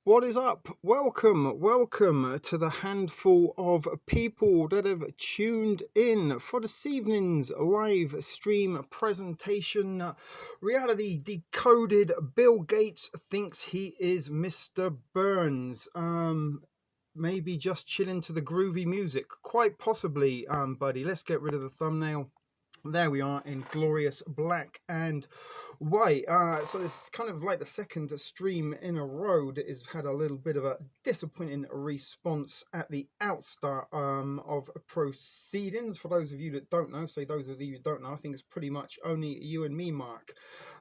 What is up? Welcome to the handful of people that have tuned in for this evening's live stream presentation. Reality Decoded. Bill Gates thinks he is Mr. Burns. Maybe just chilling to the groovy music. Quite possibly, buddy. Let's get rid of the thumbnail. There we are in glorious black and white. So it's kind of like the second stream in a row that has had a little bit of a disappointing response at the outstart of proceedings. For those of you that don't know, those of you who don't know, I think it's pretty much only you and me, Mark,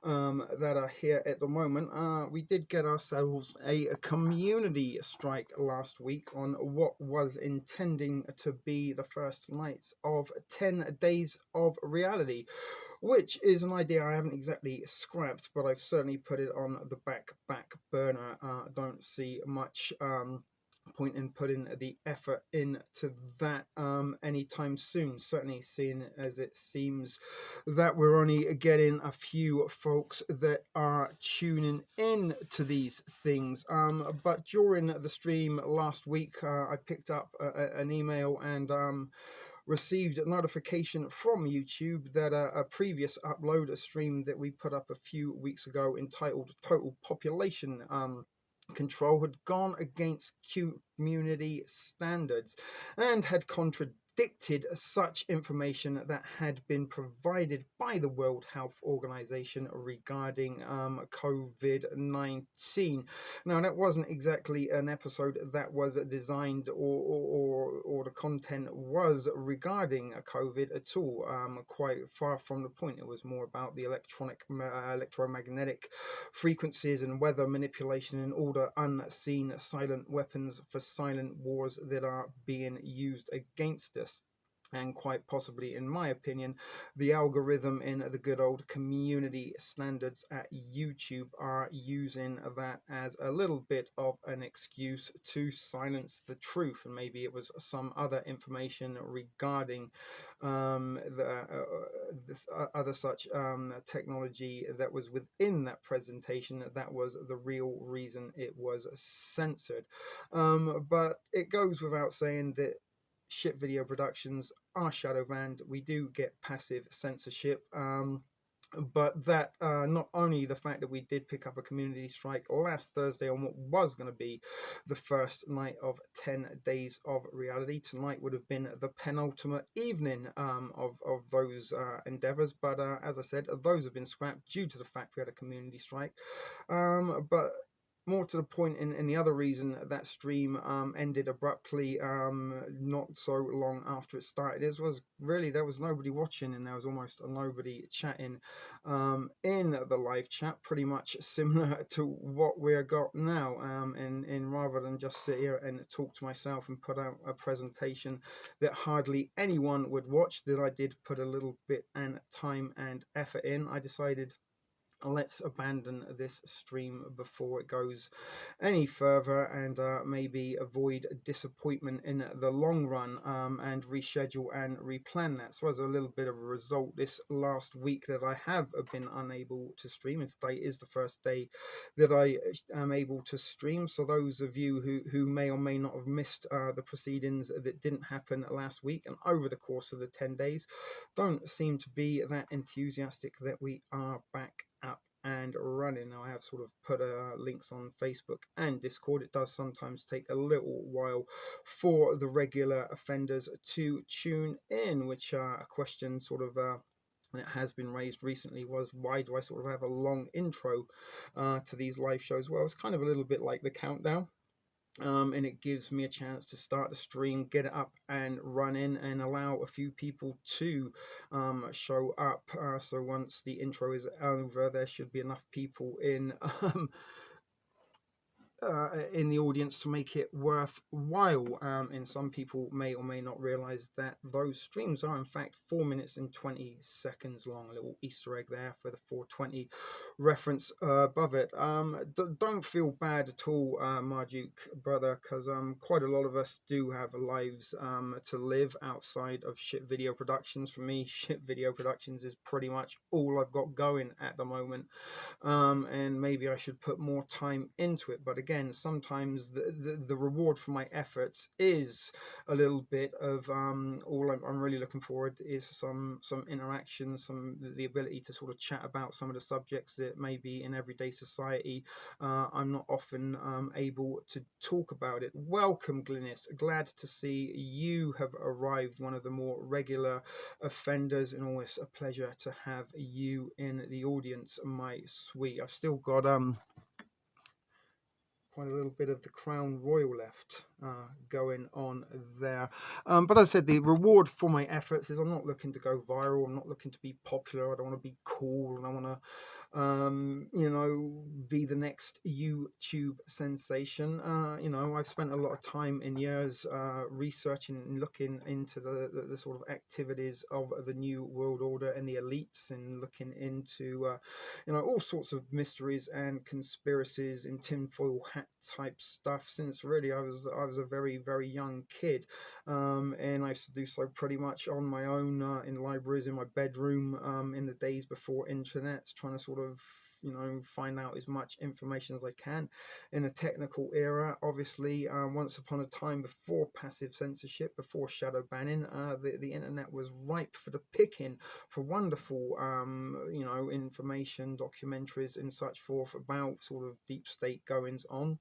that are here at the moment. We did get ourselves a community strike last week on what was intending to be the first nights of 10 days of reality, which is an idea I haven't exactly scrapped, but I've certainly put it on the back burner. Don't see much point in putting the effort into that anytime soon, certainly seeing as it seems that we're only getting a few folks that are tuning in to these things. But during the stream last week, I picked up an email and received a notification from YouTube that a previous upload, a stream that we put up a few weeks ago entitled Total Population Control, had gone against community standards and had contradicted such information that had been provided by the World Health Organization regarding COVID-19. Now, that wasn't exactly an episode that was designed or the content was regarding COVID at all. Quite far from the point. It was more about the electromagnetic frequencies and weather manipulation and all the unseen silent weapons for silent wars that are being used against us. And quite possibly, in my opinion, the algorithm in the good old community standards at YouTube are using that as a little bit of an excuse to silence the truth. And maybe it was some other information regarding this other such technology that was within that presentation that was the real reason it was censored. But it goes without saying that ship video productions are shadow banned. We do get passive censorship. But that not only the fact that we did pick up a community strike last Thursday on what was going to be the first night of 10 days of reality. Tonight would have been the penultimate evening of those endeavors. But as I said, those have been scrapped due to the fact we had a community strike. But more to the point, in the other reason that stream ended abruptly not so long after it started was really there was nobody watching and there was almost nobody chatting in the live chat, pretty much similar to what we've got now. And rather than just sit here and talk to myself and put out a presentation that hardly anyone would watch, that I did put a little bit and time and effort in, I decided let's abandon this stream before it goes any further and maybe avoid disappointment in the long run and reschedule and replan that. So as a little bit of a result, this last week that I have been unable to stream, and today is the first day that I am able to stream. So those of you who may or may not have missed the proceedings that didn't happen last week and over the course of the 10 days, don't seem to be that enthusiastic that we are back up and running. Now I have sort of put links on Facebook and Discord. It does sometimes take a little while for the regular offenders to tune in, which a question sort of and it has been raised recently, was why do I sort of have a long intro to these live shows? Well, it's kind of a little bit like the countdown. And it gives me a chance to start the stream, get it up and running, and allow a few people to show up. So once the intro is over, there should be enough people in the audience to make it worthwhile. And some people may or may not realize that those streams are in fact 4 minutes and 20 seconds long. A little Easter egg there for the 420 reference above it. Don't feel bad at all, Marduke brother, because quite a lot of us do have lives to live outside of shit video productions. For me, shit video productions is pretty much all I've got going at the moment. And maybe I should put more time into it. But again, sometimes the reward for my efforts is a little bit of all I'm really looking forward is some interaction, the ability to sort of chat about some of the subjects that maybe in everyday society I'm not often able to talk about it. Welcome, Glynis. Glad to see you have arrived, one of the more regular offenders, and always a pleasure to have you in the audience, my sweet. I've still got quite a little bit of the Crown Royal left going on there. But as I said, the reward for my efforts is I'm not looking to go viral. I'm not looking to be popular. I don't want to be cool. And I want to be the next YouTube sensation. I've spent a lot of time in years researching and looking into the sort of activities of the New World Order and the elites, and looking into all sorts of mysteries and conspiracies and tinfoil hat type stuff since really I was a very, very young kid. And I used to do so pretty much on my own in libraries, in my bedroom, in the days before internet, trying to sort of find out as much information as I can in a technical era. Obviously, once upon a time, before passive censorship, before shadow banning, the internet was ripe for the picking for wonderful information, documentaries and such forth about sort of deep state goings on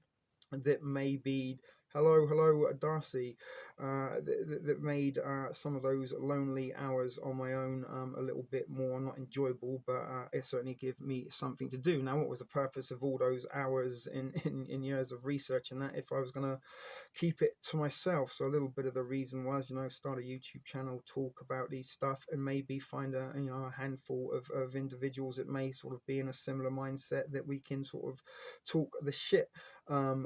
that may be hello Darcy, that made some of those lonely hours on my own a little bit more not enjoyable, but it certainly gave me something to do. Now, what was the purpose of all those hours in years of research and that if I was going to keep it to myself? So a little bit of the reason was, start a YouTube channel, talk about these stuff, and maybe find a handful of individuals that may sort of be in a similar mindset, that we can sort of talk the shit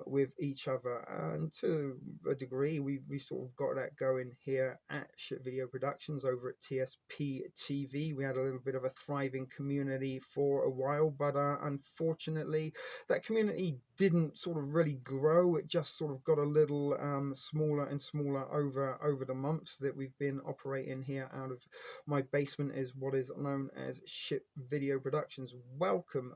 with each other. And to a degree, we sort of got that going here at Shit Video Productions over at TSP TV. We had a little bit of a thriving community for a while, but unfortunately, that community didn't sort of really grow. It just sort of got a little smaller and smaller over the months that we've been operating here out of my basement, is what is known as Shit Video Productions. Welcome,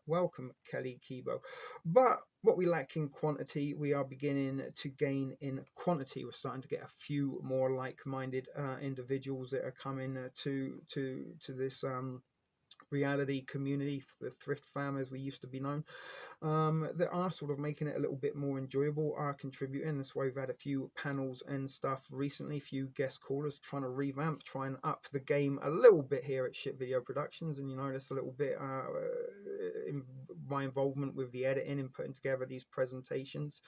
Kelly Kibo. But what we lack in quantity, we are beginning to gain in quantity. We're starting to get a few more like-minded individuals that are coming to this reality community, the thrift fam as we used to be known, that are sort of making it a little bit more enjoyable, are contributing. That's why we've had a few panels and stuff recently, a few guest callers, trying to revamp, try and up the game a little bit here at Shit Video Productions. And that's a little bit in my involvement with the editing and putting together these presentations.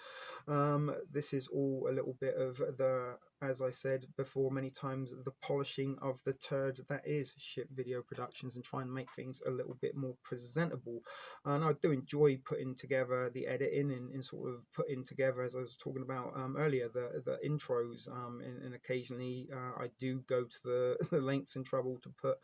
This is all a little bit of the, as I said before many times, the polishing of the turd that is Shit Video Productions, and try and make things a little bit more presentable. And I do enjoy putting together the editing and sort of putting together, as I was talking about earlier, the intros, and occasionally I do go to the lengths and trouble to put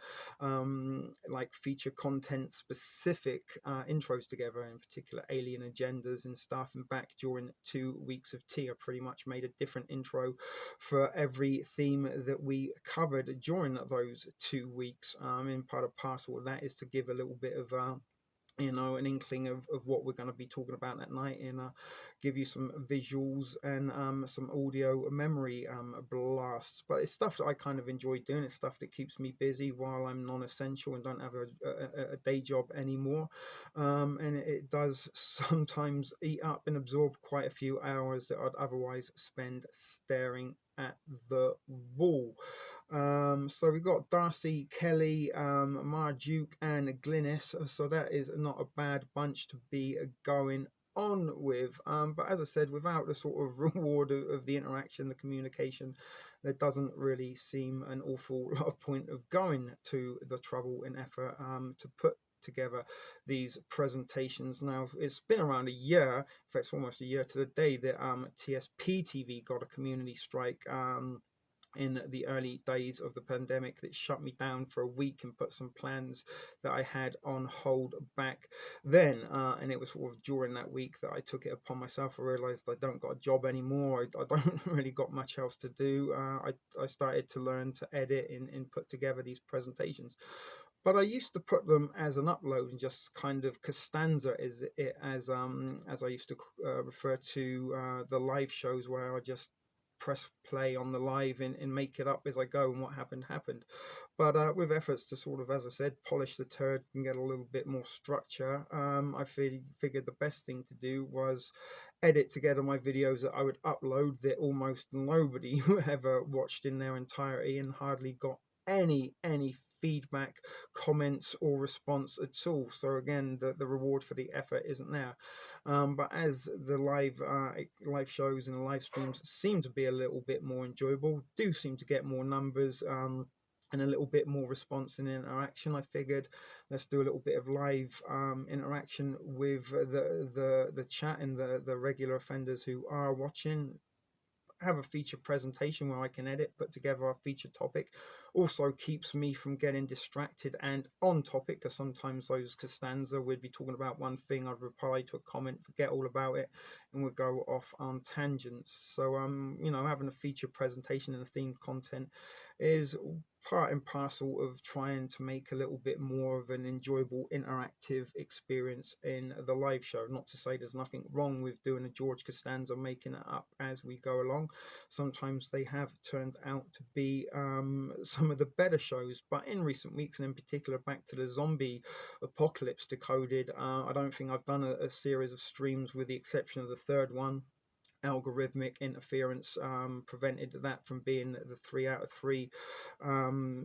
like feature content specific intros together, in particular alien agendas and stuff. And back during 2 weeks of tea, I pretty much made a different intro for every theme that we covered during those 2 weeks. And part of parcel of that is to give a little bit of an inkling of what we're going to be talking about that night, and give you some visuals and some audio memory blasts. But it's stuff that I kind of enjoy doing. It's stuff that keeps me busy while I'm non-essential and don't have a day job anymore, and it does sometimes eat up and absorb quite a few hours that I'd otherwise spend staring at the wall. So we've got Darcy, Kelly, Marduke, and Glynis. So that is not a bad bunch to be going on with. But as I said, without the sort of reward of the interaction, the communication, there doesn't really seem an awful lot of point of going to the trouble and effort to put together these presentations. Now it's been around a year, in fact it's almost a year to the day, that TSP TV got a community strike in the early days of the pandemic that shut me down for a week and put some plans that I had on hold back then. And it was sort of during that week that I took it upon myself. I realized I don't got a job anymore. I don't really got much else to do. I started to learn to edit and put together these presentations. But I used to put them as an upload and just kind of Costanza is it as I used to refer to the live shows where I just press play on the live and make it up as I go, and what happened happened. But with efforts to sort of, as I said, polish the turd and get a little bit more structure, I figured the best thing to do was edit together my videos that I would upload that almost nobody ever watched in their entirety and hardly got any feedback, comments, or response at all. So again, the reward for the effort isn't there. But as the live shows and the live streams seem to be a little bit more enjoyable, do seem to get more numbers, and a little bit more response and interaction, I figured let's do a little bit of live interaction with the chat and the regular offenders who are watching. Have a feature presentation where I can edit, put together a feature topic. Also keeps me from getting distracted and on topic, because sometimes those Costanza would be talking about one thing, I'd reply to a comment, forget all about it, and would go off on tangents. So you know, having a feature presentation and the themed content is part and parcel of trying to make a little bit more of an enjoyable interactive experience in the live show. Not to say there's nothing wrong with doing a George Costanza, making it up as we go along. Sometimes they have turned out to be some of the better shows, but in recent weeks, and in particular back to the zombie apocalypse decoded, I don't think I've done a series of streams, with the exception of the third one. Algorithmic interference prevented that from being the 3 out of 3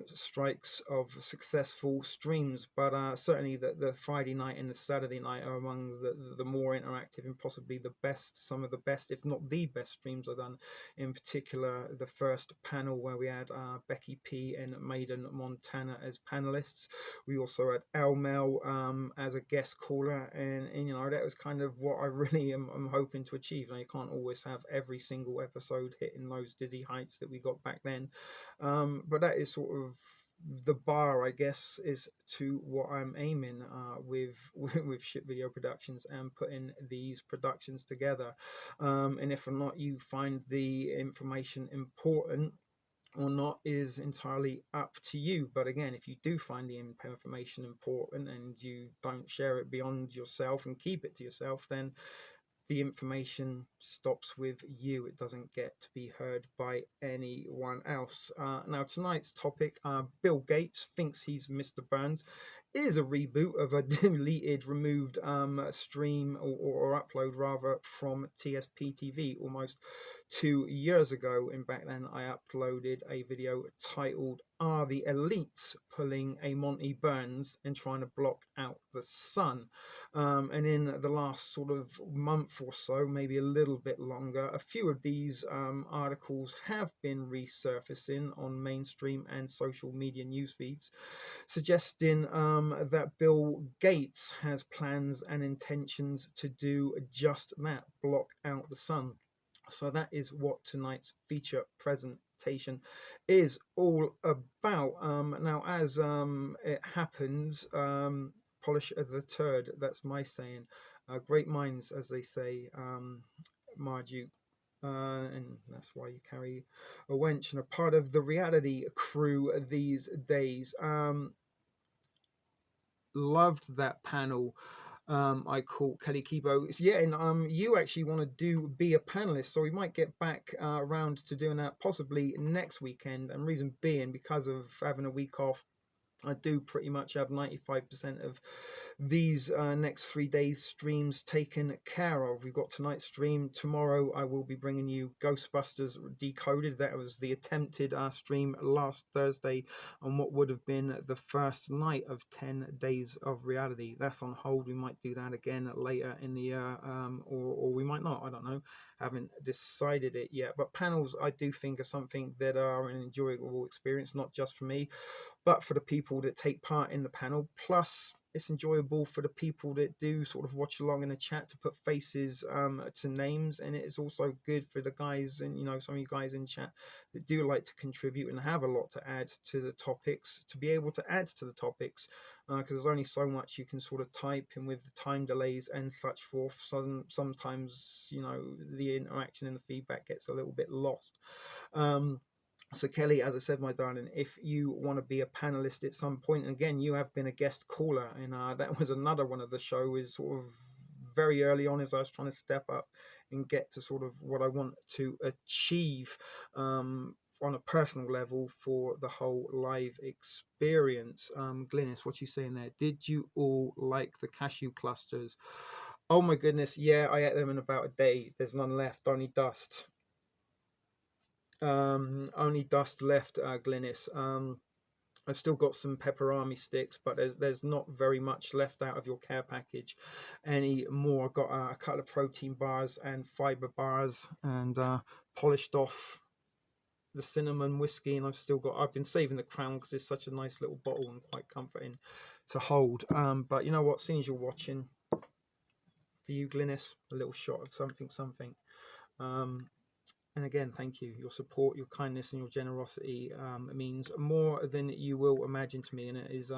strikes of successful streams. But certainly the Friday night and the Saturday night are among the more interactive and possibly the best, some of the best, if not the best streams I've done. In particular, the first panel where we had Becky P and Maiden Montana as panelists. We also had Elmel as a guest caller, and you know, that was kind of what I really am hoping to achieve. Now, you can't always have every single episode hitting those dizzy heights that we got back then, but that is sort of the bar, I guess, is to what I'm aiming with Ship Video Productions and putting these productions together. And if or not you find the information important or not is entirely up to you. But again, if you do find the information important and you don't share it beyond yourself and keep it to yourself, then the information stops with you. It doesn't get to be heard by anyone else. Now, tonight's topic, Bill Gates thinks he's Mr. Burns, is a reboot of a deleted, removed stream or upload rather from TSP TV almost 2 years ago. And back then I uploaded a video titled "Are the Elites Pulling a Monty Burns and Trying to Block Out the Sun?" And in the last sort of month or so, maybe a little bit longer, a few of these articles have been resurfacing on mainstream and social media news feeds, suggesting that Bill Gates has plans and intentions to do just that, block out the sun. So that is what tonight's feature presentation is all about. Now, as it happens, polish the turd, that's my saying. Great minds, as they say, Marduke. And that's why you carry a wench, and a part of the reality crew these days. Loved that panel. I caught Kelly Kibo. Yeah, and you actually want to be a panelist, so we might get back around to doing that possibly next weekend. And reason being, because of having a week off, I do pretty much have 95% of these next 3 days streams taken care of. We've got tonight's stream. Tomorrow I will be bringing you Ghostbusters Decoded. That was the attempted stream last Thursday on what would have been the first night of 10 Days of Reality. That's on hold. We might do that again later in the year, or we might not. I don't know. Haven't decided it yet. But panels, I do think, are something that are an enjoyable experience, not just for me, but for the people that take part in the panel. Plus, it's enjoyable for the people that do sort of watch along in the chat to put faces to names, and it is also good for the guys, and some of you guys in chat that do like to contribute and have a lot to add to the topics, to be able to add to the topics, because there's only so much you can sort of type, and with the time delays and such forth, sometimes the interaction and the feedback gets a little bit lost. So Kelly, as I said, my darling, if you want to be a panelist at some point, and again, you have been a guest caller, and that was another one of the show, is sort of very early on as I was trying to step up and get to sort of what I want to achieve on a personal level for the whole live experience. Glynis, what you saying there? Did you all like the cashew clusters? Oh my goodness, yeah, I ate them in about a day. There's none left, only dust. Only dust left, Glynis. I've still got some pepperami sticks, but there's not very much left out of your care package anymore. I've got a couple of protein bars and fiber bars, and polished off the cinnamon whiskey, and I've been saving the Crown because it's such a nice little bottle and quite comforting to hold. But you know what, seeing as you're watching, for you, Glynis, a little shot of something. And again, thank you. Your support, your kindness, and your generosity means more than you will imagine to me. And it is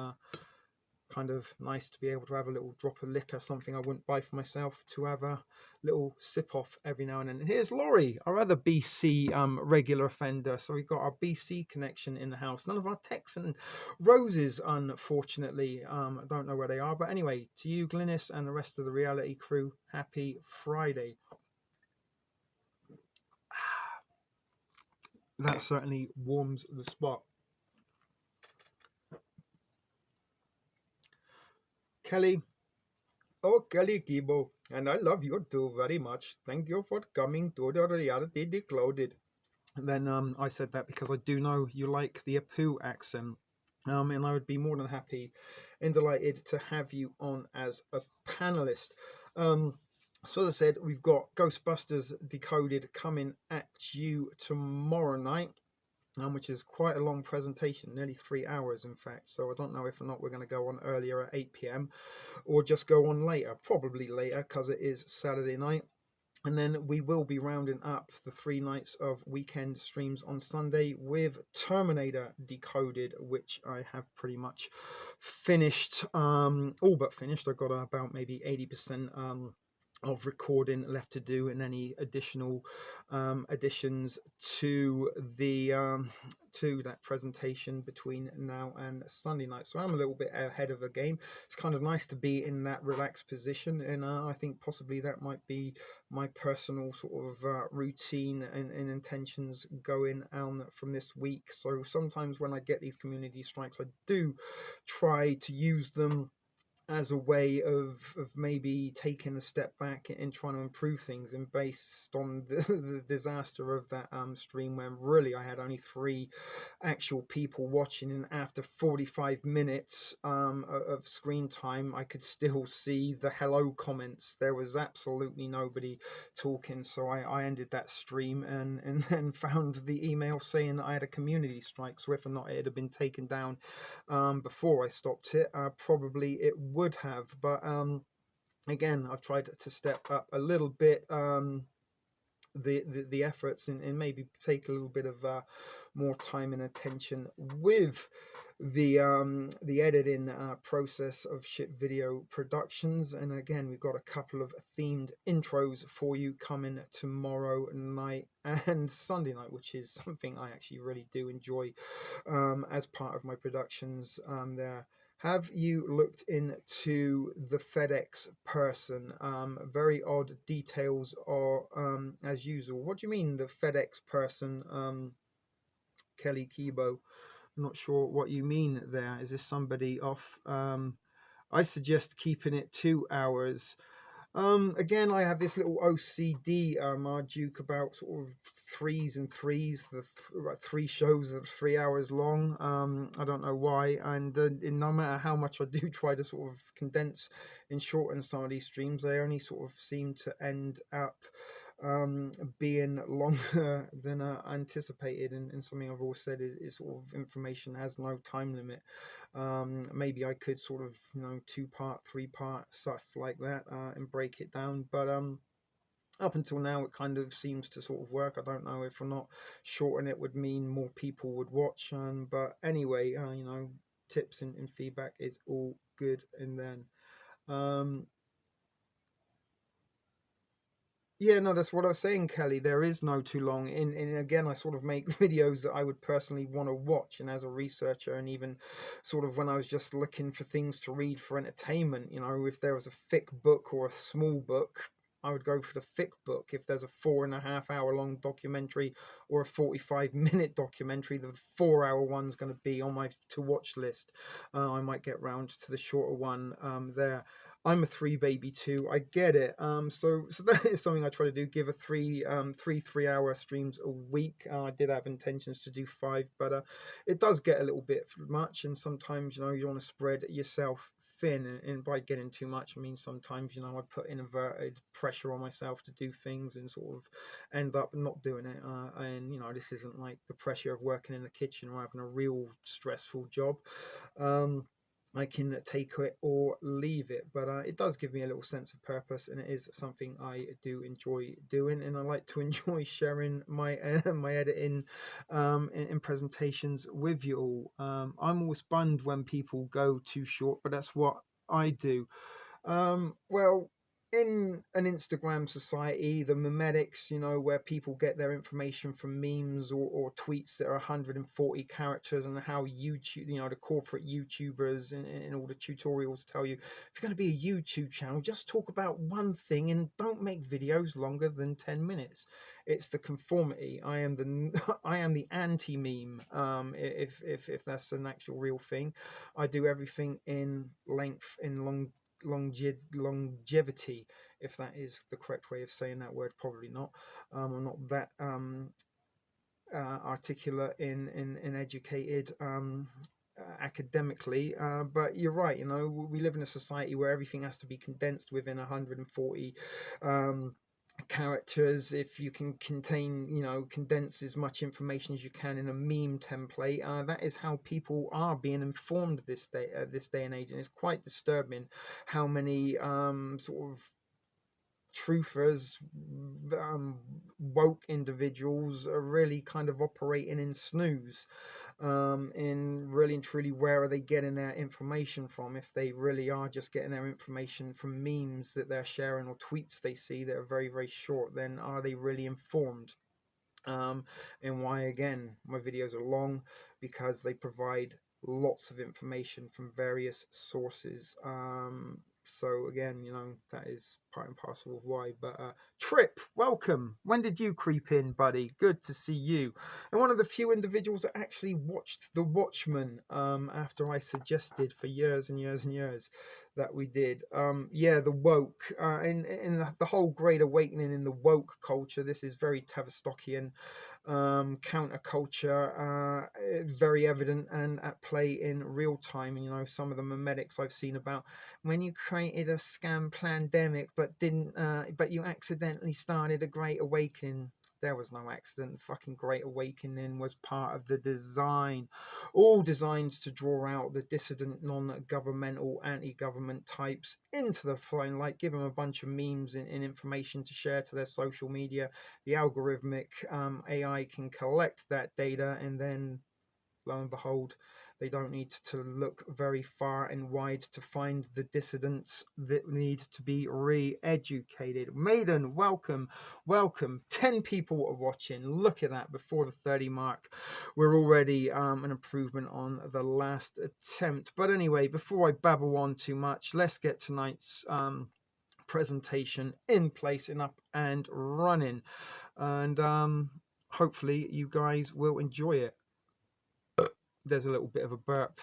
kind of nice to be able to have a little drop of liquor, something I wouldn't buy for myself, to have a little sip off every now and then. And here's Laurie, our other BC regular offender. So we've got our BC connection in the house. None of our Texan roses, unfortunately. I don't know where they are. But anyway, to you, Glynis, and the rest of the reality crew, happy Friday. That certainly warms the spot. Kelly. Oh, Kelly Kibo. And I love you too very much. Thank you for coming to the Reality Decoded. And then I said that because I do know you like the Apu accent. And I would be more than happy and delighted to have you on as a panelist. So as I said, we've got Ghostbusters Decoded coming at you tomorrow night, which is quite a long presentation, nearly 3 hours in fact. So I don't know if or not we're going to go on earlier at 8 p.m. or just go on later, probably later because it is Saturday night. And then we will be rounding up the 3 nights of weekend streams on Sunday with Terminator Decoded, which I have pretty much finished, all but finished. I've got about maybe 80% of recording left to do, and any additional additions to the to that presentation between now and Sunday night. So I'm a little bit ahead of the game. It's kind of nice to be in that relaxed position, and I think possibly that might be my personal sort of routine and intentions going on from this week. So sometimes when I get these community strikes, I do try to use them as a way of maybe taking a step back and trying to improve things. And based on the disaster of that stream, when really I had only 3 actual people watching, and after 45 minutes of screen time, I could still see the hello comments. There was absolutely nobody talking, so I ended that stream and then found the email saying that I had a community strike. So if or not it had been taken down before I stopped it, probably it would have. But again, I've tried to step up a little bit the efforts, and maybe take a little bit of more time and attention with the editing process of Ship Video Productions. And again, we've got a couple of themed intros for you coming tomorrow night and Sunday night, which is something I actually really do enjoy as part of my productions there. Have you looked into the FedEx person? Very odd details are as usual. What do you mean, the FedEx person, Kelly Kibo? I'm not sure what you mean there. Is this somebody off I suggest keeping it 2 hours. Again, I have this little OCD Marduke about sort of threes and threes, about 3 shows that are 3 hours long. I don't know why, and no matter how much I do try to sort of condense and shorten some of these streams, they only sort of seem to end up being longer than anticipated. And something I've always said is sort of information has no time limit. Maybe I could sort of, 2-part, 3-part stuff like that, and break it down, but up until now it kind of seems to sort of work. I don't know if or not shorten it would mean more people would watch, but anyway, tips and feedback is all good. And then yeah, no, that's what I was saying, Kelly. There is no too long. And again, I sort of make videos that I would personally want to watch. And as a researcher, and even sort of when I was just looking for things to read for entertainment, if there was a thick book or a small book, I would go for the thick book. If there's a 4.5 hour long documentary or a 45-minute documentary, the 4 hour one's going to be on my to watch list. I might get round to the shorter one there. I'm a 3 baby too. I get it. So that is something I try to do. Give a 3 hour streams a week. I did have intentions to do 5, but it does get a little bit much. And sometimes, you want to spread yourself thin. And by getting too much, I mean sometimes, I put inverted pressure on myself to do things and sort of end up not doing it. And this isn't like the pressure of working in the kitchen or having a real stressful job. I can take it or leave it, but it does give me a little sense of purpose, and it is something I do enjoy doing. And I like to enjoy sharing my my editing in presentations with you all. I'm always stunned when people go too short, but that's what I do. Well, in an Instagram society, the memetics, where people get their information from memes or tweets that are 140 characters, and how YouTube, the corporate YouTubers and all the tutorials tell you, if you're going to be a YouTube channel, just talk about one thing and don't make videos longer than 10 minutes. It's the conformity. I am the I am the anti-meme. If that's an actual real thing, I do everything in length, in longevity, if that is the correct way of saying that word. Probably not. I'm not that articulate in educated academically, but you're right. We live in a society where everything has to be condensed within 140 characters. If you can condense as much information as you can in a meme template, that is how people are being informed this day and age. And it's quite disturbing how many sort of truthers, woke individuals are really kind of operating in snooze, in really and truly, where are they getting their information from? If they really are just getting their information from memes that they're sharing or tweets they see that are very, very short, then are they really informed? And why, again, my videos are long, because they provide lots of information from various sources. So again, that is part and parcel of why. But Trip, welcome. When did you creep in, buddy? Good to see you. And one of the few individuals that actually watched The Watchmen, after I suggested for years and years and years that we did. Yeah, the woke, in the whole great awakening in the woke culture. This is very Tavistockian counterculture, very evident and at play in real time. And some of the memetics I've seen about when you created a scam pandemic, but you accidentally started a great awakening. There was no accident. The fucking Great Awakening was part of the design, all designed to draw out the dissident, non-governmental, anti-government types into the limelight, give them a bunch of memes and information to share to their social media. The algorithmic AI can collect that data, and then lo and behold, they don't need to look very far and wide to find the dissidents that need to be re-educated. Maiden, welcome. 10 people are watching. Look at that. Before the 30 mark, we're already an improvement on the last attempt. But anyway, before I babble on too much, let's get tonight's presentation in place and up and running. And hopefully you guys will enjoy it. There's a little bit of a burp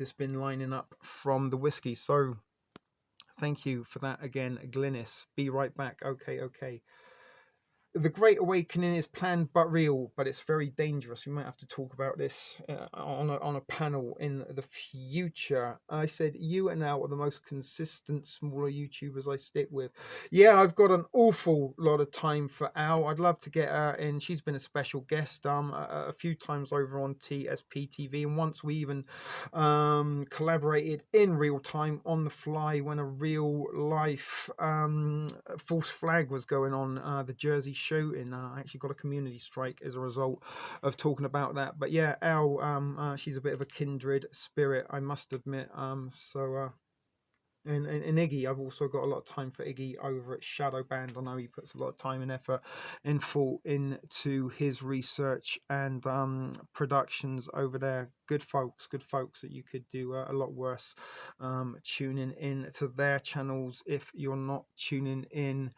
that's been lining up from the whiskey. So thank you for that again, Glynis. Be right back. Okay. The Great Awakening is planned but real, but it's very dangerous. We might have to talk about this on a panel in the future. I said you and Al are the most consistent smaller YouTubers I stick with. Yeah, I've got an awful lot of time for Al. I'd love to get her in. She's been a special guest a few times over on TSP TV, and once we even collaborated in real time on the fly when a real life false flag was going on, the Jersey shooting. I actually got a community strike as a result of talking about that. But yeah, Elle, she's a bit of a kindred spirit, I must admit. And Iggy, I've also got a lot of time for Iggy over at Shadow Band. I know he puts a lot of time and effort and thought into his research and productions over there. Good folks that you could do a lot worse tuning in to their channels if you're not tuning in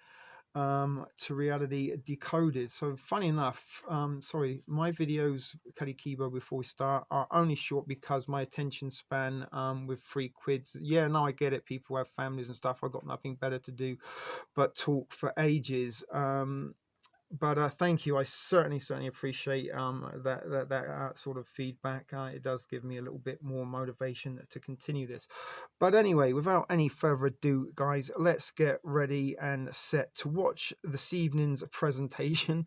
to Reality Decoded. So funny enough, sorry, my videos, Kelly Kibo, before we start, are only short because my attention span with 3 quids. Yeah, no, I get it. People have families and stuff. I've got nothing better to do but talk for ages. But thank you. I certainly appreciate that sort of feedback. It does give me a little bit more motivation to continue this. But anyway, without any further ado, guys, let's get ready and set to watch this evening's presentation.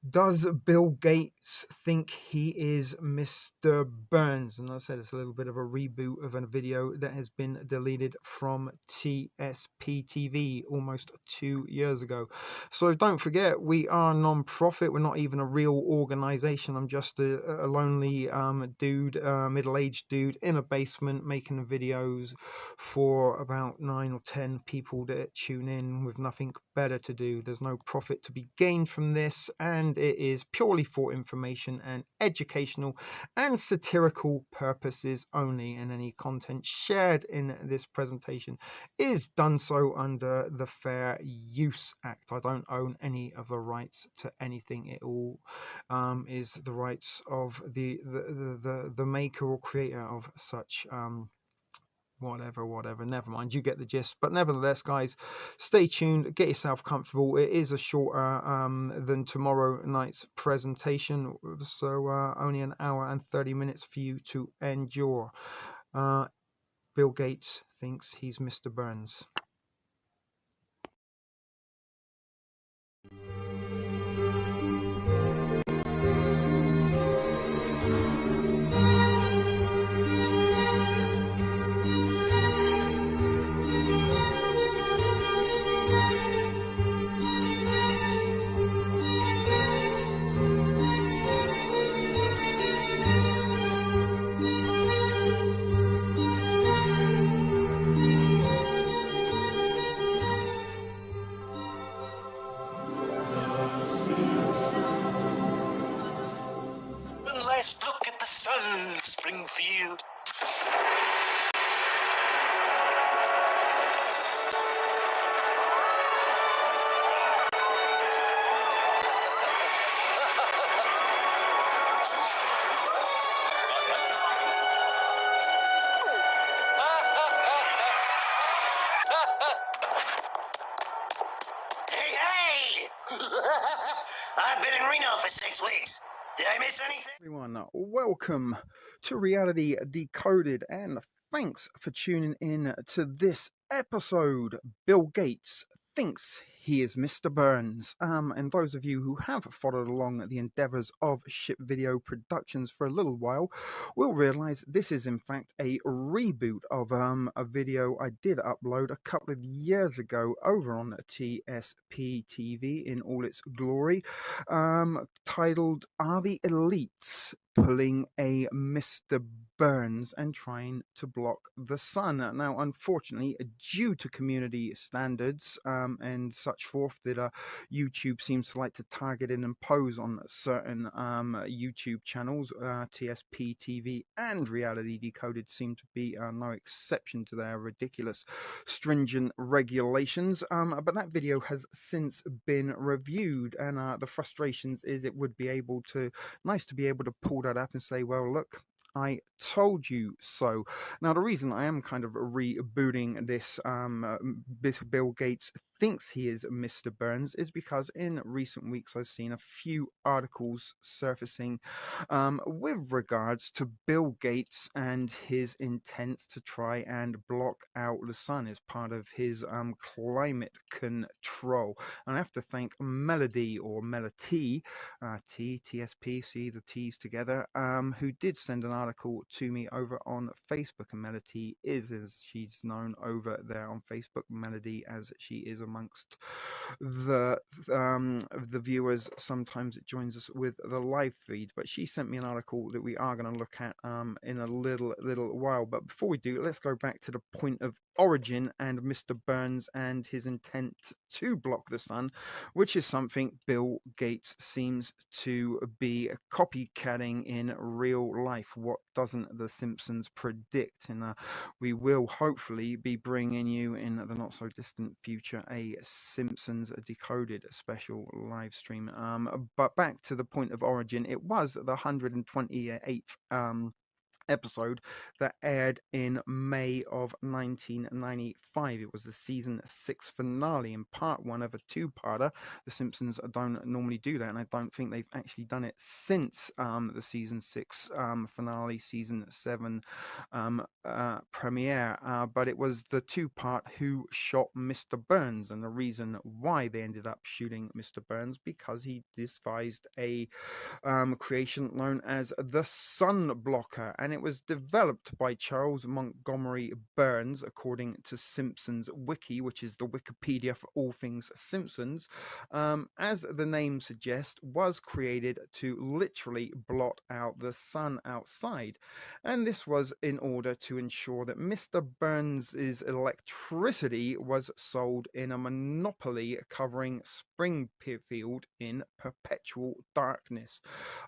Does Bill Gates think he is Mr. Burns? And I said it's a little bit of a reboot of a video that has been deleted from TSP TV almost 2 years ago. So don't forget, we are non-profit. We're not even a real organization. I'm just a lonely dude, middle-aged dude in a basement making videos for about 9 or 10 people that tune in with nothing better to do. There's no profit to be gained from this, and it is purely for information and educational and satirical purposes only, and any content shared in this presentation is done so under the Fair Use Act. I don't own any of the rights to anything. It all is the rights of the maker or creator of such whatever, never mind, you get the gist. But nevertheless, guys, stay tuned, get yourself comfortable. It is a shorter than tomorrow night's presentation, so only an hour and 30 minutes for you to endure. Bill Gates thinks he's Mr. Burns. Springfield. Hey! I've been in Reno for 6 weeks. Did I miss anything? Everyone, welcome to Reality Decoded, and thanks for tuning in to this episode. Bill Gates thinks he is Mr. Burns. And those of you who have followed along the endeavors of Ship Video Productions for a little while will realize this is in fact a reboot of a video I did upload a couple of years ago over on TSP TV in all its glory, titled Are the Elites Pulling a Mr. Burns and Trying to Block the Sun? Now, unfortunately, due to community standards and such forth that YouTube seems to like to target and impose on certain YouTube channels, TSP TV and Reality Decoded seem to be no exception to their ridiculous stringent regulations. But that video has since been reviewed, and the frustrations is it would be able to, nice to be able to pull that up and say, well, look, I told you so. Now, the reason I am kind of rebooting this Bill Gates thinks he is Mr. Burns is because in recent weeks I've seen a few articles surfacing with regards to Bill Gates and his intent to try and block out the sun as part of his climate control. And I have to thank Melody or Melody TSP, the T's together, who did send an article to me over on Facebook. And Melody is, as she's known over there on Facebook, Melody, as she is amongst the the viewers. Sometimes it joins us with the live feed, but she sent me an article that we are going to look at in a little while. But before we do, let's go back to the point of origin and Mr. Burns and his intent to block the sun, which is something Bill Gates seems to be copycatting in real life. What doesn't The Simpsons predict? And we will hopefully be bringing you in the not so distant future a Simpsons Decoded special live stream. But back to the point of origin, it was the 128th episode that aired in May of 1995. It was the season 6 finale and part one of a two-parter. The Simpsons don't normally do that, and I don't think they've actually done it since the season 6 finale, season 7 premiere. But it was the two-part Who Shot Mr. Burns, and the reason why they ended up shooting Mr. Burns because he devised a creation known as the Sun Blocker, and it was developed by Charles Montgomery Burns, according to Simpsons Wiki, which is the Wikipedia for all things Simpsons. As the name suggests, was created to literally blot out the sun outside, and this was in order to ensure that Mr. Burns's electricity was sold in a monopoly covering Springfield in perpetual darkness.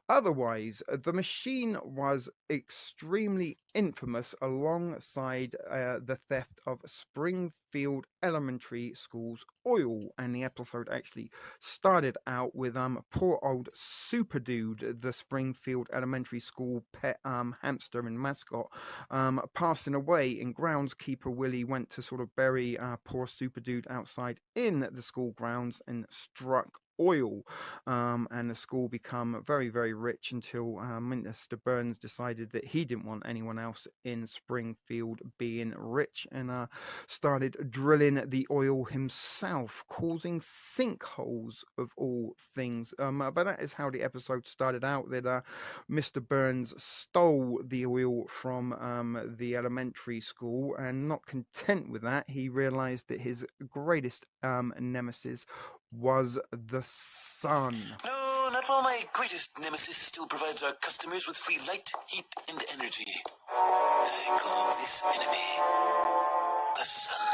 Otherwise, the machine was extremely infamous alongside the theft of Springfield Elementary School's oil. And the episode actually started out with poor old Super Dude, the Springfield Elementary School pet hamster and mascot, passing away. And groundskeeper Willie went to sort of bury poor Super Dude outside in the school grounds and struck oil, and the school become very, very rich until Mr. Burns decided that he didn't want anyone else in Springfield being rich and started drilling the oil himself, causing sinkholes of all things. But that is how the episode started out, that Mr. Burns stole the oil from the elementary school, and not content with that, he realized that his greatest nemesis was the sun. No, not while my greatest nemesis still provides our customers with free light, heat, and energy. I call this enemy the sun.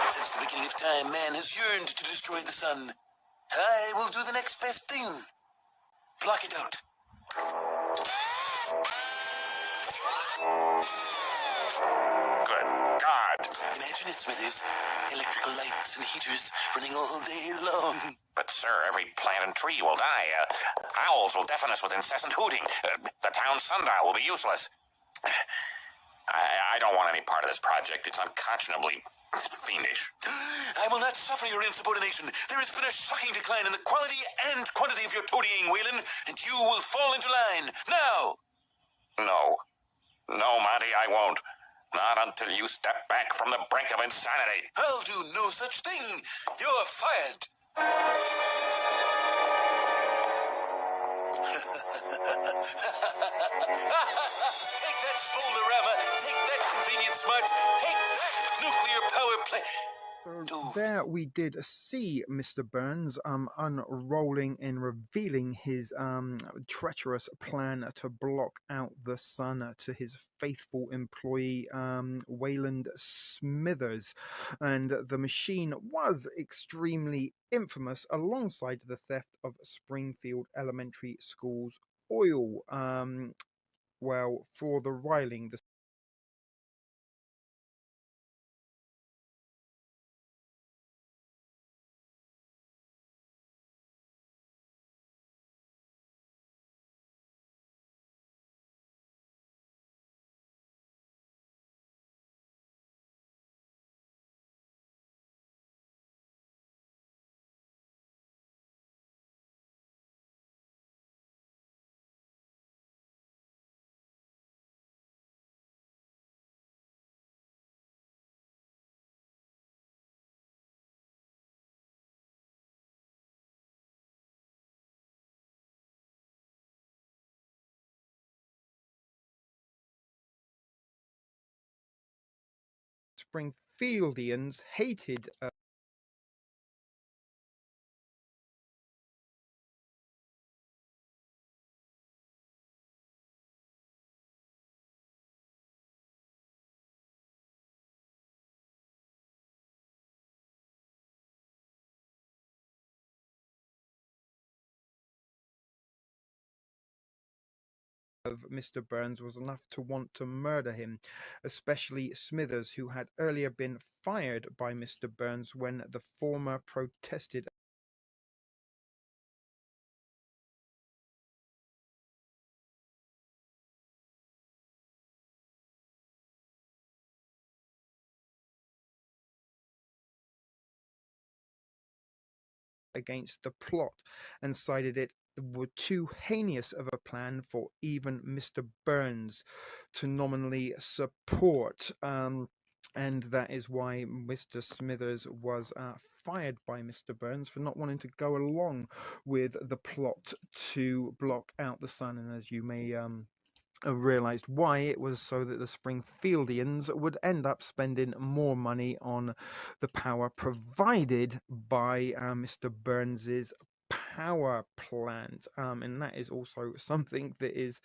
Since the beginning of time, man has yearned to destroy the sun. I will do the next best thing. Block it out. Good God. Imagine it, Smithers. Electrical lights and heaters running all day long. But, sir, every plant and tree will die. Owls will deafen us with incessant hooting. The town sundial will be useless. I don't want any part of this project. It's unconscionably fiendish. I will not suffer your insubordination. There has been a shocking decline in the quality and quantity of your toadying, Whalen, and you will fall into line. Now! No. No, Monty, I won't. Not until you step back from the brink of insanity. I'll do no such thing. You're fired. Take that, Boulderama. Take that, Convenient Smart. Take that, nuclear power plant. There we did see Mr. Burns unrolling and revealing his treacherous plan to block out the sun to his faithful employee Wayland Smithers, and the machine was extremely infamous alongside the theft of Springfield Elementary School's oil. Well, for the riling, the Springfieldians hated of Mr. Burns was enough to want to murder him, especially Smithers, who had earlier been fired by Mr. Burns when the former protested against the plot and cited it were too heinous of a plan for even Mr. Burns to nominally support. And that is why Mr. Smithers was fired by Mr. Burns for not wanting to go along with the plot to block out the sun. And as you may realized why, it was so that the Springfieldians would end up spending more money on the power provided by Mr. Burns's power plant, and that is also something that is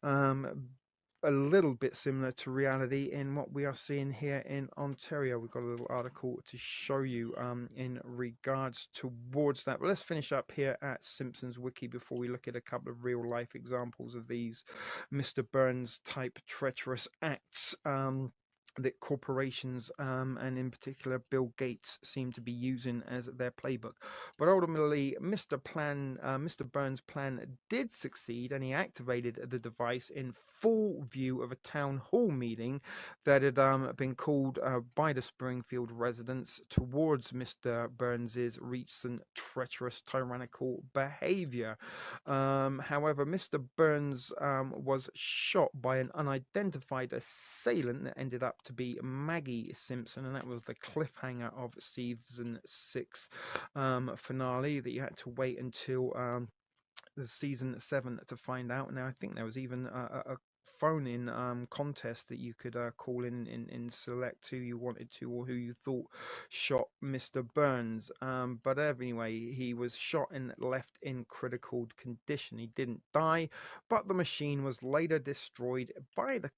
a little bit similar to reality in what we are seeing here in Ontario. We've got a little article to show you in regards towards that. But let's finish up here at Simpsons Wiki before we look at a couple of real life examples of these Mr. Burns type treacherous acts. That corporations and in particular Bill Gates seem to be using as their playbook. But ultimately, Mr. Burns' plan did succeed, and he activated the device in full view of a town hall meeting that had been called by the Springfield residents towards Mr. Burns's recent treacherous, tyrannical behavior. However, Mr. Burns was shot by an unidentified assailant that ended up to be Maggie Simpson, and that was the cliffhanger of season 6 finale that you had to wait until the season 7 to find out. Now I think there was even a phone in contest that you could call in select who you wanted to or who you thought shot Mr. Burns, but anyway, he was shot and left in critical condition. He didn't die, but the machine was later destroyed by the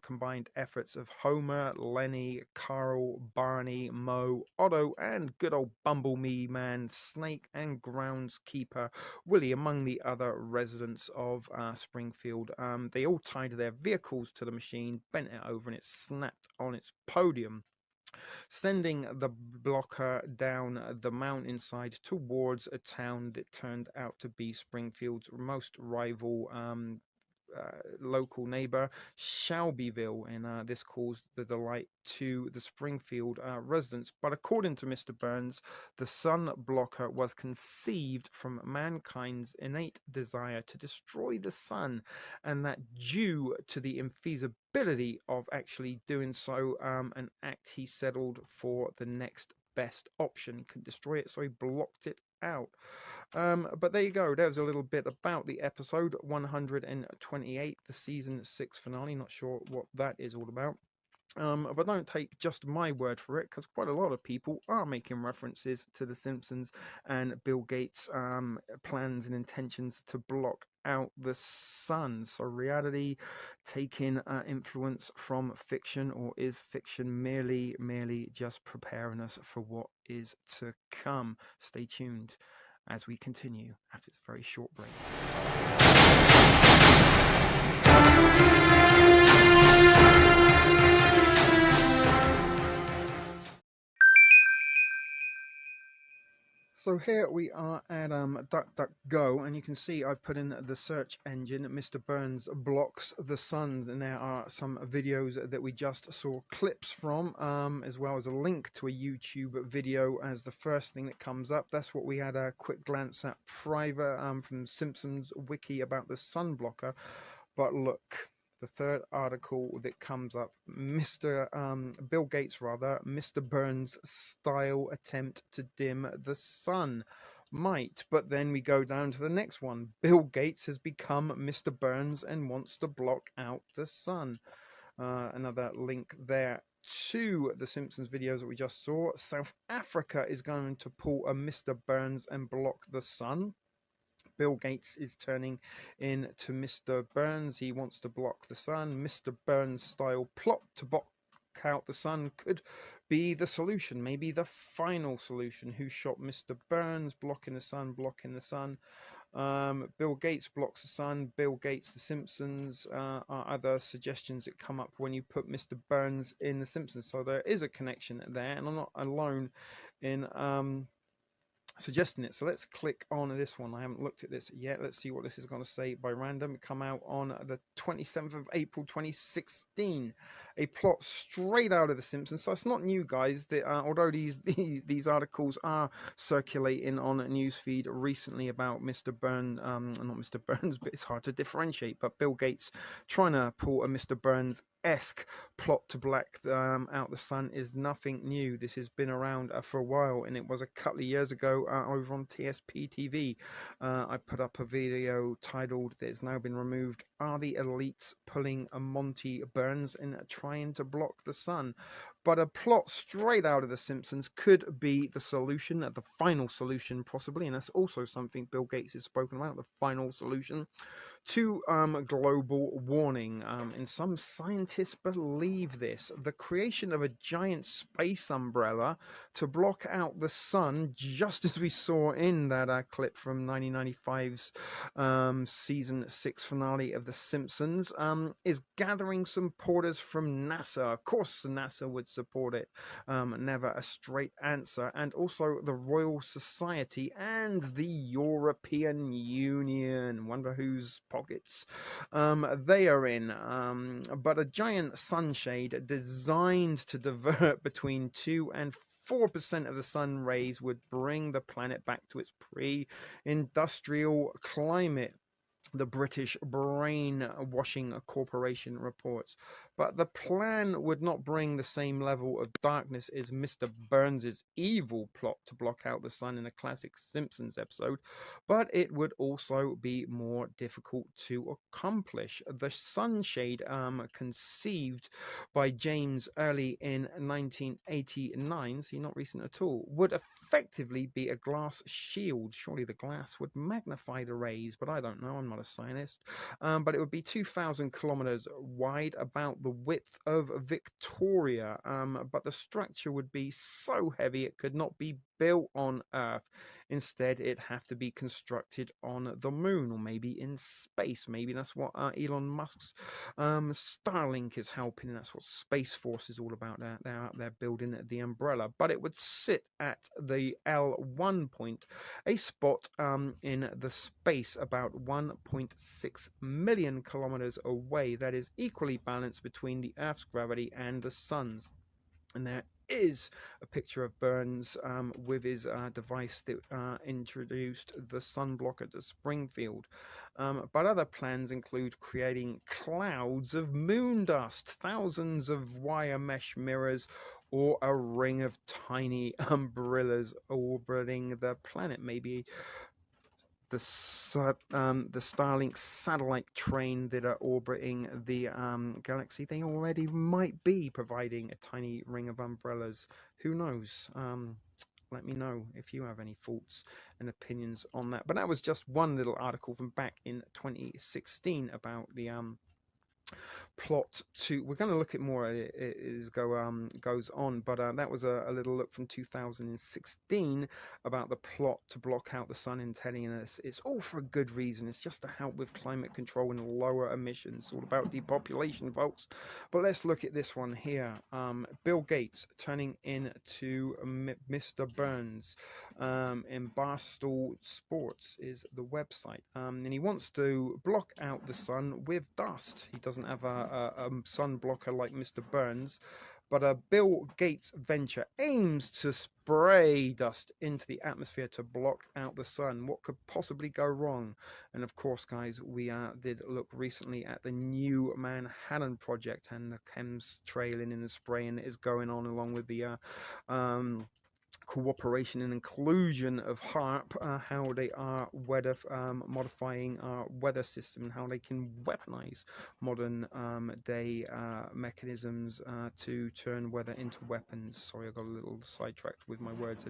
combined efforts of Homer, Lenny, Carl, Barney, Moe, Otto, and good old Bumblebee Man, Snake, and groundskeeper Willie, among the other residents of Springfield. They all tied their vehicles to the machine, bent it over, and it snapped on its podium, sending the blocker down the mountainside towards a town that turned out to be Springfield's most rival local neighbor, Shelbyville, and this caused the delight to the Springfield residents. But according to Mr. Burns, the sun blocker was conceived from mankind's innate desire to destroy the sun, and that due to the infeasibility of actually doing so, an act he settled for the next best option. He couldn't destroy it, so he blocked it out. But there you go. There's a little bit about the episode 128, the season 6 finale. Not sure what that is all about. But don't take just my word for it, because quite a lot of people are making references to The Simpsons and Bill Gates' plans and intentions to block out the sun. So reality taking influence from fiction, or is fiction merely just preparing us for what is to come? Stay tuned as we continue after this very short break. So here we are at DuckDuckGo, and you can see I've put in the search engine Mr. Burns blocks the sun, and there are some videos that we just saw clips from, as well as a link to a YouTube video as the first thing that comes up. That's what we had a quick glance at prior from Simpsons Wiki about the sun blocker. But look, the third article that comes up, Bill Gates, Mr. Burns' style attempt to dim the sun. Might, but then we go down to the next one. Bill Gates has become Mr. Burns and wants to block out the sun. Another link there to the Simpsons videos that we just saw. South Africa is going to pull a Mr. Burns and block the sun. Bill Gates is turning into Mr. Burns. He wants to block the sun. Mr. Burns style plot to block out the sun could be the solution, maybe the final solution. Who shot Mr. Burns? Blocking the sun, blocking the sun. Bill Gates blocks the sun. Bill Gates, The Simpsons are other suggestions that come up when you put Mr. Burns in The Simpsons. So there is a connection there, and I'm not alone in suggesting it. So let's click on this one. I haven't looked at this yet. Let's see what this is going to say by random. It come out on the 27th of April 2016. A plot straight out of The Simpsons. So it's not new, guys. Although these articles are circulating on a newsfeed recently about Mr. Burns, not Mr. Burns, but it's hard to differentiate. But Bill Gates trying to pull a Mr. Burns-esque plot to black out the sun is nothing new. This has been around for a while, and it was a couple of years ago over on TSP TV. I put up a video titled "It's now been removed. Are the elites pulling a Monty Burns and trying to block the sun?" But a plot straight out of The Simpsons could be the solution, the final solution possibly, and that's also something Bill Gates has spoken about, the final solution to global warming. And some scientists believe this. The creation of a giant space umbrella to block out the sun, just as we saw in that clip from 1995's season 6 finale of The Simpsons, is gathering supporters from NASA. Of course, NASA would support it. Never a straight answer. And also the Royal Society and the European Union. Wonder who's pockets they are in, but a giant sunshade designed to divert between 2 and 4% of the sun rays would bring the planet back to its pre-industrial climate, the British Brainwashing Corporation reports. But the plan would not bring the same level of darkness as Mr. Burns's evil plot to block out the sun in a classic Simpsons episode, but it would also be more difficult to accomplish. The sunshade, conceived by James early in 1989, see, not recent at all, would effectively be a glass shield. Surely the glass would magnify the rays, but I don't know, I'm not a scientist. But it would be 2,000 kilometers wide, about the width of Victoria, but the structure would be so heavy it could not be built on Earth. Instead, it'd have to be constructed on the moon, or maybe in space. Maybe that's what Elon Musk's Starlink is helping, and that's what Space Force is all about. They're out there building the umbrella, but it would sit at the L1 point, a spot in the space about 1.6 million kilometers away, that is equally balanced between the Earth's gravity and the sun's. And there is a picture of Burns with his device that introduced the sunblock at Springfield. But other plans include creating clouds of moon dust, thousands of wire mesh mirrors, or a ring of tiny umbrellas orbiting the planet. Maybe the Starlink satellite train that are orbiting the galaxy, they already might be providing a tiny ring of umbrellas. Who knows? Let me know if you have any thoughts and opinions on that. But that was just one little article from back in 2016 about the plot to. We're going to look at more as goes on, but that was a little look from 2016 about the plot to block out the sun, and telling us it's all for a good reason. It's just to help with climate control and lower emissions. It's all about depopulation, folks. But let's look at this one here. Bill Gates turning into Mr. Burns. In Barstool Sports is the website, and he wants to block out the sun with dust. He doesn't have a sun blocker like Mr. Burns, but a Bill Gates venture aims to spray dust into the atmosphere to block out the sun. What could possibly go wrong? And of course, guys, we did look recently at the new Manhattan Project and the chemtrailing and the spraying that is going on, along with the cooperation and inclusion of HARP, how they are weather modifying our weather system, and how they can weaponize modern day mechanisms to turn weather into weapons. Sorry, I got a little sidetracked with my words.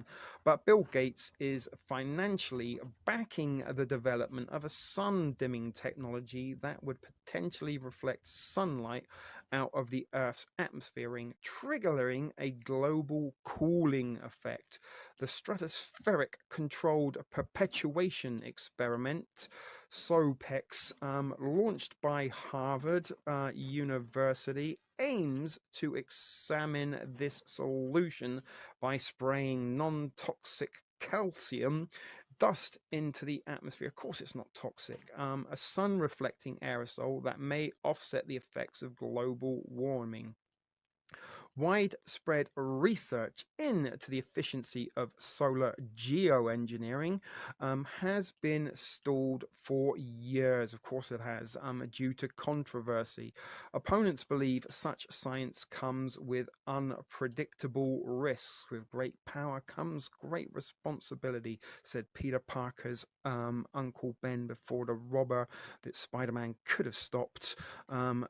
But Bill Gates is financially backing the development of a sun dimming technology that would potentially reflect sunlight out of the Earth's atmosphere, triggering a global cooling effect. The stratospheric controlled perpetuation experiment, SOPEX, launched by Harvard University, aims to examine this solution by spraying non-toxic calcium dust into the atmosphere. Of course, it's not toxic. A sun reflecting aerosol that may offset the effects of global warming. Widespread research into the efficiency of solar geoengineering has been stalled for years. Of course, it has, due to controversy. Opponents believe such science comes with unpredictable risks. With great power comes great responsibility, said Peter Parker's Uncle Ben before the robber that Spider-Man could have stopped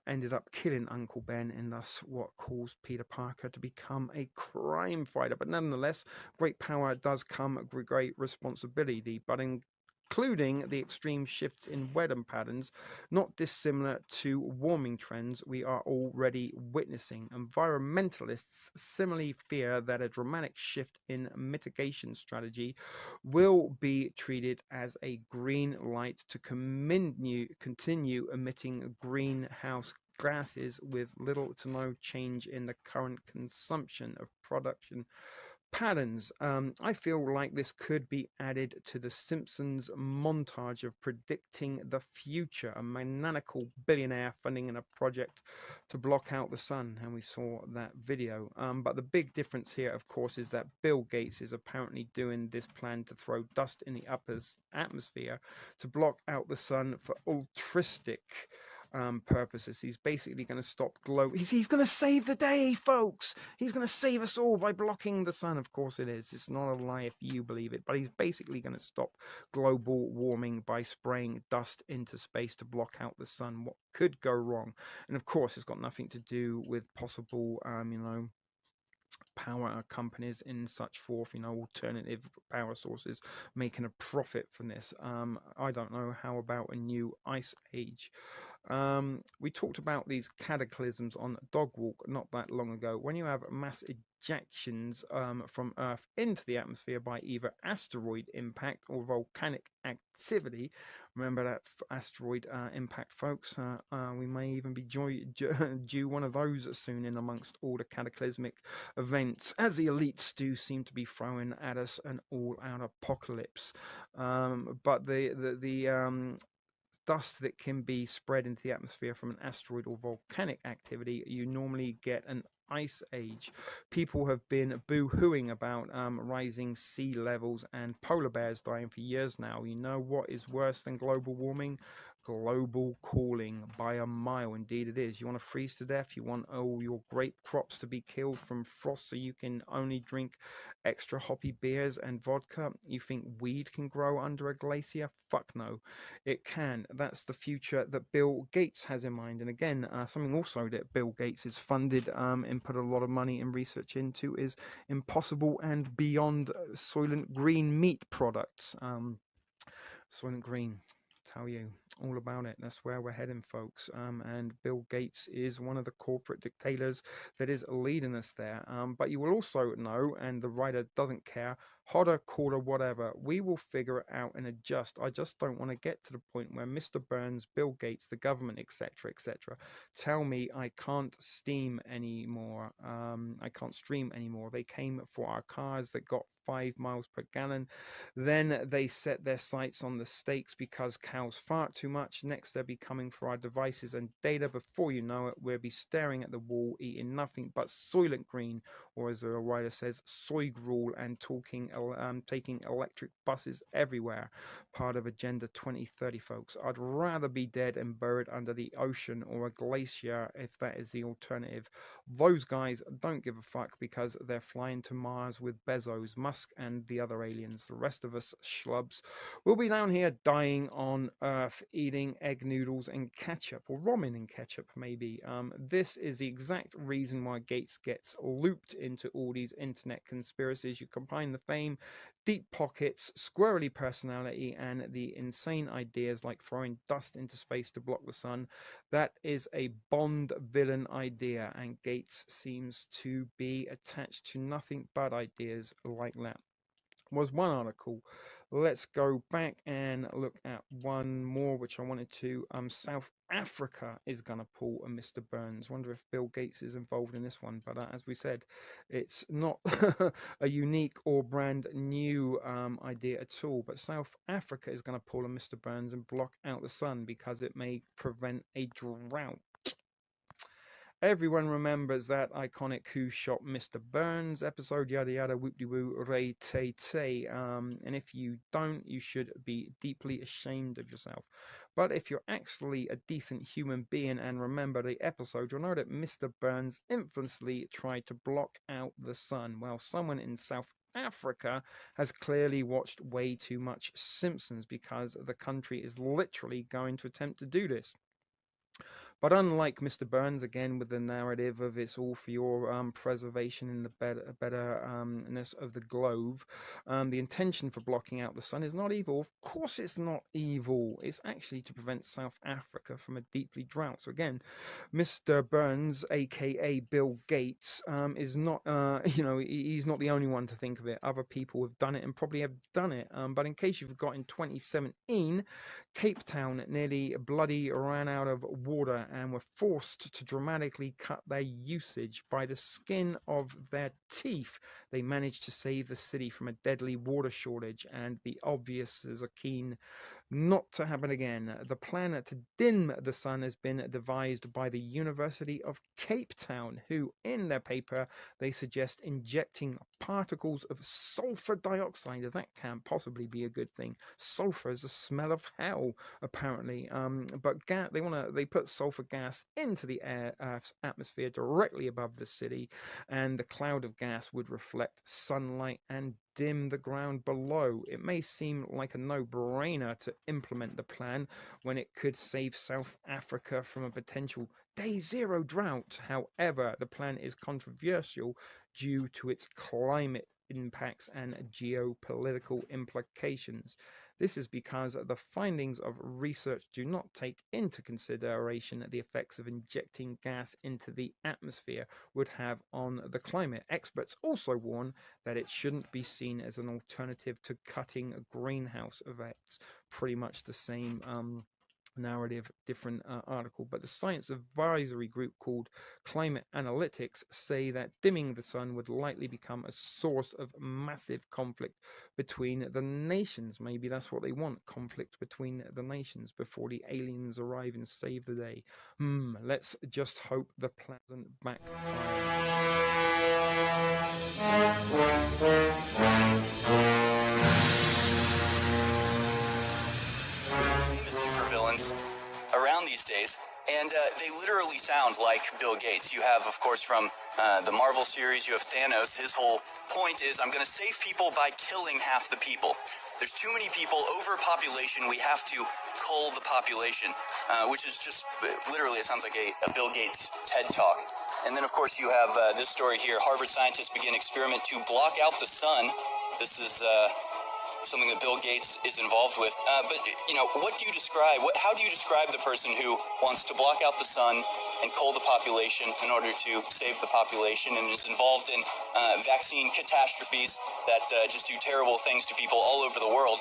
ended up killing Uncle Ben, and thus what caused Peter Parker to become a crime fighter. But nonetheless, great power does come with great responsibility, but including the extreme shifts in weather patterns, not dissimilar to warming trends we are already witnessing. Environmentalists similarly fear that a dramatic shift in mitigation strategy will be treated as a green light to continue emitting greenhouse gases with little to no change in the current consumption of production patterns. I feel like this could be added to the Simpsons montage of predicting the future, a maniacal billionaire funding in a project to block out the sun, and we saw that video. But the big difference here, of course, is that Bill Gates is apparently doing this plan to throw dust in the upper atmosphere to block out the sun for altruistic purposes. He's basically going to stop global. He's going to save the day, folks. He's going to save us all by blocking the sun. Of course it is. It's not a lie if you believe it. But he's basically going to stop global warming by spraying dust into space to block out the sun. What could go wrong? And of course, it's got nothing to do with possible, power companies in such forth, alternative power sources making a profit from this. I don't know how about a new ice age. We talked about these cataclysms on Dog Walk not that long ago. When you have mass ejections from Earth into the atmosphere by either asteroid impact or volcanic activity, remember that asteroid impact, folks. We may even be due one of those soon in amongst all the cataclysmic events, as the elites do seem to be throwing at us an all-out apocalypse. But the dust that can be spread into the atmosphere from an asteroid or volcanic activity, you normally get an ice age. People have been boo-hooing about rising sea levels and polar bears dying for years now. You know what is worse than global warming? Global cooling by a mile. Indeed it is. You want to freeze to death? You want all your grape crops to be killed from frost so you can only drink extra hoppy beers and vodka? You think weed can grow under a glacier? Fuck no. It can. That's the future that Bill Gates has in mind. And again, something also that Bill Gates is funded and put a lot of money and research into is Impossible and Beyond Soylent Green meat products. Soylent Green, tell you all about it. That's where we're heading, folks. And Bill Gates is one of the corporate dictators that is leading us there. But you will also know, and the writer doesn't care, hotter, colder, whatever, we will figure it out and adjust. I just don't want to get to the point where Mr. Burns, Bill Gates, the government, etc., tell me I can't steam anymore. I can't stream anymore. They came for our cars that got 5 miles per gallon. Then they set their sights on the steaks because cows fart too much. Next, they'll be coming for our devices and data. Before you know it, we'll be staring at the wall, eating nothing but Soylent Green, or as the writer says, soy gruel, and talking taking electric buses everywhere. Part of Agenda 2030, folks. I'd rather be dead and buried under the ocean or a glacier if that is the alternative. Those guys don't give a fuck because they're flying to Mars with Bezos, Musk, and the other aliens. The rest of us schlubs will be down here dying on Earth, eating egg noodles and ketchup, or ramen and ketchup, maybe. This is the exact reason why Gates gets looped into all these internet conspiracies. You combine the fame, deep pockets, squirrely personality, and the insane ideas like throwing dust into space to block the sun. That is a Bond villain idea, and Gates seems to be attached to nothing but ideas like that. Was one article. Let's go back and look at one more, which I wanted to. South Africa is going to pull a Mr. Burns. Wonder if Bill Gates is involved in this one. But as we said, it's not a unique or brand new idea at all. But South Africa is going to pull a Mr. Burns and block out the sun because it may prevent a drought. Everyone remembers that iconic Who Shot Mr. Burns episode, yada yada, whoop de woo, ray tay tay. And if you don't, you should be deeply ashamed of yourself. But if you're actually a decent human being and remember the episode, you'll know that Mr. Burns infamously tried to block out the sun. Well, someone in South Africa has clearly watched way too much Simpsons because the country is literally going to attempt to do this. But unlike Mr. Burns, again with the narrative of it's all for your preservation in the betterness of the globe, the intention for blocking out the sun is not evil. Of course, it's not evil. It's actually to prevent South Africa from a deeply drought. So again, Mr. Burns, aka Bill Gates, is not, he's not the only one to think of it. Other people have done it and probably have done it. But in case you forgot, in 2017, Cape Town nearly bloody ran out of water and were forced to dramatically cut their usage by the skin of their teeth. They managed to save the city from a deadly water shortage, and the obvious is a keen not to happen again. The plan to dim the sun has been devised by the University of Cape Town, who, in their paper, they suggest injecting particles of sulfur dioxide. That can't possibly be a good thing. Sulfur is the smell of hell, apparently. But they put sulfur gas into the Earth's atmosphere directly above the city, and the cloud of gas would reflect sunlight and dim the ground below. It may seem like a no-brainer to implement the plan when it could save South Africa from a potential day zero drought. However, the plan is controversial due to its climate impacts and geopolitical implications. This is because the findings of research do not take into consideration the effects of injecting gas into the atmosphere would have on the climate. Experts also warn that it shouldn't be seen as an alternative to cutting greenhouse effects. Pretty much the same narrative, different article. But the science advisory group called Climate Analytics say that dimming the sun would likely become a source of massive conflict between the nations. Maybe that's what they want, conflict between the nations before the aliens arrive and save the day. Let's just hope the plan doesn't Famous supervillains around these days, and they literally sound like Bill Gates. You have, of course, from the Marvel series, you have Thanos. His whole point is, I'm going to save people by killing half the people. There's too many people, overpopulation, we have to cull the population, which is just, literally, it sounds like a Bill Gates TED Talk. And then, of course, you have this story here. Harvard scientists begin experiment to block out the sun. This is something that Bill Gates is involved with. But, what do you describe? How do you describe the person who wants to block out the sun and cull the population in order to save the population and is involved in vaccine catastrophes that just do terrible things to people all over the world,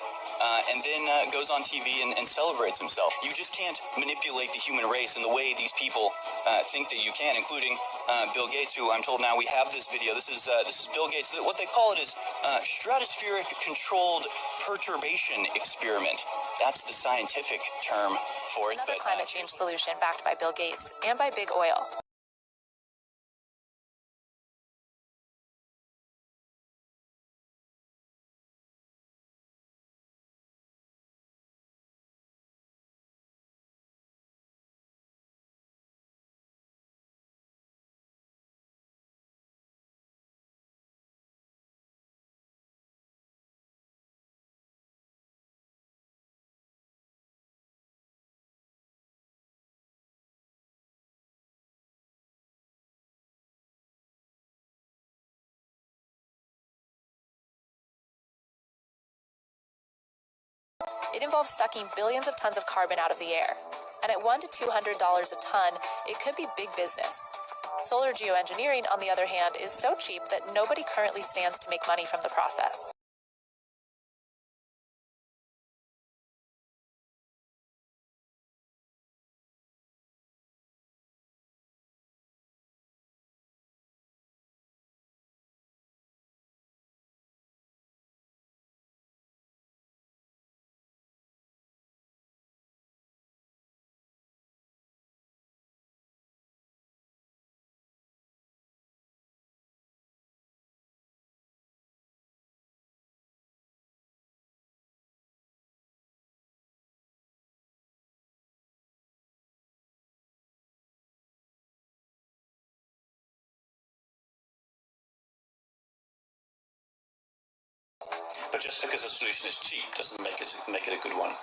and then goes on TV and celebrates himself? You just can't manipulate the human race in the way these people think that you can, including Bill Gates, who I'm told now we have this video. This is Bill Gates. What they call it is stratospheric controlled perturbation experiment. That's the scientific term for it. Another climate change solution backed by Bill Gates and by big oil. It involves sucking billions of tons of carbon out of the air. And at $100 to $200 a ton, it could be big business. Solar geoengineering, on the other hand, is so cheap that nobody currently stands to make money from the process. But just because a solution is cheap doesn't make it a good one.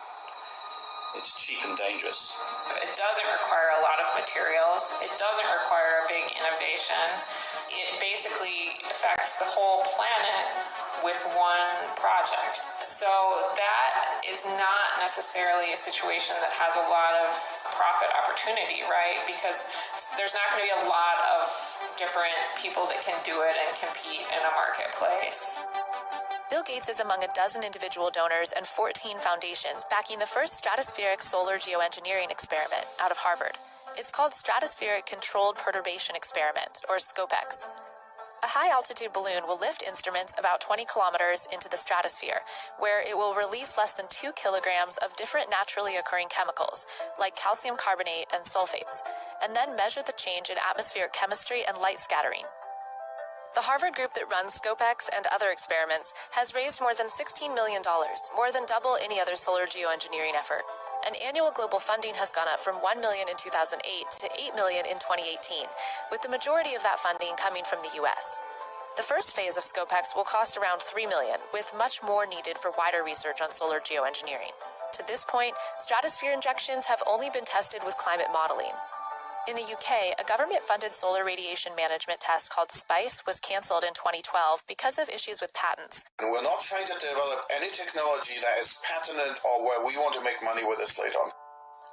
It's cheap and dangerous. It doesn't require a lot of materials. It doesn't require a big innovation. It basically affects the whole planet with one project. So that is not necessarily a situation that has a lot of profit opportunity, right? Because there's not going to be a lot of different people that can do it and compete in a marketplace. Bill Gates is among a dozen individual donors and 14 foundations backing the first stratospheric solar geoengineering experiment out of Harvard. It's called Stratospheric Controlled Perturbation Experiment, or SCOPEX. A high-altitude balloon will lift instruments about 20 kilometers into the stratosphere, where it will release less than 2 kilograms of different naturally occurring chemicals, like calcium carbonate and sulfates, and then measure the change in atmospheric chemistry and light scattering. The Harvard group that runs SCOPEX and other experiments has raised more than $16 million, more than double any other solar geoengineering effort. And annual global funding has gone up from $1 million in 2008 to $8 million in 2018, with the majority of that funding coming from the U.S. The first phase of SCOPEX will cost around $3 million, with much more needed for wider research on solar geoengineering. To this point, stratosphere injections have only been tested with climate modeling. In the UK, a government-funded solar radiation management test called SPICE was cancelled in 2012 because of issues with patents. And we're not trying to develop any technology that is patented or where we want to make money with this later on.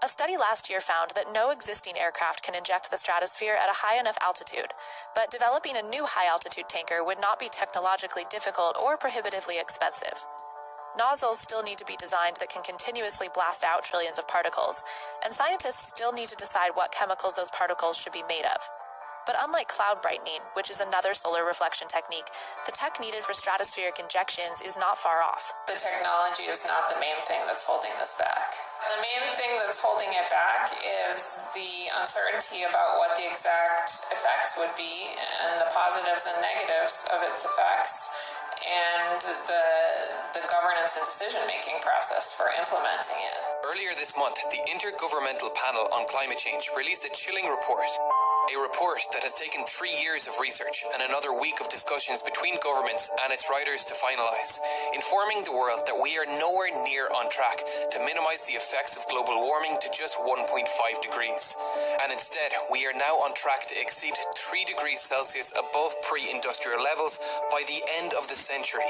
A study last year found that no existing aircraft can inject the stratosphere at a high enough altitude, but developing a new high-altitude tanker would not be technologically difficult or prohibitively expensive. Nozzles still need to be designed that can continuously blast out trillions of particles, and scientists still need to decide what chemicals those particles should be made of. But unlike cloud brightening, which is another solar reflection technique, the tech needed for stratospheric injections is not far off. The technology is not the main thing that's holding this back. The main thing that's holding it back is the uncertainty about what the exact effects would be and the positives and negatives of its effects, and the governance and decision-making process for implementing it. Earlier this month, the Intergovernmental Panel on Climate Change released a chilling report. A report that has taken 3 years of research and another week of discussions between governments and its writers to finalise, informing the world that we are nowhere near on track to minimise the effects of global warming to just 1.5 degrees. And instead, we are now on track to exceed 3 degrees Celsius above pre-industrial levels by the end of the century.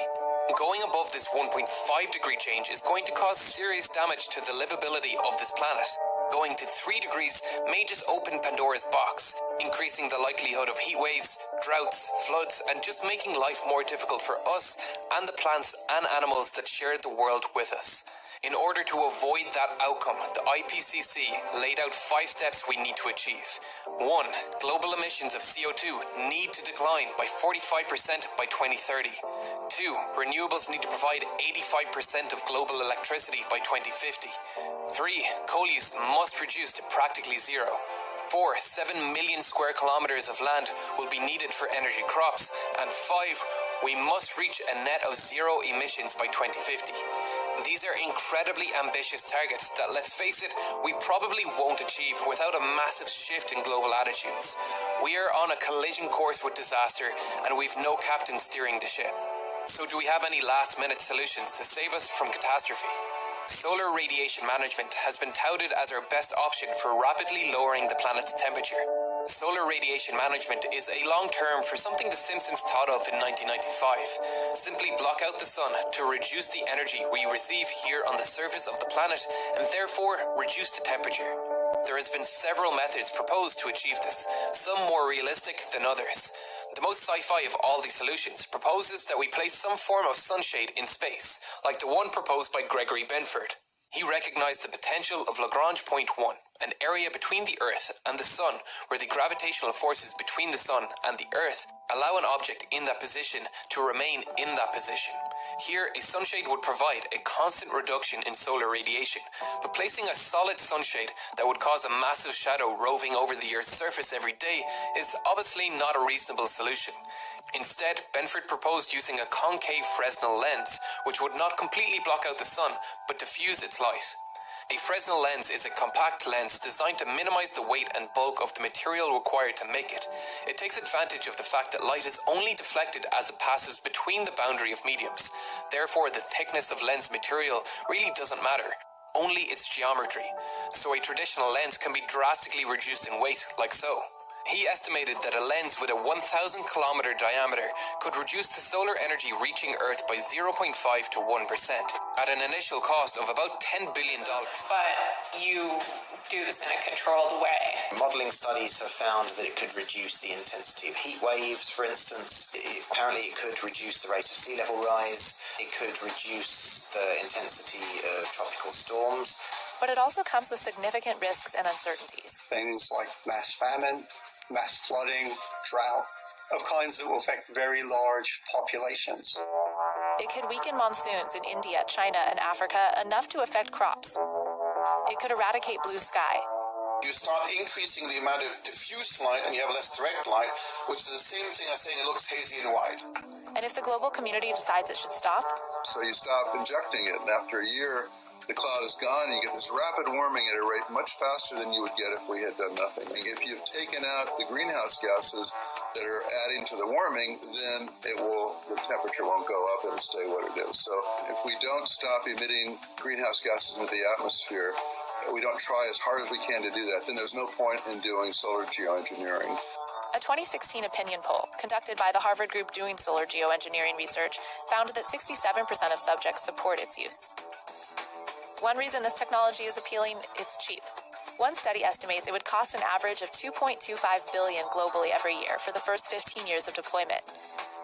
Going above this 1.5 degree change is going to cause serious damage to the livability of this planet. Going to 3 degrees may just open Pandora's box, increasing the likelihood of heat waves, droughts, floods, and just making life more difficult for us and the plants and animals that share the world with us. In order to avoid that outcome, the IPCC laid out 5 steps we need to achieve. 1. Global emissions of CO2 need to decline by 45% by 2030. 2. Renewables need to provide 85% of global electricity by 2050. 3. Coal use must reduce to practically zero. 4. 7 million square kilometers of land will be needed for energy crops. And 5. We must reach a net of zero emissions by 2050. These are incredibly ambitious targets that, let's face it, we probably won't achieve without a massive shift in global attitudes. We are on a collision course with disaster, and we've no captain steering the ship. So do we have any last-minute solutions to save us from catastrophe? Solar radiation management has been touted as our best option for rapidly lowering the planet's temperature. Solar radiation management is a long term for something the Simpsons thought of in 1995. Simply block out the sun to reduce the energy we receive here on the surface of the planet and therefore reduce the temperature. There has been several methods proposed to achieve this, some more realistic than others. The most sci-fi of all these solutions proposes that we place some form of sunshade in space, like the one proposed by Gregory Benford. He recognized the potential of Lagrange point 1, an area between the Earth and the Sun where the gravitational forces between the Sun and the Earth allow an object in that position to remain in that position. Here, a sunshade would provide a constant reduction in solar radiation, but placing a solid sunshade that would cause a massive shadow roving over the Earth's surface every day is obviously not a reasonable solution. Instead, Benford proposed using a concave Fresnel lens, which would not completely block out the sun, but diffuse its light. A Fresnel lens is a compact lens designed to minimize the weight and bulk of the material required to make it. It takes advantage of the fact that light is only deflected as it passes between the boundary of mediums. Therefore, the thickness of lens material really doesn't matter, only its geometry. So a traditional lens can be drastically reduced in weight, like so. He estimated that a lens with a 1,000 kilometer diameter could reduce the solar energy reaching Earth by 0.5 to 1%, at an initial cost of about $10 billion. But you do this in a controlled way. Modelling studies have found that it could reduce the intensity of heat waves, for instance. Apparently it could reduce the rate of sea level rise. It could reduce the intensity of tropical storms. But it also comes with significant risks and uncertainties. Things like mass famine, mass flooding, drought, of kinds that will affect very large populations. It could weaken monsoons in India, China, and Africa enough to affect crops. It could eradicate blue sky. You start increasing the amount of diffuse light and you have less direct light, which is the same thing as saying it looks hazy and white. And if the global community decides it should stop? So you stop injecting it, and after a year, the cloud is gone, and you get this rapid warming at a rate much faster than you would get if we had done nothing. If you've taken out the greenhouse gases that are adding to the warming, then the temperature won't go up, it'll stay what it is. So if we don't stop emitting greenhouse gases into the atmosphere, we don't try as hard as we can to do that, then there's no point in doing solar geoengineering. A 2016 opinion poll conducted by the Harvard group doing solar geoengineering research found that 67% of subjects support its use. One reason this technology is appealing, it's cheap. One study estimates it would cost an average of $2.25 billion globally every year for the first 15 years of deployment.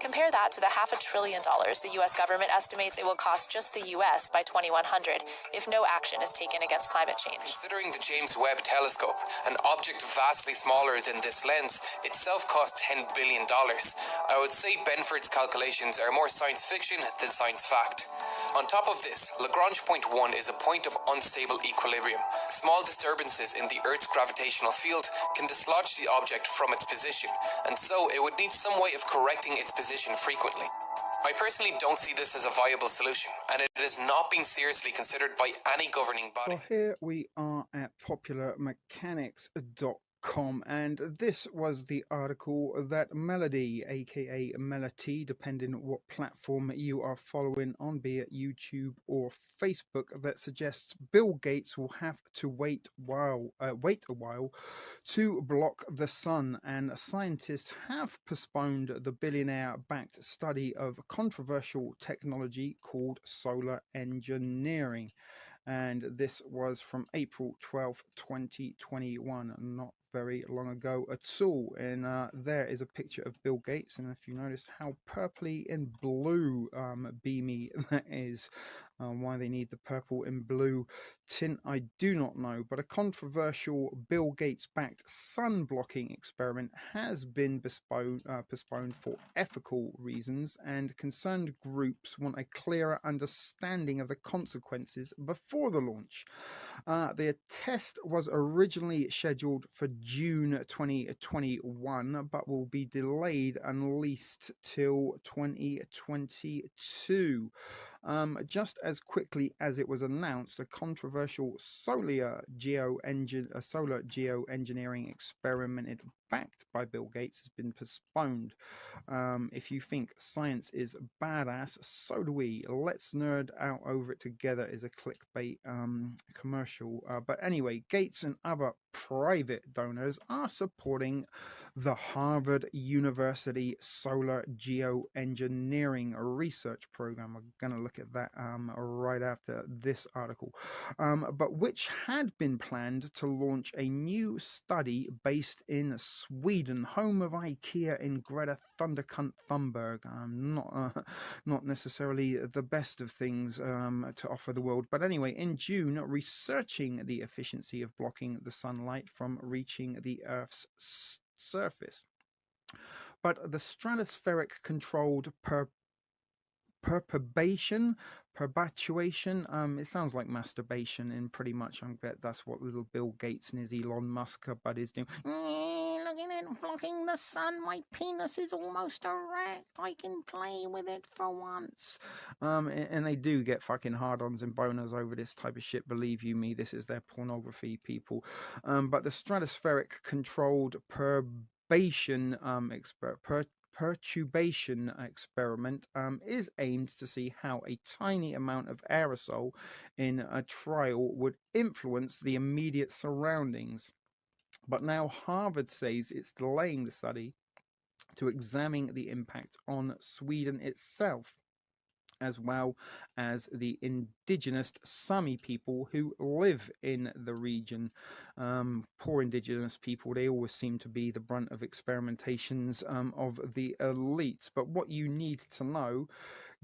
Compare that to the $500 billion the U.S. government estimates it will cost just the U.S. by 2100 if no action is taken against climate change. Considering the James Webb Telescope, an object vastly smaller than this lens, itself cost $10 billion, I would say Benford's calculations are more science fiction than science fact. On top of this, Lagrange point 1 is a point of unstable equilibrium. Small disturbances in the Earth's gravitational field can dislodge the object from its position, and so it would need some way of correcting its position frequently. I personally don't see this as a viable solution, and it is not being seriously considered by any governing body. So here we are at popularmechanics.com, and this was the article that Melody, aka Melody, depending on what platform you are following on, be it YouTube or Facebook, that suggests Bill Gates will have to wait a while to block the sun, and scientists have postponed the billionaire-backed study of controversial technology called solar engineering. And this was from April 12th, 2021, not very long ago at all. And there is a picture of Bill Gates, and if you notice how purpley and blue beamy that is, why they need the purple and blue tint, I do not know, but a controversial Bill Gates backed sun blocking experiment has been postponed for ethical reasons, and concerned groups want a clearer understanding of the consequences before the launch. The test was originally scheduled for June 2021, but will be delayed at least till 2022. Just as quickly as it was announced, a controversial solar geoengineering experiment backed by Bill Gates has been postponed. If you think science is badass, so do we. Let's nerd out over it together is a clickbait commercial. But anyway, Gates and other private donors are supporting the Harvard University Solar Geoengineering Research Program. We're going to look at that right after this article, but which had been planned to launch a new study based in Sweden, home of IKEA in Greta Thundercunt Thunberg. Not necessarily the best of things to offer the world, but anyway, in June, researching the efficiency of blocking the sunlight from reaching the Earth's surface. But the stratospheric controlled perturbation, it sounds like masturbation, and pretty much I bet that's what little Bill Gates and his Elon Musk buddies do. Looking at blocking the sun, my penis is almost erect, I can play with it for once. And they do get fucking hard-ons and boners over this type of shit, believe you me, this is their pornography, people. But the stratospheric controlled perturbation experiment is aimed to see how a tiny amount of aerosol in a trial would influence the immediate surroundings. But now Harvard says it's delaying the study to examine the impact on Sweden itself, as well as the indigenous Sami people who live in the region. Poor indigenous people, they always seem to be the brunt of experimentations of the elites. But what you need to know,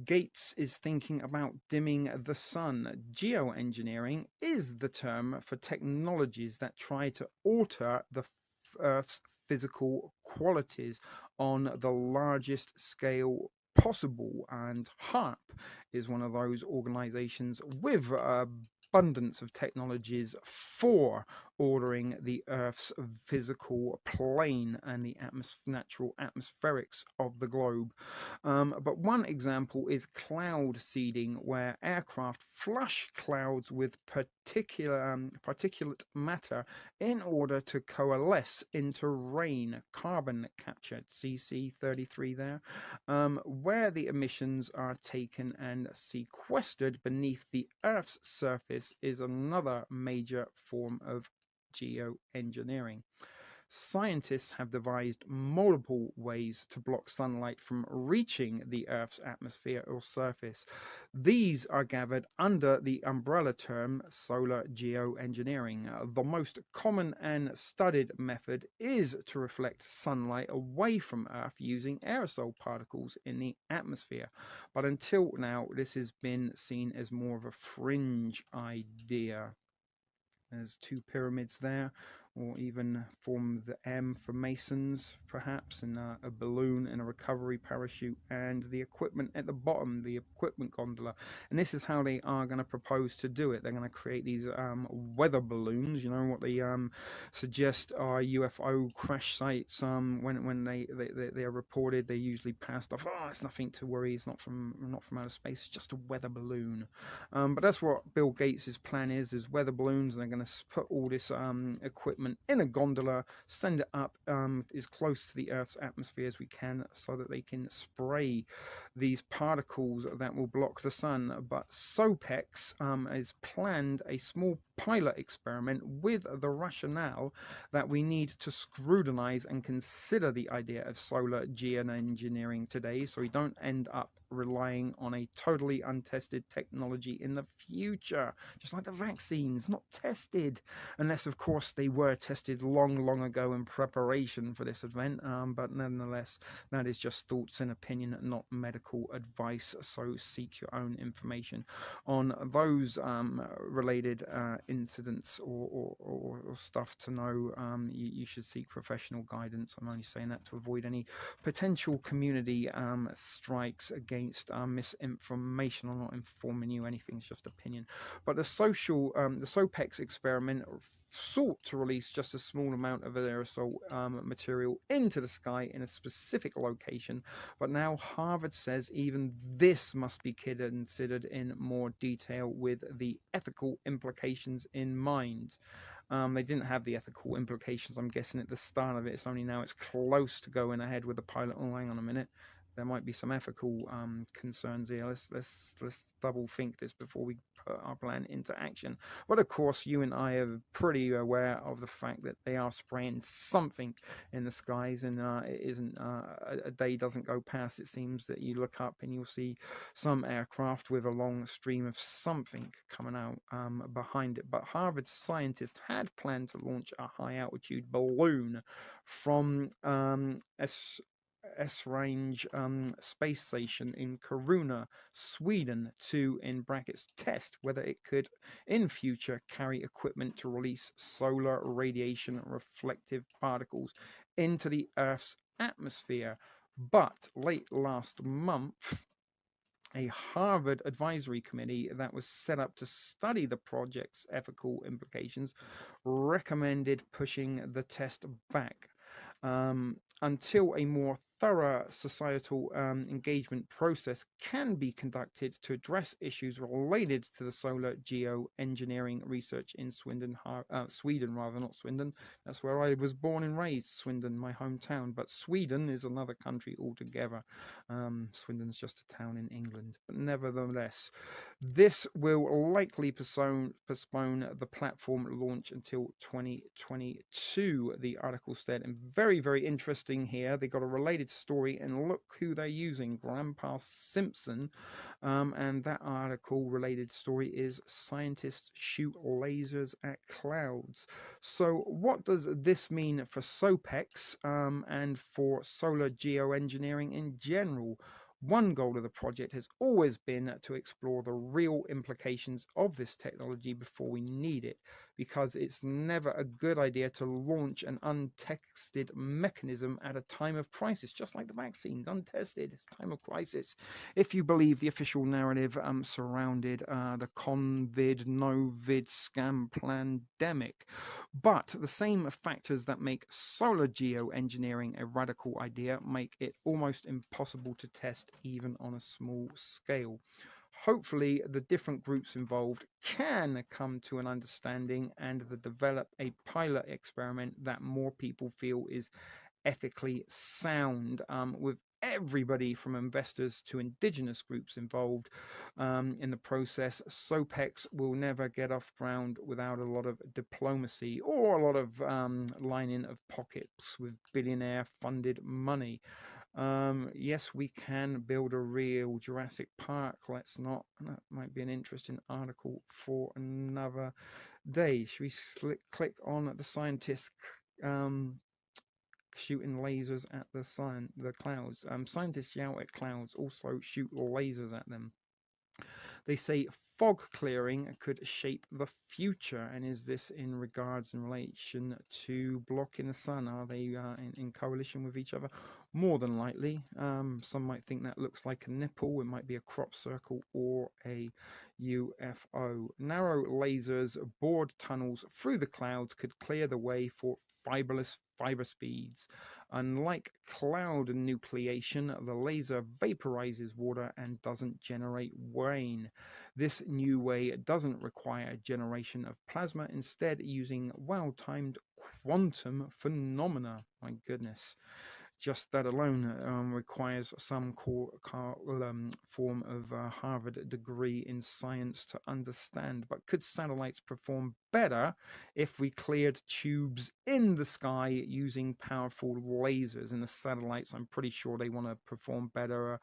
Gates is thinking about dimming the sun. Geoengineering is the term for technologies that try to alter the Earth's physical qualities on the largest scale possible, and HARP is one of those organizations with abundance of technologies for ordering the Earth's physical plane and the natural atmospherics of the globe. But one example is cloud seeding, where aircraft flush clouds with particulate matter in order to coalesce into rain. Carbon capture, CC33 there, where the emissions are taken and sequestered beneath the Earth's surface, is another major form of geoengineering. Scientists have devised multiple ways to block sunlight from reaching the Earth's atmosphere or surface. These are gathered under the umbrella term solar geoengineering. The most common and studied method is to reflect sunlight away from Earth using aerosol particles in the atmosphere. But until now, this has been seen as more of a fringe idea. There's two pyramids there, or even form the M for Masons, perhaps, and a balloon and a recovery parachute, and the equipment at the bottom, the equipment gondola. And this is how they are going to propose to do it. They're going to create these weather balloons, you know, what they suggest are UFO crash sites. When they are reported, they usually passed off. Oh, it's nothing to worry. It's not from outer space. It's just a weather balloon. But that's what Bill Gates' plan is weather balloons, and they're going to put all this equipment in a gondola, send it up as close to the Earth's atmosphere as we can, so that they can spray these particles that will block the sun. But SOPEX has planned a small pilot experiment with the rationale that we need to scrutinize and consider the idea of solar geoengineering today, so we don't end up relying on a totally untested technology in the future, just like the vaccines, not tested, unless of course they were tested long ago in preparation for this event. But nonetheless, that is just thoughts and opinion, not medical advice, so seek your own information on those related incidents or stuff to know. You should seek professional guidance. I'm only saying that to avoid any potential community strikes against misinformation. I'm not informing you anything, it's just opinion. But the SOPEX experiment sought to release just a small amount of aerosol material into the sky in a specific location, but now Harvard says even this must be considered in more detail with the ethical implications in mind. They didn't have the ethical implications, I'm guessing, at the start of it. It's only now it's close to going ahead with the pilot. Oh, hang on a minute. there might be some ethical concerns here. Let's double think this before we put our plan into action. But of course, you and I are pretty aware of the fact that they are spraying something in the skies, and it isn't a day doesn't go past. It seems that you look up and you'll see some aircraft with a long stream of something coming out behind it. But Harvard scientists had planned to launch a high altitude balloon from S-range space station in Kiruna, Sweden, to, in brackets, test whether it could in future carry equipment to release solar radiation reflective particles into the Earth's atmosphere. But late last month, a Harvard advisory committee that was set up to study the project's ethical implications recommended pushing the test back until a more thorough societal engagement process can be conducted to address issues related to the solar geoengineering research in Sweden, rather, not Swindon. That's where I was born and raised, Swindon, my hometown. But Sweden is another country altogether. Swindon's just a town in England. But nevertheless, this will likely postpone the platform launch until 2022, the article said. And very, very interesting here. They got a related story, and look who they're using, Grandpa Simpson. And that article related story is Scientists Shoot Lasers at Clouds. So what does this mean for SOPEX and for solar geoengineering in general? One goal of the project has always been to explore the real implications of this technology before we need it, because it's never a good idea to launch an untested mechanism at a time of crisis, just like the vaccines, untested, it's time of crisis. If you believe the official narrative surrounded the COVID-Novid scam pandemic. But the same factors that make solar geoengineering a radical idea make it almost impossible to test even on a small scale. Hopefully, the different groups involved can come to an understanding and develop a pilot experiment that more people feel is ethically sound, with everybody from investors to indigenous groups involved in the process. SOPEX will never get off ground without a lot of diplomacy or a lot of lining of pockets with billionaire funded money. Yes, we can build a real Jurassic Park. Let's not. That might be an interesting article for another day. Should we click on the scientists shooting lasers at the clouds? Scientists shout at clouds, also shoot lasers at them. They say fog clearing could shape the future. And is this in relation to blocking the sun? Are they in coalition with each other? More than likely. Some might think that looks like a nipple. It might be a crop circle or a UFO. Narrow lasers bored tunnels through the clouds could clear the way for fiberless fiber speeds. Unlike cloud nucleation, the laser vaporizes water and doesn't generate rain. This new way doesn't require generation of plasma, instead using well-timed quantum phenomena. My goodness. Just that alone requires some form of Harvard degree in science to understand. But could satellites perform better if we cleared tubes in the sky using powerful lasers? And the satellites, I'm pretty sure they want to perform better.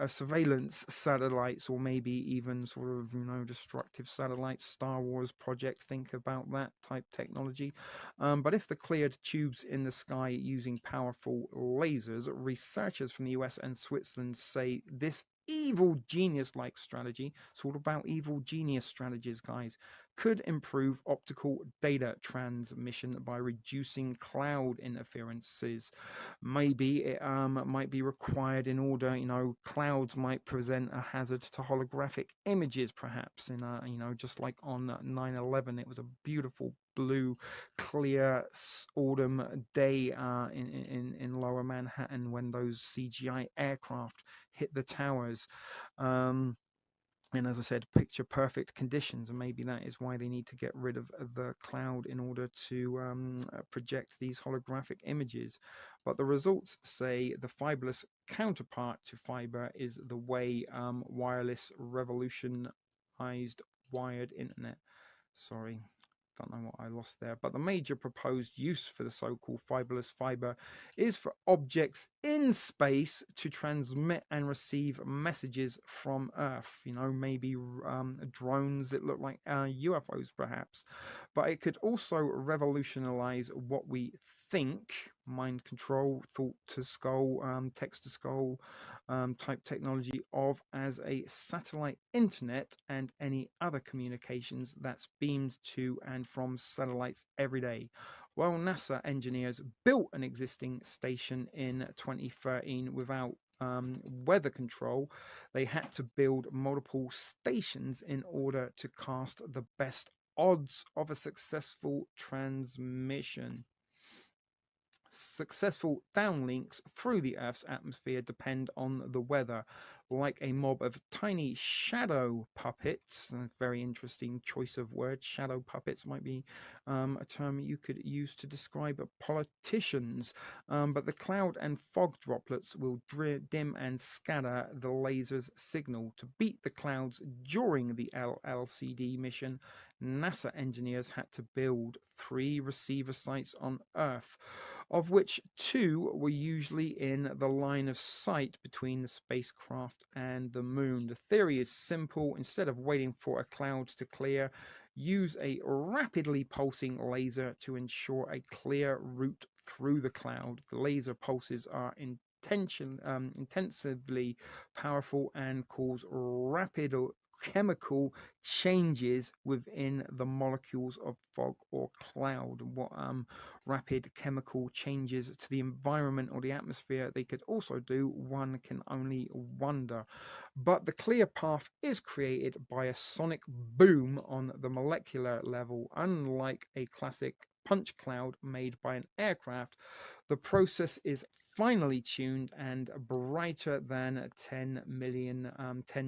Surveillance satellites, or maybe even sort of, destructive satellites. Star Wars project, think about that type technology. But if the cleared tubes in the sky using powerful lasers, researchers from the US and Switzerland say this evil genius-like strategy, it's all about evil genius strategies, guys, could improve optical data transmission by reducing cloud interferences. Maybe it might be required in order, clouds might present a hazard to holographic images, perhaps, just like on 9/11, it was a beautiful blue, clear autumn day in lower Manhattan when those CGI aircraft hit the towers. And as I said, picture perfect conditions, and maybe that is why they need to get rid of the cloud in order to project these holographic images. But the results say the fiberless counterpart to fiber is the way wireless revolutionized wired internet. Sorry, don't know what I lost there, but the major proposed use for the so-called fiberless fiber is for objects in space to transmit and receive messages from Earth. You know, maybe drones that look like UFOs, perhaps. But it could also revolutionize what we think, mind control, thought to skull, text to skull, type technology of as a satellite internet and any other communications that's beamed to and from satellites every day. Well, NASA engineers built an existing station in 2013 without weather control. They had to build multiple stations in order to cast the best odds of a successful transmission. Successful downlinks through the Earth's atmosphere depend on the weather, like a mob of tiny shadow puppets. A very interesting choice of words. Shadow puppets might be a term you could use to describe politicians. But the cloud and fog droplets will dim and scatter the laser's signal. To beat the clouds during the LLCD mission, NASA engineers had to build 3 receiver sites on Earth, of which 2 were usually in the line of sight between the spacecraft and the moon. The theory is simple. Instead of waiting for a cloud to clear, use a rapidly pulsing laser to ensure a clear route through the cloud. The laser pulses are intensively powerful and cause rapid chemical changes within the molecules of fog or cloud. What rapid chemical changes to the environment or the atmosphere they could also do, one can only wonder. But the clear path is created by a sonic boom on the molecular level. Unlike a classic punch cloud made by an aircraft, the process is finely tuned and brighter than 10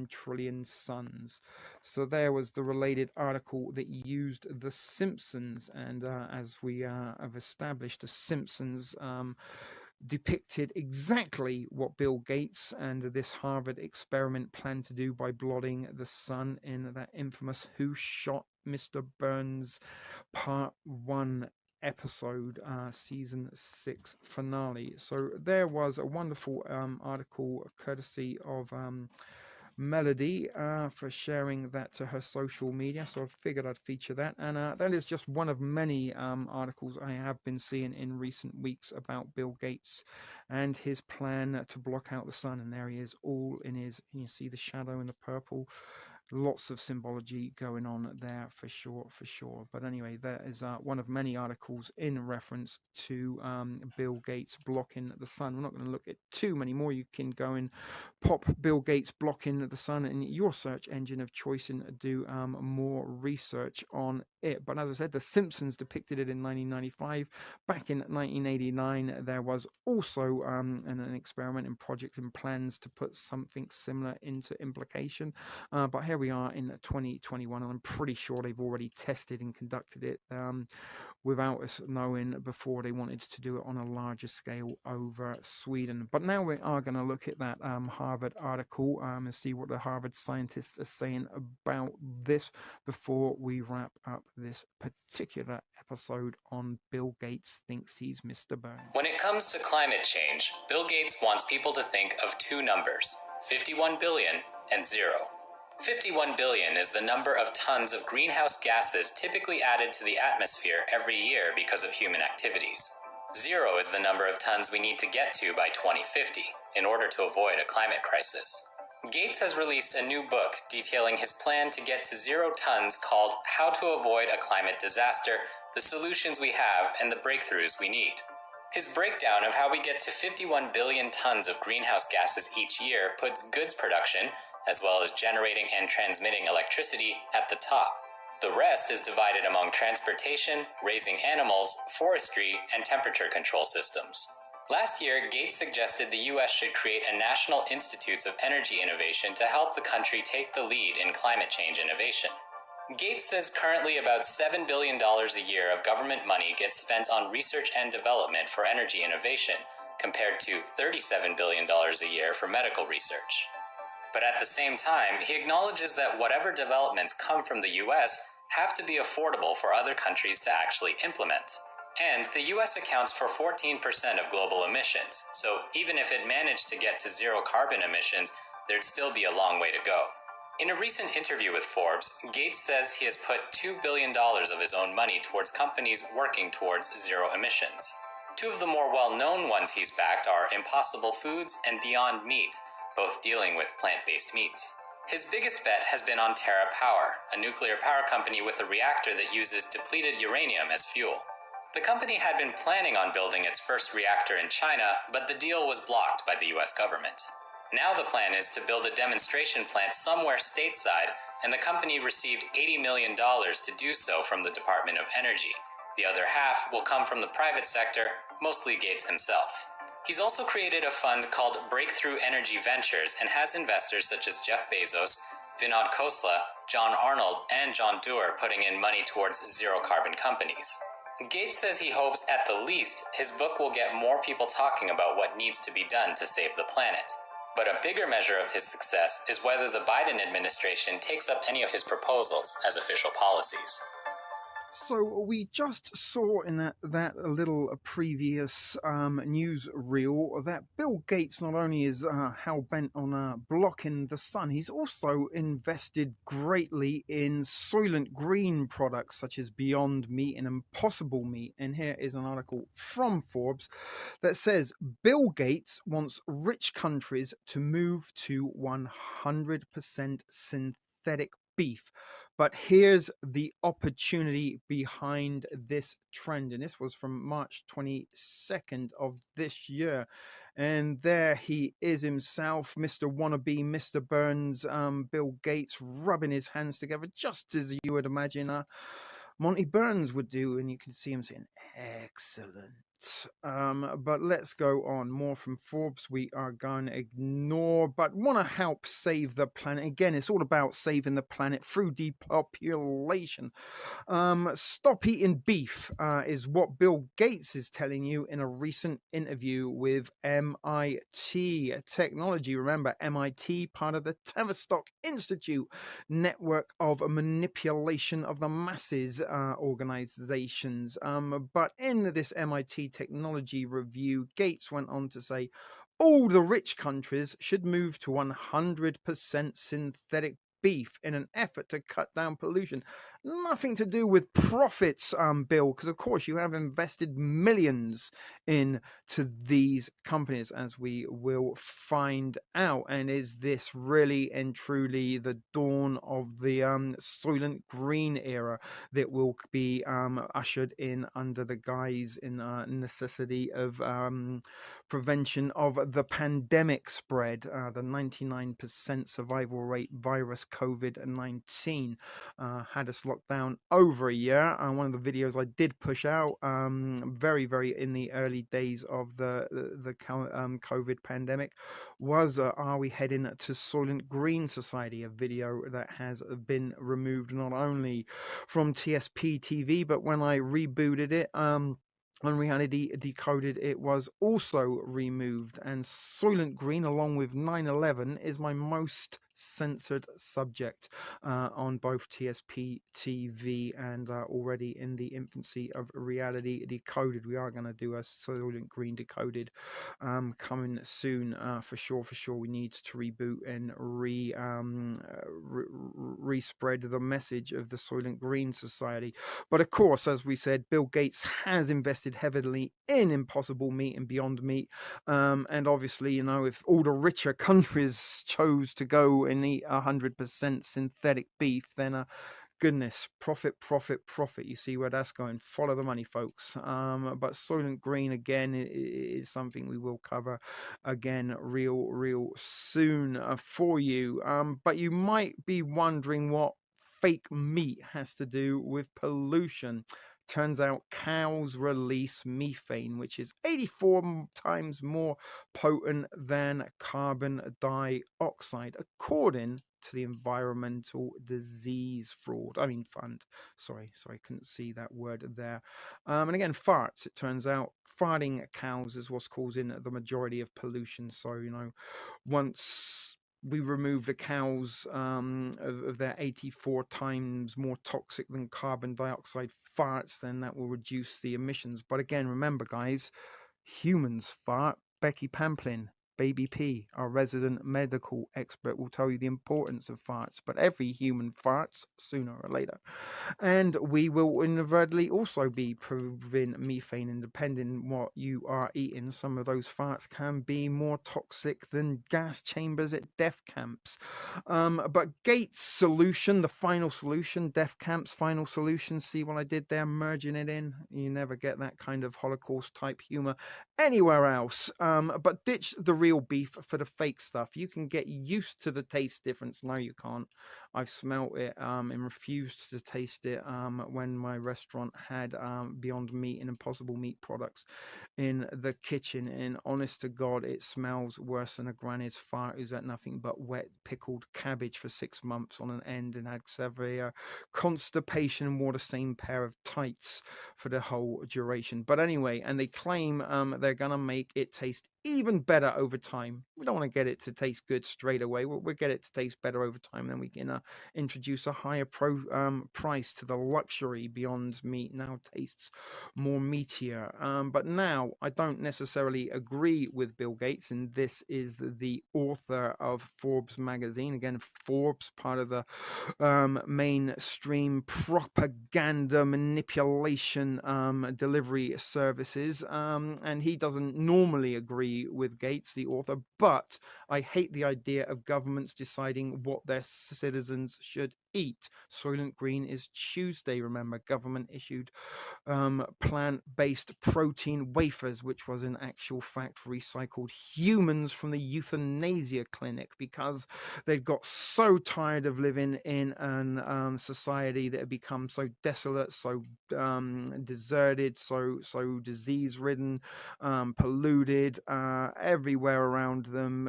trillion suns. So there was the related article that used The Simpsons, and as we have established, The Simpsons depicted exactly what Bill Gates and this Harvard experiment planned to do by blotting the sun in that infamous Who Shot Mr. Burns Part 1 episode, season 6 finale. So there was a wonderful article courtesy of Melody for sharing that to her social media, so I figured I'd feature that. And that is just one of many articles I have been seeing in recent weeks about Bill Gates and his plan to block out the sun. And there he is, all in his, you see the shadow in the purple. Lots of symbology going on there for sure. But anyway, there is one of many articles in reference to Bill Gates blocking the sun. We're not going to look at too many more. You can go and pop Bill Gates blocking the sun in your search engine of choice and do more research on it. But as I said, The Simpsons depicted it in 1995. Back in 1989, there was also an experiment and project and plans to put something similar into implication. But here we are in 2021, and I'm pretty sure they've already tested and conducted it without us knowing before they wanted to do it on a larger scale over Sweden. But now we are going to look at that Harvard article and see what the Harvard scientists are saying about this before we wrap up this particular episode on Bill Gates thinks he's Mr. Burns. When it comes to climate change, Bill Gates wants people to think of 2 numbers, 51 billion and 0. 51 billion is the number of tons of greenhouse gases typically added to the atmosphere every year because of human activities. 0 is the number of tons we need to get to by 2050 in order to avoid a climate crisis. Gates has released a new book detailing his plan to get to 0 tons called How to Avoid a Climate Disaster, the Solutions We Have, and the Breakthroughs We Need. His breakdown of how we get to 51 billion tons of greenhouse gases each year puts goods production, as well as generating and transmitting electricity, at the top. The rest is divided among transportation, raising animals, forestry, and temperature control systems. Last year, Gates suggested the U.S. should create a National Institutes of Energy Innovation to help the country take the lead in climate change innovation. Gates says currently about $7 billion a year of government money gets spent on research and development for energy innovation, compared to $37 billion a year for medical research. But at the same time, he acknowledges that whatever developments come from the U.S. have to be affordable for other countries to actually implement. And the U.S. accounts for 14% of global emissions, so even if it managed to get to zero carbon emissions, there'd still be a long way to go. In a recent interview with Forbes, Gates says he has put $2 billion of his own money towards companies working towards zero emissions. Two of the more well-known ones he's backed are Impossible Foods and Beyond Meat, both dealing with plant-based meats. His biggest bet has been on TerraPower, a nuclear power company with a reactor that uses depleted uranium as fuel. The company had been planning on building its first reactor in China, but the deal was blocked by the US government. Now the plan is to build a demonstration plant somewhere stateside, and the company received $80 million to do so from the Department of Energy. The other half will come from the private sector, mostly Gates himself. He's also created a fund called Breakthrough Energy Ventures and has investors such as Jeff Bezos, Vinod Khosla, John Arnold, and John Doerr putting in money towards zero-carbon companies. Gates says he hopes at the least his book will get more people talking about what needs to be done to save the planet. But a bigger measure of his success is whether the Biden administration takes up any of his proposals as official policies. So we just saw in that little previous news reel that Bill Gates not only is hell-bent on blocking the sun, he's also invested greatly in Soylent Green products such as Beyond Meat and Impossible Meat. And here is an article from Forbes that says Bill Gates wants rich countries to move to 100% synthetic beef. But here's the opportunity behind this trend. And this was from March 22nd of this year. And there he is himself, Mr. Wannabe, Mr. Burns, Bill Gates, rubbing his hands together, just as you would imagine Monty Burns would do. And you can see him saying, excellent. But let's go on. More from Forbes we are going to ignore, but want to help save the planet. Again, it's all about saving the planet through depopulation. Stop eating beef is what Bill Gates is telling you in a recent interview with MIT Technology. Remember, MIT, part of the Tavistock Institute network of manipulation of the masses organizations. But in this MIT Technology review, Gates went on to say all the rich countries should move to 100% synthetic beef in an effort to cut down pollution. Nothing to do with profits, Bill, because of course you have invested millions into these companies, as we will find out. And is this really and truly the dawn of the Soylent Green era that will be ushered in under the guise in necessity of prevention of the pandemic spread, the 99% survival rate virus COVID-19 had us locked down over a year. One of the videos I did push out very in the early days of the COVID pandemic was are we heading to Soylent Green Society, a video that has been removed not only from TSP TV, but when I rebooted it on Reality Decoded, it was also removed. And Soylent Green, along with 9/11, is my most censored subject on both TSP TV and already in the infancy of Reality Decoded. We are going to do a Soylent Green Decoded coming soon for sure. We need to reboot and re-spread the message of the Soylent Green Society. But of course, as we said, Bill Gates has invested heavily in Impossible Meat and Beyond Meat. And obviously, you know, if all the richer countries chose to go and eat 100% synthetic beef, then goodness, profit. You see where that's going. Follow the money, folks. But Soylent Green, again, is something we will cover again real soon for you. But you might be wondering what fake meat has to do with pollution. Turns out cows release methane, which is 84 times more potent than carbon dioxide, according to the Environmental Disease Fund. Sorry, couldn't see that word there. And again, farts. It turns out farting cows is what's causing the majority of pollution. So, once we remove the cows of their 84 times more toxic than carbon dioxide farts, then that will reduce the emissions. But again, remember, guys, humans fart. Becky Pamplin, Baby P, our resident medical expert, will tell you the importance of farts, but every human farts sooner or later. And we will inadvertently also be proving methane, and depending on what you are eating, some of those farts can be more toxic than gas chambers at death camps. But Gates' solution, the final solution, death camps' final solution, see what I did there, merging it in? You never get that kind of Holocaust type humor anywhere else. But ditch the real beef for the fake stuff. You can get used to the taste difference. No, you can't. I've smelt it and refused to taste it when my restaurant had Beyond Meat and Impossible Meat products in the kitchen. And honest to God, it smells worse than a granny's fart who's had nothing but wet pickled cabbage for 6 months on an end and had severe constipation and wore the same pair of tights for the whole duration. But anyway, and they claim they're going to make it taste even better over time. We don't want to get it to taste good straight away. We'll get it to taste better over time. Then we can introduce a higher price to the luxury. Beyond Meat now tastes more meatier. But now I don't necessarily agree with Bill Gates, and this is the author of Forbes magazine. Again, Forbes, part of the mainstream propaganda manipulation delivery services, and he doesn't normally agree with Gates, the author, but I hate the idea of governments deciding what their citizens should eat. Soylent Green is Tuesday, remember, government issued plant-based protein wafers, which was in actual fact recycled humans from the euthanasia clinic, because they've got so tired of living in an society that had become so desolate, so deserted, so disease-ridden, polluted everywhere around them.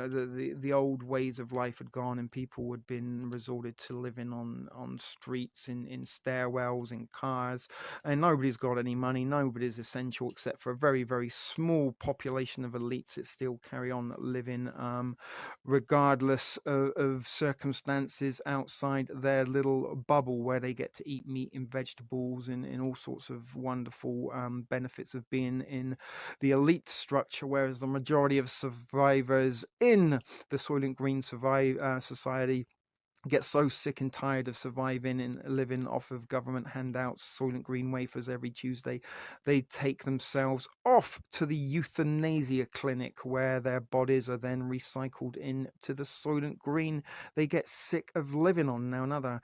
The old ways of life had gone, and people had been resorted to living on streets, in stairwells, in cars, and nobody's got any money. Nobody's essential except for a very, very small population of elites that still carry on living regardless of circumstances outside their little bubble, where they get to eat meat and vegetables and all sorts of wonderful benefits of being in the elite structure, whereas the majority of survivors in the Soylent Green society get so sick and tired of surviving and living off of government handouts, Soylent Green wafers every Tuesday, they take themselves off to the euthanasia clinic, where their bodies are then recycled into the Soylent Green they get sick of living on. Now, another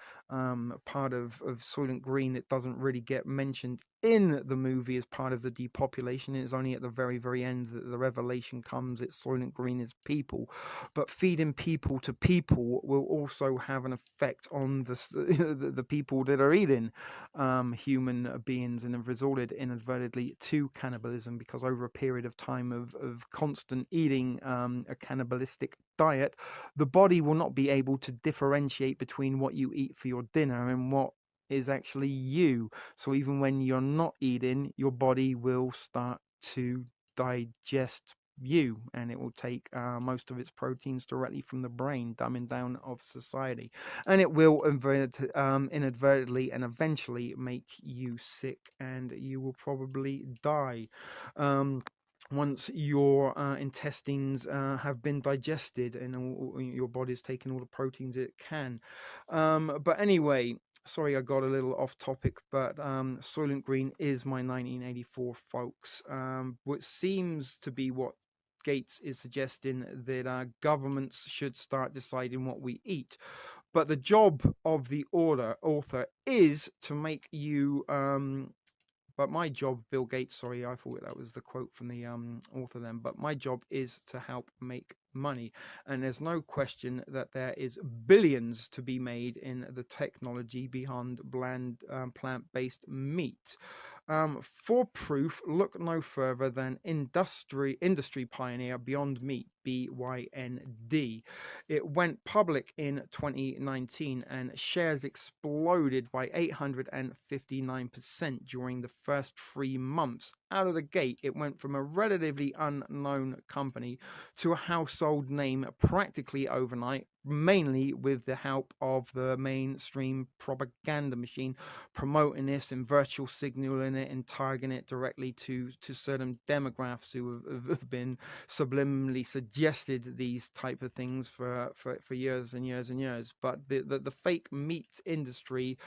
part of Soylent Green that doesn't really get mentioned in the movie as part of the depopulation. It's only at the very, very end that the revelation comes that Soylent Green is people. But feeding people to people will also have an effect on the people that are eating human beings, and have resorted inadvertently to cannibalism, because over a period of time of constant eating a cannibalistic diet, the body will not be able to differentiate between what you eat for your dinner and what is actually you. So even when you're not eating, your body will start to digest you, and it will take most of its proteins directly from the brain, dumbing down of society, and it will inadvertently and eventually make you sick, and you will probably die once your intestines have been digested and your body's taken all the proteins it can. But anyway, sorry, I got a little off topic, but Soylent Green is my 1984, folks. Which seems to be what Gates is suggesting, that governments should start deciding what we eat. But the job of the author is to make you but my job, Bill Gates, sorry, I thought that was the quote from the author then, but my job is to help make money. And there's no question that there is billions to be made in the technology behind plant-based meat. For proof, look no further than industry pioneer Beyond Meat, BYND. It went public in 2019 and shares exploded by 859% during the first 3 months. Out of the gate, it went from a relatively unknown company to a household name practically overnight, mainly with the help of the mainstream propaganda machine promoting this and virtual signaling it and targeting it directly to certain demographics who have been subliminally suggested these type of things for years and years and years. But the fake meat industry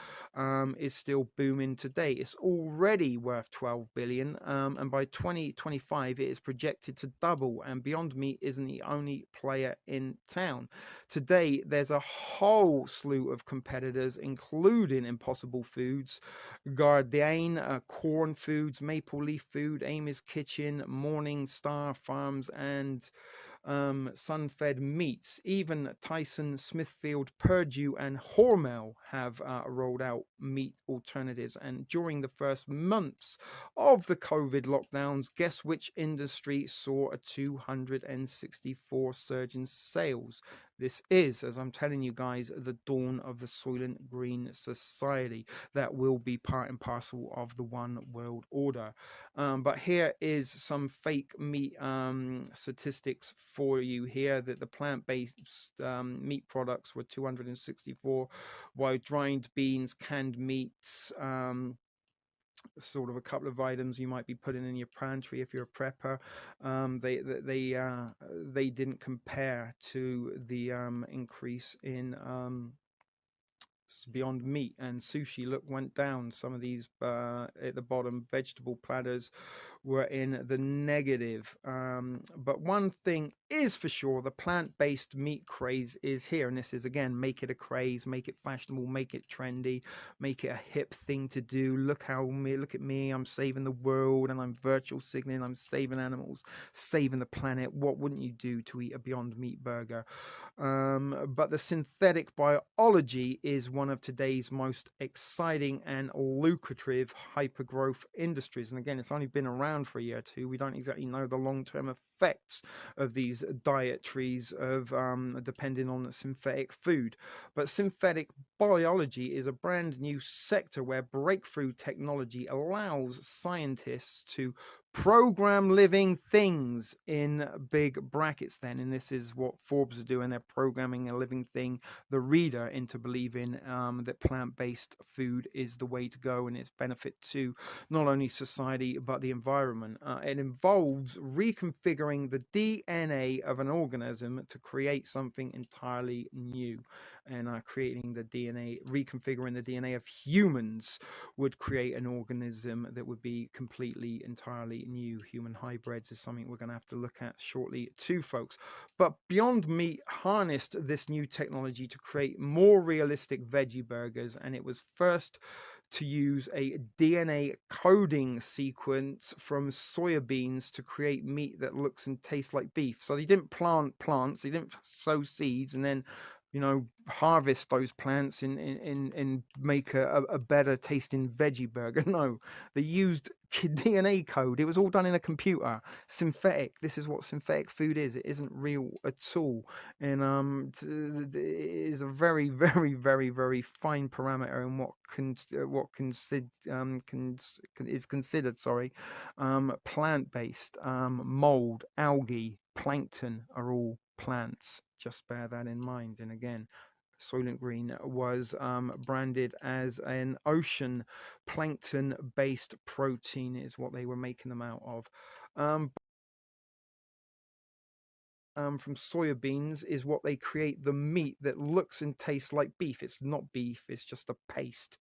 is still booming today. It's already worth 12 billion, and by 2025 it is projected to double. And Beyond Meat isn't the only player in town. Today, there's a whole slew of competitors, including Impossible Foods, Gardein, Corn Foods, Maple Leaf Food, Amy's Kitchen, Morning Star Farms, and Sunfed Meats. Even Tyson, Smithfield, Purdue, and Hormel have rolled out meat alternatives. And during the first months of the COVID lockdowns, guess which industry saw a 264 surge in sales? This is, as I'm telling you guys, the dawn of the Soylent Green Society that will be part and parcel of the One World Order. But here is some fake meat statistics for you here, that the plant-based meat products were 264, while dried beans, canned meats, sort of a couple of items you might be putting in your pantry if you're a prepper, they didn't compare to the increase in Beyond Meat. And sushi, look, went down. Some of these at the bottom vegetable platters were in the negative. But one thing is for sure, the plant-based meat craze is here. And this is, again, make it a craze, make it fashionable, make it trendy, make it a hip thing to do. Look at me, I'm saving the world, and I'm virtual signaling, I'm saving animals, saving the planet. What wouldn't you do to eat a Beyond Meat burger? But the synthetic biology is one of today's most exciting and lucrative hypergrowth industries. And again, it's only been around for a year or two. We don't exactly know the long-term effects of these dietaries of depending on synthetic food. But synthetic biology is a brand new sector where breakthrough technology allows scientists to program living things, in big brackets then, and this is what Forbes are doing. They're programming a living thing, the reader, into believing that plant-based food is the way to go and its benefit to not only society but the environment. It involves reconfiguring the DNA of an organism to create something entirely new, and reconfiguring the DNA of humans would create an organism that would be completely, entirely new. Human hybrids is something we're going to have to look at shortly too, folks. But Beyond Meat harnessed this new technology to create more realistic veggie burgers, and it was first to use a DNA coding sequence from soya beans to create meat that looks and tastes like beef. So they didn't plant plants, they didn't sow seeds and then harvest those plants and make a better tasting veggie burger. No, they used DNA code. It was all done in a computer. Synthetic. This is what synthetic food is. It isn't real at all. And it is a very, very, very, very fine parameter in is considered, plant-based. Mold, algae, plankton are all plants. Just bear that in mind. And again, Soylent Green was branded as an ocean plankton based protein, is what they were making them out of. From soya beans is what they create the meat that looks and tastes like beef. It's not beef, it's just a paste.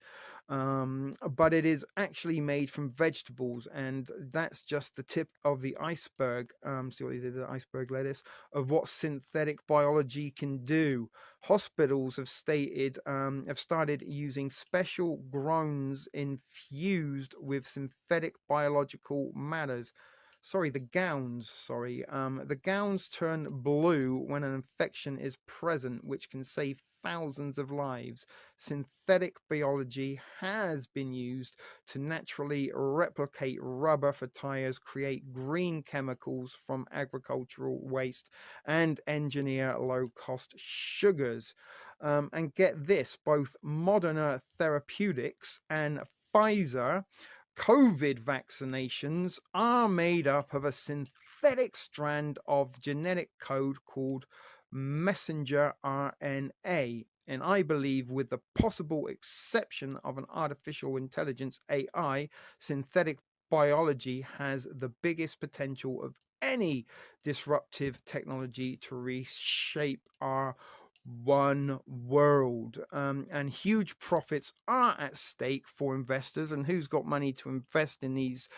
But it is actually made from vegetables, and that's just the tip of the iceberg. See what they did with the iceberg lettuce, of what synthetic biology can do. Hospitals have started using special groans infused with synthetic biological matters. sorry, the gowns, the gowns turn blue when an infection is present, which can save thousands of lives. Synthetic biology has been used to naturally replicate rubber for tires, create green chemicals from agricultural waste, and engineer low cost sugars. And get this, both Moderna Therapeutics and Pfizer COVID vaccinations are made up of a synthetic strand of genetic code called messenger RNA. And I believe, with the possible exception of an artificial intelligence AI, synthetic biology has the biggest potential of any disruptive technology to reshape our one world. And huge profits are at stake for investors. And who's got money to invest in these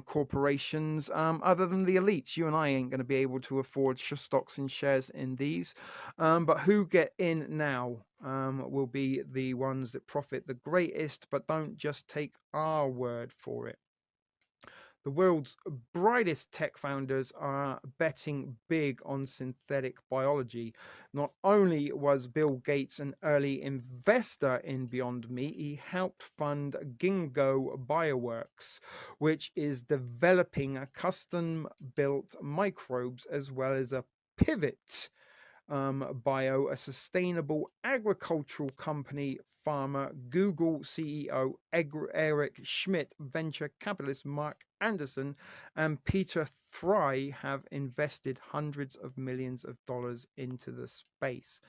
corporations other than the elites? You and I ain't going to be able to afford stocks and shares in these. But who get in now will be the ones that profit the greatest, but don't just take our word for it. The world's brightest tech founders are betting big on synthetic biology. Not only was Bill Gates an early investor in Beyond Meat, he helped fund Ginkgo Bioworks, which is developing a custom-built microbes as well as a pivot Bio, a sustainable agricultural company. Farmer, Google CEO Eric Schmidt, venture capitalist Mark Anderson, and Peter Thry have invested hundreds of millions of dollars into the space.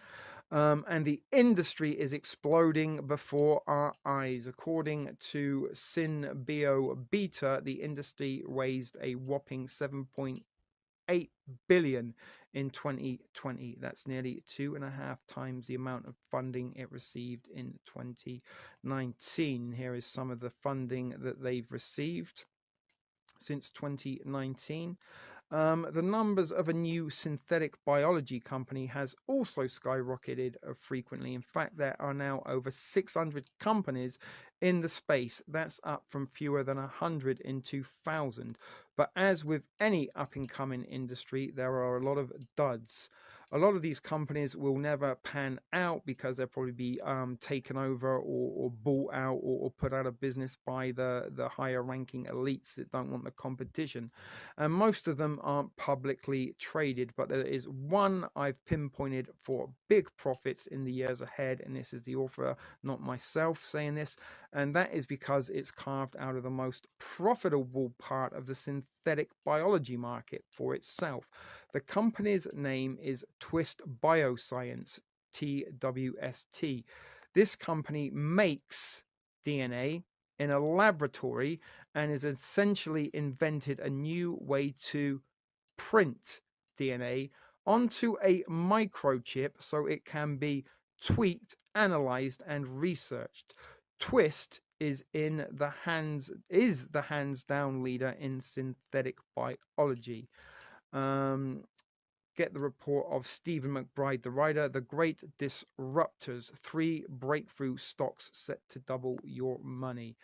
And the industry is exploding before our eyes. According to Synbio Beta, the industry raised a whopping 7.8 billion in 2020. That's nearly 2.5 times the amount of funding it received in 2019. Here is some of the funding that they've received since 2019. The numbers of a new synthetic biology company has also skyrocketed frequently. In fact, there are now over 600 companies in the space. That's up from fewer than 100 in 2000. But as with any up-and-coming industry, there are a lot of duds. A lot of these companies will never pan out because they'll probably be taken over or bought out or put out of business by the higher ranking elites that don't want the competition. And most of them aren't publicly traded, but there is one I've pinpointed for big profits in the years ahead, and this is the author, not myself, saying this, and that is because it's carved out of the most profitable part of the synthetic biology market for itself. The company's name is Twist Bioscience, TWST. This company makes DNA in a laboratory and has essentially invented a new way to print DNA onto a microchip so it can be tweaked, analyzed, and researched. Twist is the hands down leader in synthetic biology. Get the report of Stephen McBride, the writer, The Great Disruptors, 3 breakthrough stocks set to double your money.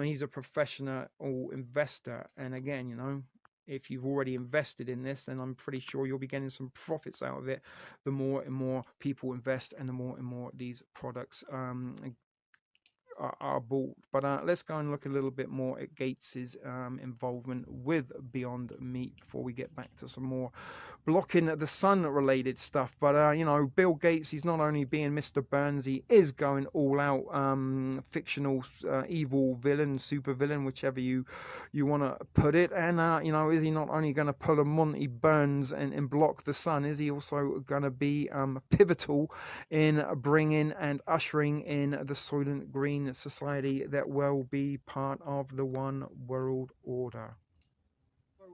He's a professional investor. And again, if you've already invested in this, then I'm pretty sure you'll be getting some profits out of it. The more and more people invest and the more and more these products are bought. But let's go and look a little bit more at Gates's involvement with Beyond Meat before we get back to some more blocking the sun related stuff. But Bill Gates, he's not only being Mr. Burns, he is going all out fictional evil villain, super villain, whichever you want to put it. And is he not only going to pull a Monty Burns and block the sun, is he also going to be pivotal in bringing and ushering in the Soylent Green society that will be part of the one world order?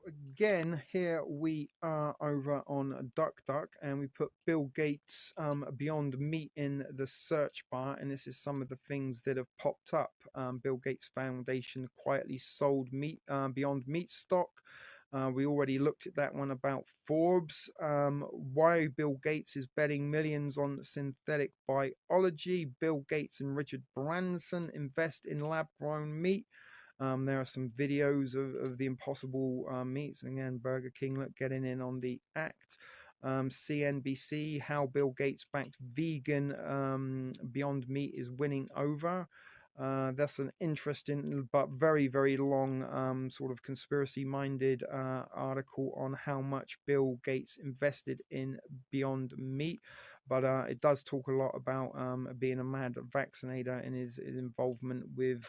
Again, here we are over on DuckDuck, and we put Bill Gates Beyond Meat in the search bar, and this is some of the things that have popped up. Bill Gates Foundation quietly sold Beyond Meat stock. We already looked at that one about Forbes. Why Bill Gates is betting millions on synthetic biology. Bill Gates and Richard Branson invest in lab-grown meat. There are some videos of the Impossible meats, and again, Burger King getting in on the act. CNBC, how Bill Gates backed vegan Beyond Meat is winning over. That's an interesting but very, very long sort of conspiracy-minded article on how much Bill Gates invested in Beyond Meat. But it does talk a lot about being a mad vaccinator and his involvement with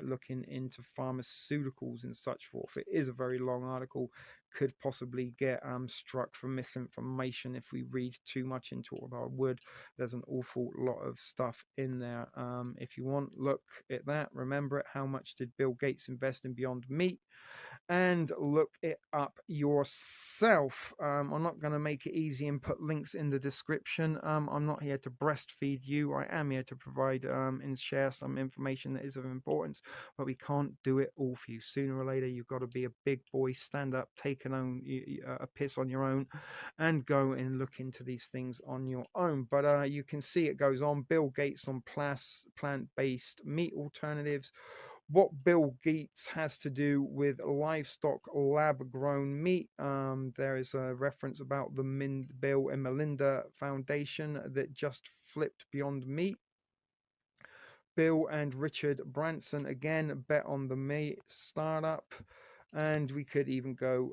looking into pharmaceuticals and such forth. It is a very long article, could possibly get struck for misinformation if we read too much into it, although I would. There's an awful lot of stuff in there. If you want, look at that. Remember it. How much did Bill Gates invest in Beyond Meat? And look it up yourself. I'm not going to make it easy and put links in the description. I'm not here to breastfeed you. I am here to provide and share some information that is of importance, but we can't do it all for you. Sooner or later, you've got to be a big boy, stand up, take a piss on your own, and go and look into these things on your own. But you can see it goes on. Bill Gates on plant-based meat alternatives. What Bill Gates has to do with livestock lab-grown meat. There is a reference about the Bill and Melinda Foundation that just flipped Beyond Meat. Bill and Richard Branson again bet on the meat startup, and we could even go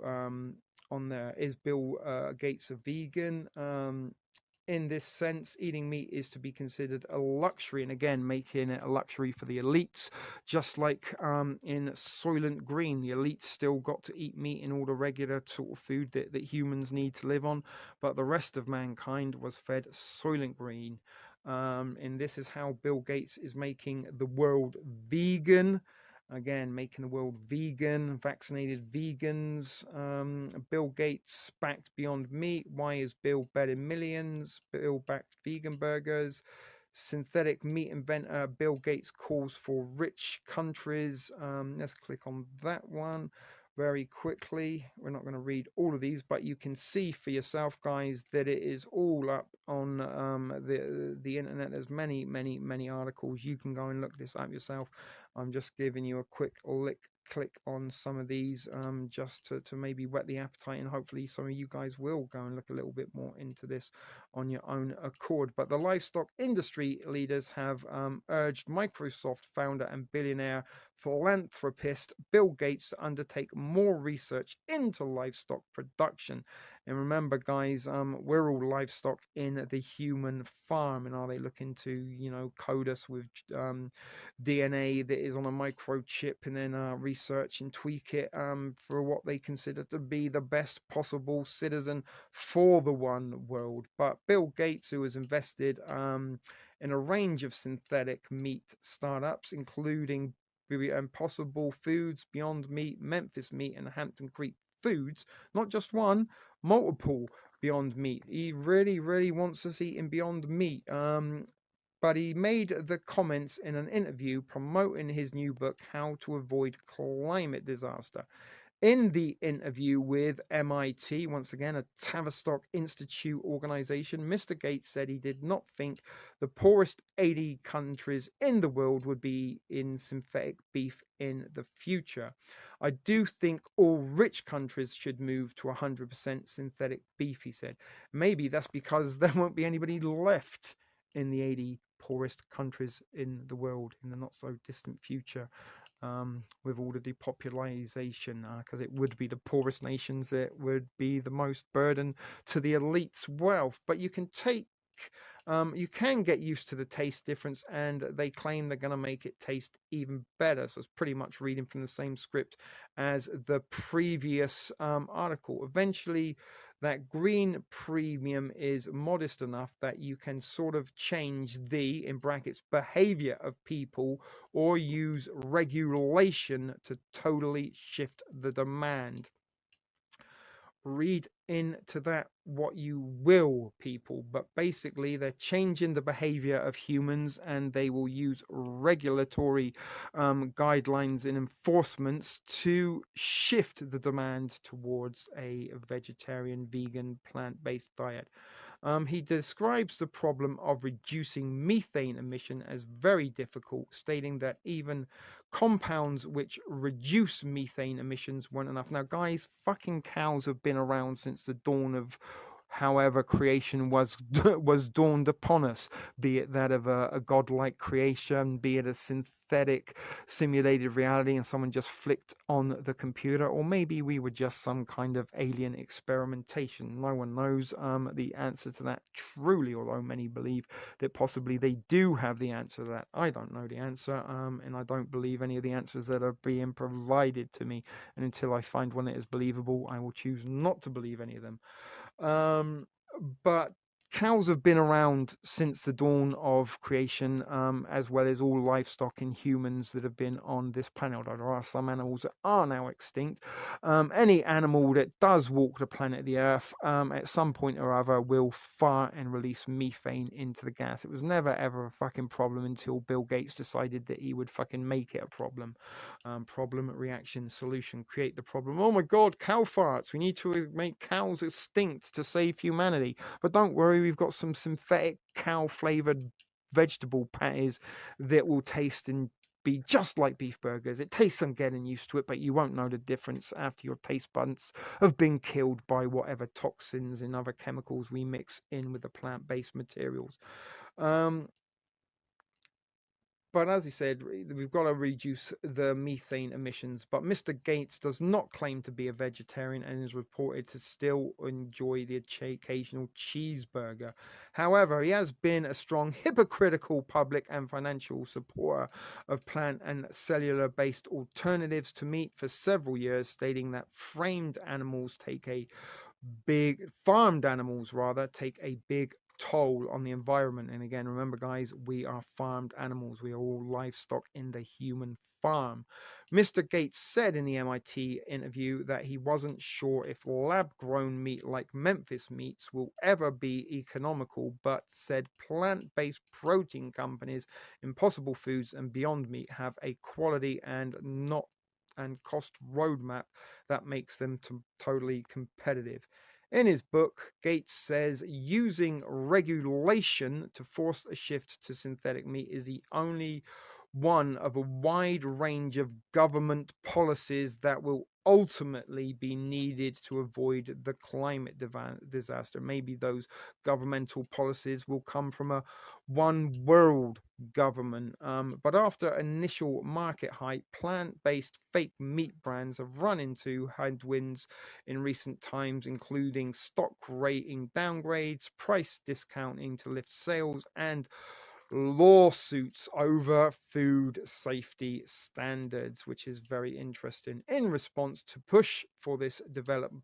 on there. Is Bill Gates a vegan? In this sense, eating meat is to be considered a luxury, and again, making it a luxury for the elites, just like in Soylent Green, the elites still got to eat meat in all the regular sort of food that humans need to live on, but the rest of mankind was fed Soylent Green. And this is how Bill Gates is making the world vegan. Again, making the world vegan, vaccinated vegans. Bill Gates backed Beyond Meat. Why is Bill betting millions? Bill backed vegan burgers. Synthetic meat inventor Bill Gates calls for rich countries. Let's click on that one very quickly. We're not going to read all of these, but you can see for yourself, guys, that it is all up on the internet. There's many articles. You can go and look this up yourself. I'm just giving you a quick click on some of these just to maybe whet the appetite, and hopefully some of you guys will go and look a little bit more into this on your own accord. But the livestock industry leaders have urged Microsoft founder and billionaire philanthropist Bill Gates to undertake more research into livestock production. And remember, guys, we're all livestock in the human farm, and are they looking to code us with DNA that is on a microchip and then research and tweak it for what they consider to be the best possible citizen for the one world? But Bill Gates, who has invested in a range of synthetic meat startups, including Impossible Foods, Beyond Meat, Memphis Meat, and Hampton Creek Foods, not just one, multiple Beyond Meat. He really wants us eating Beyond Meat. But he made the comments in an interview promoting his new book, How to Avoid Climate Disaster. In the interview with MIT, once again, a Tavistock Institute organization, Mr. Gates said he did not think the poorest 80 countries in the world would be in synthetic beef in the future. I do think all rich countries should move to 100% synthetic beef, he said. Maybe that's because there won't be anybody left in the 80 poorest countries in the world in the not so distant future, with all the depopulation, because it would be the poorest nations that would be the most burden to the elite's wealth. But you can get used to the taste difference, and they claim they're going to make it taste even better. So it's pretty much reading from the same script as the previous article. Eventually, that green premium is modest enough that you can sort of change the, in brackets, behavior of people, or use regulation to totally shift the demand. Read into that what you will, people, but basically they're changing the behavior of humans, and they will use regulatory guidelines and enforcements to shift the demand towards a vegetarian, vegan, plant-based diet. He describes the problem of reducing methane emission as very difficult, stating that even compounds which reduce methane emissions weren't enough. Now, guys, fucking cows have been around since the dawn of however creation was was dawned upon us, be it that of a godlike creation, be it a synthetic simulated reality and someone just flicked on the computer, or maybe we were just some kind of alien experimentation. No one knows the answer to that truly, although many believe that possibly they do have the answer to that. I don't know the answer, and I don't believe any of the answers that are being provided to me, and until I find one that is believable, I will choose not to believe any of them. But cows have been around since the dawn of creation, as well as all livestock and humans that have been on this planet. Although there are some animals that are now extinct. Any animal that does walk the planet the Earth, at some point or other, will fart and release methane into the gas. It was never ever a fucking problem until Bill Gates decided that he would fucking make it a problem. Problem, reaction, solution, create the problem. Oh my god, cow farts. We need to make cows extinct to save humanity. But don't worry, we've got some synthetic cow flavored vegetable patties that will taste and be just like beef burgers. It takes some getting used to it, but you won't know the difference after your taste buds have been killed by whatever toxins and other chemicals we mix in with the plant-based materials. But as he said, we've got to reduce the methane emissions. But Mr. Gates does not claim to be a vegetarian and is reported to still enjoy the occasional cheeseburger. However, he has been a strong hypocritical public and financial supporter of plant and cellular based alternatives to meat for several years, stating that farmed animals rather take a big toll on the environment. And again, remember guys, we are farmed animals. We are all livestock in the human farm. Mr. Gates said in the MIT interview that he wasn't sure if lab-grown meat like Memphis meats will ever be economical, but said plant-based protein companies, Impossible Foods and Beyond Meat have a quality and cost roadmap that makes them totally competitive. In his book, Gates says using regulation to force a shift to synthetic meat is the only one of a wide range of government policies that will ultimately be needed to avoid the climate disaster. Maybe those governmental policies will come from a one world government. But after initial market hype, plant-based fake meat brands have run into headwinds in recent times, including stock rating downgrades, price discounting to lift sales, and lawsuits over food safety standards, which is very interesting. In response to push for this development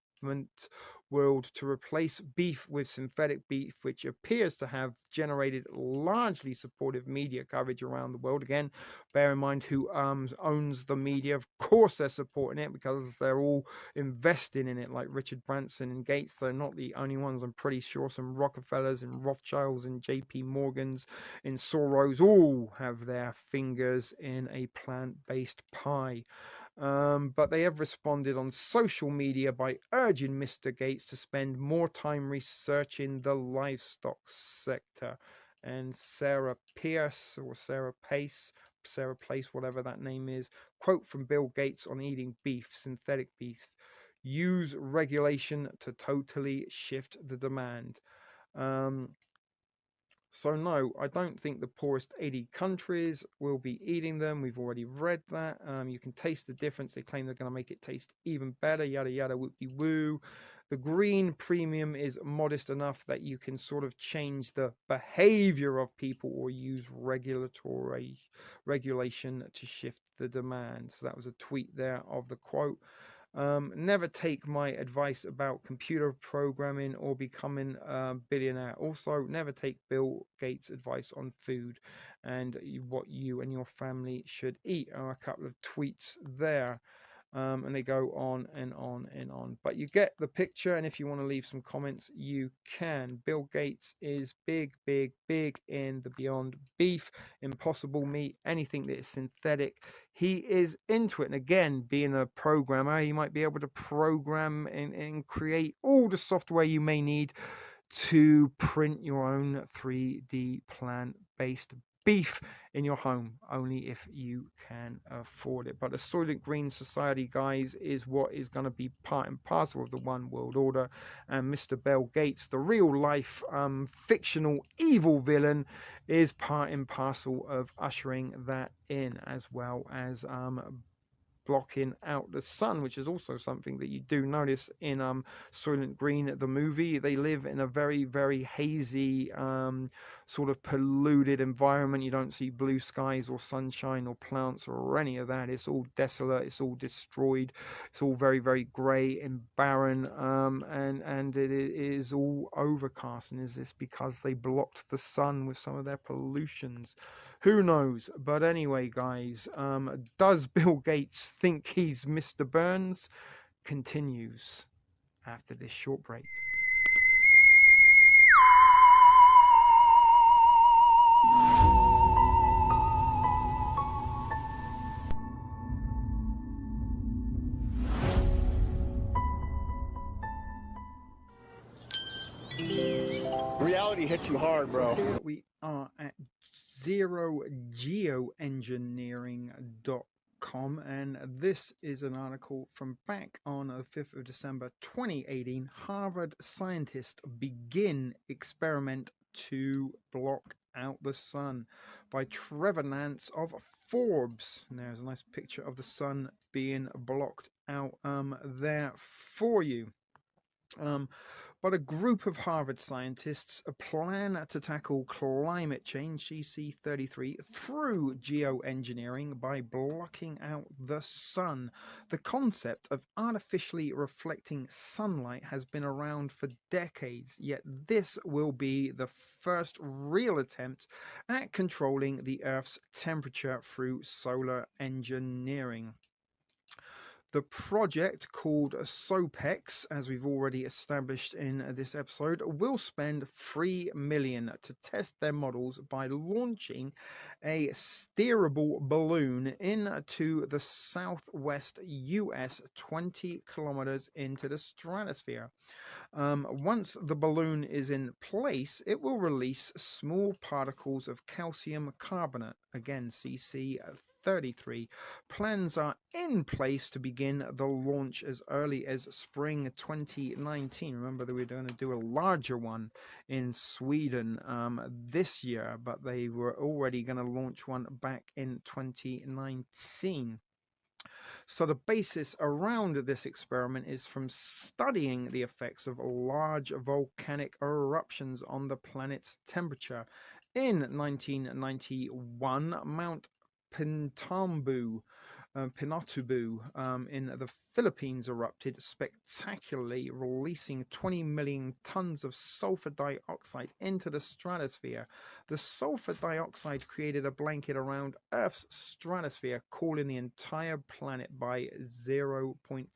world to replace beef with synthetic beef, which appears to have generated largely supportive media coverage around the world. Again, bear in mind who owns the media. Of course they're supporting it because they're all investing in it, like Richard Branson and Gates. They're not the only ones. I'm pretty sure some Rockefellers and Rothschilds and JP Morgans and Soros all have their fingers in a plant-based pie. But they have responded on social media by urging Mr. Gates to spend more time researching the livestock sector. And Sarah Pierce or Sarah Pace, Sarah Place, whatever that name is, quote from Bill Gates on eating beef, synthetic beef. Use regulation to totally shift the demand. So no, I don't think the poorest 80 countries will be eating them. We've already read that. You can taste the difference. They claim they're going to make it taste even better, yada yada whoopie woo. The green premium is modest enough that you can sort of change the behavior of people or use regulation to shift the demand. So that was a tweet there of the quote. Never take my advice about computer programming or becoming a billionaire. Also, never take Bill Gates' advice on food and what you and your family should eat. Are a couple of tweets there. And they go on and on and on. But you get the picture, and if you want to leave some comments, you can. Bill Gates is big, big, big in the Beyond Beef, Impossible meat, anything that is synthetic. He is into it. And again, being a programmer, he might be able to program and create all the software you may need to print your own 3D plant-based beef in your home, only if you can afford it. But the Soylent Green Society, guys, is what is going to be part and parcel of the One World Order. And Mr. Bill Gates, the real life fictional evil villain, is part and parcel of ushering that in, as well as blocking out the sun, which is also something that you do notice in Soylent Green, the movie. They live in a very, very hazy, sort of polluted environment. You don't see blue skies or sunshine or plants or any of that. It's all desolate. It's all destroyed. It's all very, very grey and barren, and it is all overcast. And is this because they blocked the sun with some of their pollutions? Who knows? But anyway, guys, does Bill Gates think he's Mr. Burns? Continues after this short break. Reality hit you hard, bro. So here we are at zerogeoengineering.com, and this is an article from back on the 5th of December 2018. Harvard scientists begin experiment to block out the sun, by Trevor Nance of Forbes. And there's a nice picture of the sun being blocked out there for you. But a group of Harvard scientists plan to tackle climate change, CC33, through geoengineering by blocking out the sun. The concept of artificially reflecting sunlight has been around for decades, yet this will be the first real attempt at controlling the Earth's temperature through solar engineering. The project, called SOPEX, as we've already established in this episode, will spend $3 million to test their models by launching a steerable balloon into the southwest US 20 kilometers into the stratosphere. Once the balloon is in place, it will release small particles of calcium carbonate, again CC33. Plans are in place to begin the launch as early as spring 2019. Remember that we're going to do a larger one in Sweden this year, but they were already going to launch one back in 2019. So the basis around this experiment is from studying the effects of large volcanic eruptions on the planet's temperature. In 1991, Mount Pinatubo in the Philippines erupted spectacularly, releasing 20 million tons of sulfur dioxide into the stratosphere. The sulfur dioxide created a blanket around Earth's stratosphere, cooling the entire planet by 0.5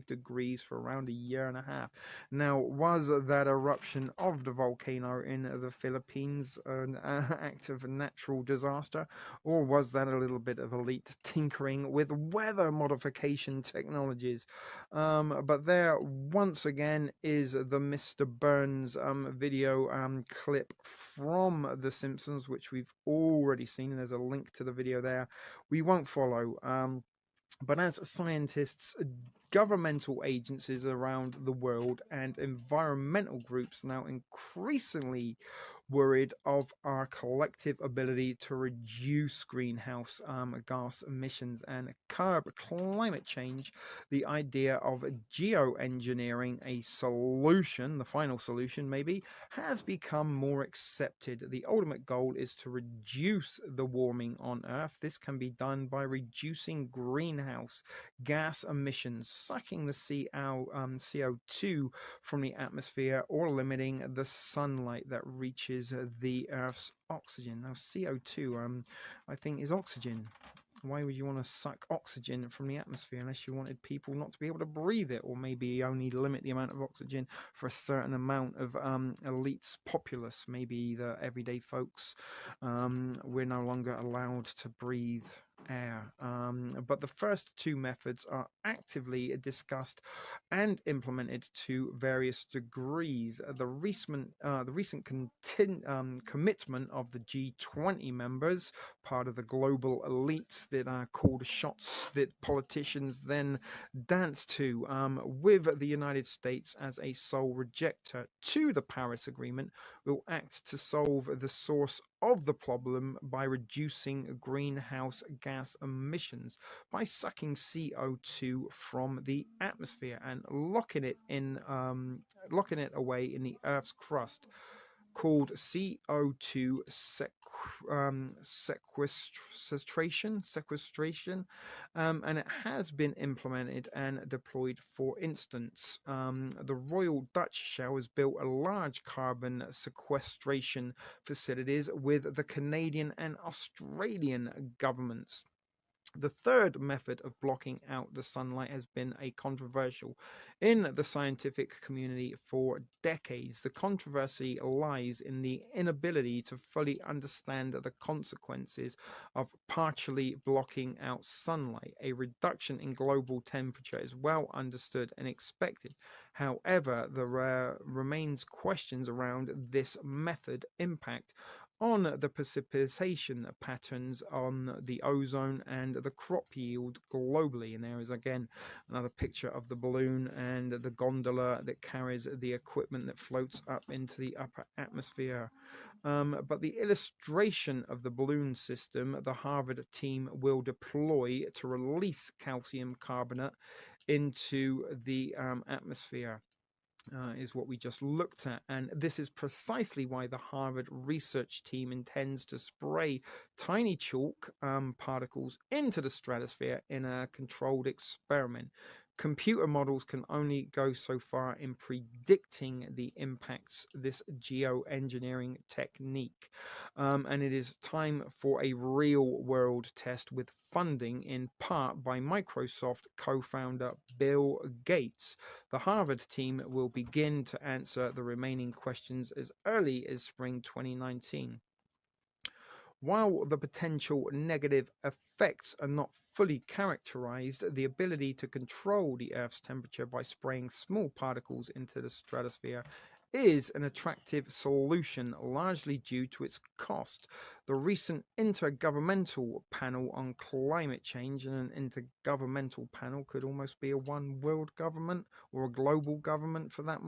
degrees for around a year and a half. Now, was that eruption of the volcano in the Philippines an act of natural disaster, or was that a little bit of elite tinkering with weather modification technologies? But there, once again, is the Mr. Burns video clip from The Simpsons, which we've already seen, and there's a link to the video there. We won't follow. But as scientists, governmental agencies around the world and environmental groups now increasingly worried of our collective ability to reduce greenhouse gas emissions and curb climate change, the idea of geoengineering a solution, the final solution maybe, has become more accepted. The ultimate goal is to reduce the warming on Earth. This can be done by reducing greenhouse gas emissions, sucking the CO2 from the atmosphere, or limiting the sunlight that reaches the Earth's oxygen. Now, CO2, I think, is oxygen. Why would you want to suck oxygen from the atmosphere unless you wanted people not to be able to breathe it, or maybe only limit the amount of oxygen for a certain amount of elites populace, maybe the everyday folks. We're no longer allowed to breathe air. But the first two methods are actively discussed and implemented to various degrees. The recent commitment of the G20 members, part of the global elites that called shots that politicians then dance to, with the United States as a sole rejector to the Paris Agreement, will act to solve the source of the problem by reducing greenhouse gas emissions by sucking CO2 from the atmosphere and locking it away in the Earth's crust, called CO2 sequestration, and it has been implemented and deployed. For instance, the Royal Dutch Shell has built a large carbon sequestration facilities with the Canadian and Australian governments. The third method of blocking out the sunlight has been a controversial in the scientific community for decades. The controversy lies in the inability to fully understand the consequences of partially blocking out sunlight. A reduction in global temperature is well understood and expected. However, there remains questions around this method impact on the precipitation patterns on the ozone and the crop yield globally. And there is again another picture of the balloon and the gondola that carries the equipment that floats up into the upper atmosphere. But the illustration of the balloon system the Harvard team will deploy to release calcium carbonate into the atmosphere is what we just looked at. And this is precisely why the Harvard research team intends to spray tiny chalk particles into the stratosphere in a controlled experiment. Computer models can only go so far in predicting the impacts this geoengineering technique. And it is time for a real world test with funding in part by Microsoft co-founder Bill Gates. The Harvard team will begin to answer the remaining questions as early as spring 2019. While the potential negative effects are not fully characterized, the ability to control the Earth's temperature by spraying small particles into the stratosphere is an attractive solution, largely due to its cost. The recent Intergovernmental Panel on Climate Change, and an intergovernmental panel could almost be a one world government or a global government for that,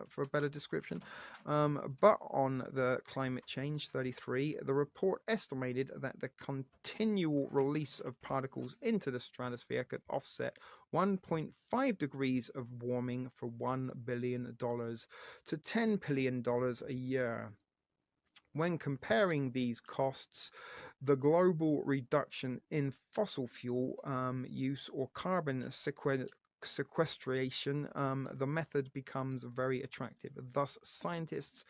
for a better description. But on the climate change 33, the report estimated that the continual release of particles into the stratosphere could offset 1.5 degrees of warming for $1 billion to $10 billion a year. When comparing these costs, the global reduction in fossil fuel use or carbon sequestration, the method becomes very attractive. Thus, scientists,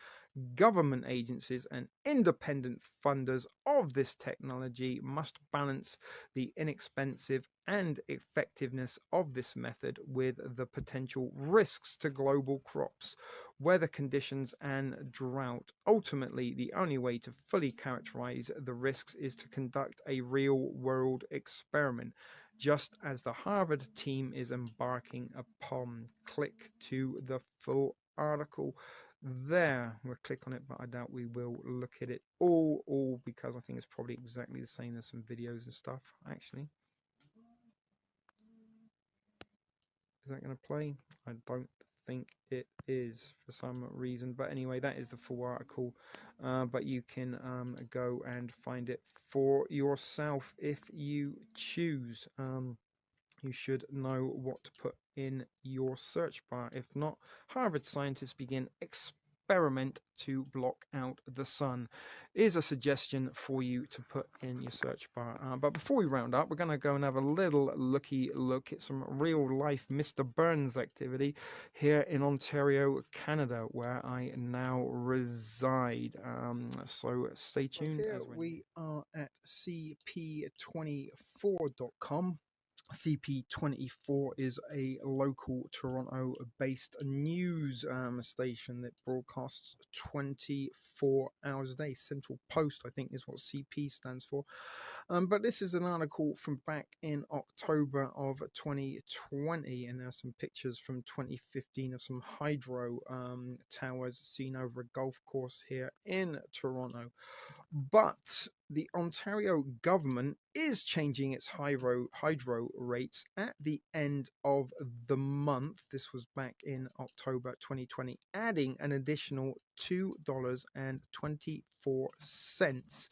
government agencies, and independent funders of this technology must balance the inexpensive and effectiveness of this method with the potential risks to global crops, weather conditions, and drought. Ultimately, the only way to fully characterize the risks is to conduct a real world experiment, just as the Harvard team is embarking upon. Click to the full article there. We'll click on it, but I doubt we will look at it all because I think it's probably exactly the same. There's some videos and stuff, actually. Is that going to play? I don't think it is for some reason, but anyway, that is the full article, but you can go and find it for yourself if you choose. You should know what to put in your search bar. If not, Harvard scientists begin experiment to block out the sun is a suggestion for you to put in your search bar. But before we round up, we're going to go and have a little look at some real life Mr. Burns activity here in Ontario, Canada, where I now reside. So stay tuned. Here we are at cp24.com. CP24 is a local Toronto-based news station that broadcasts 24 hours a day. Central Post, I think, is what CP stands for. But this is an article from back in October of 2020, and there's some pictures from 2015 of some hydro towers seen over a golf course here in Toronto. But the Ontario government is changing its hydro rates at the end of the month. This was back in October 2020, adding an additional $2.24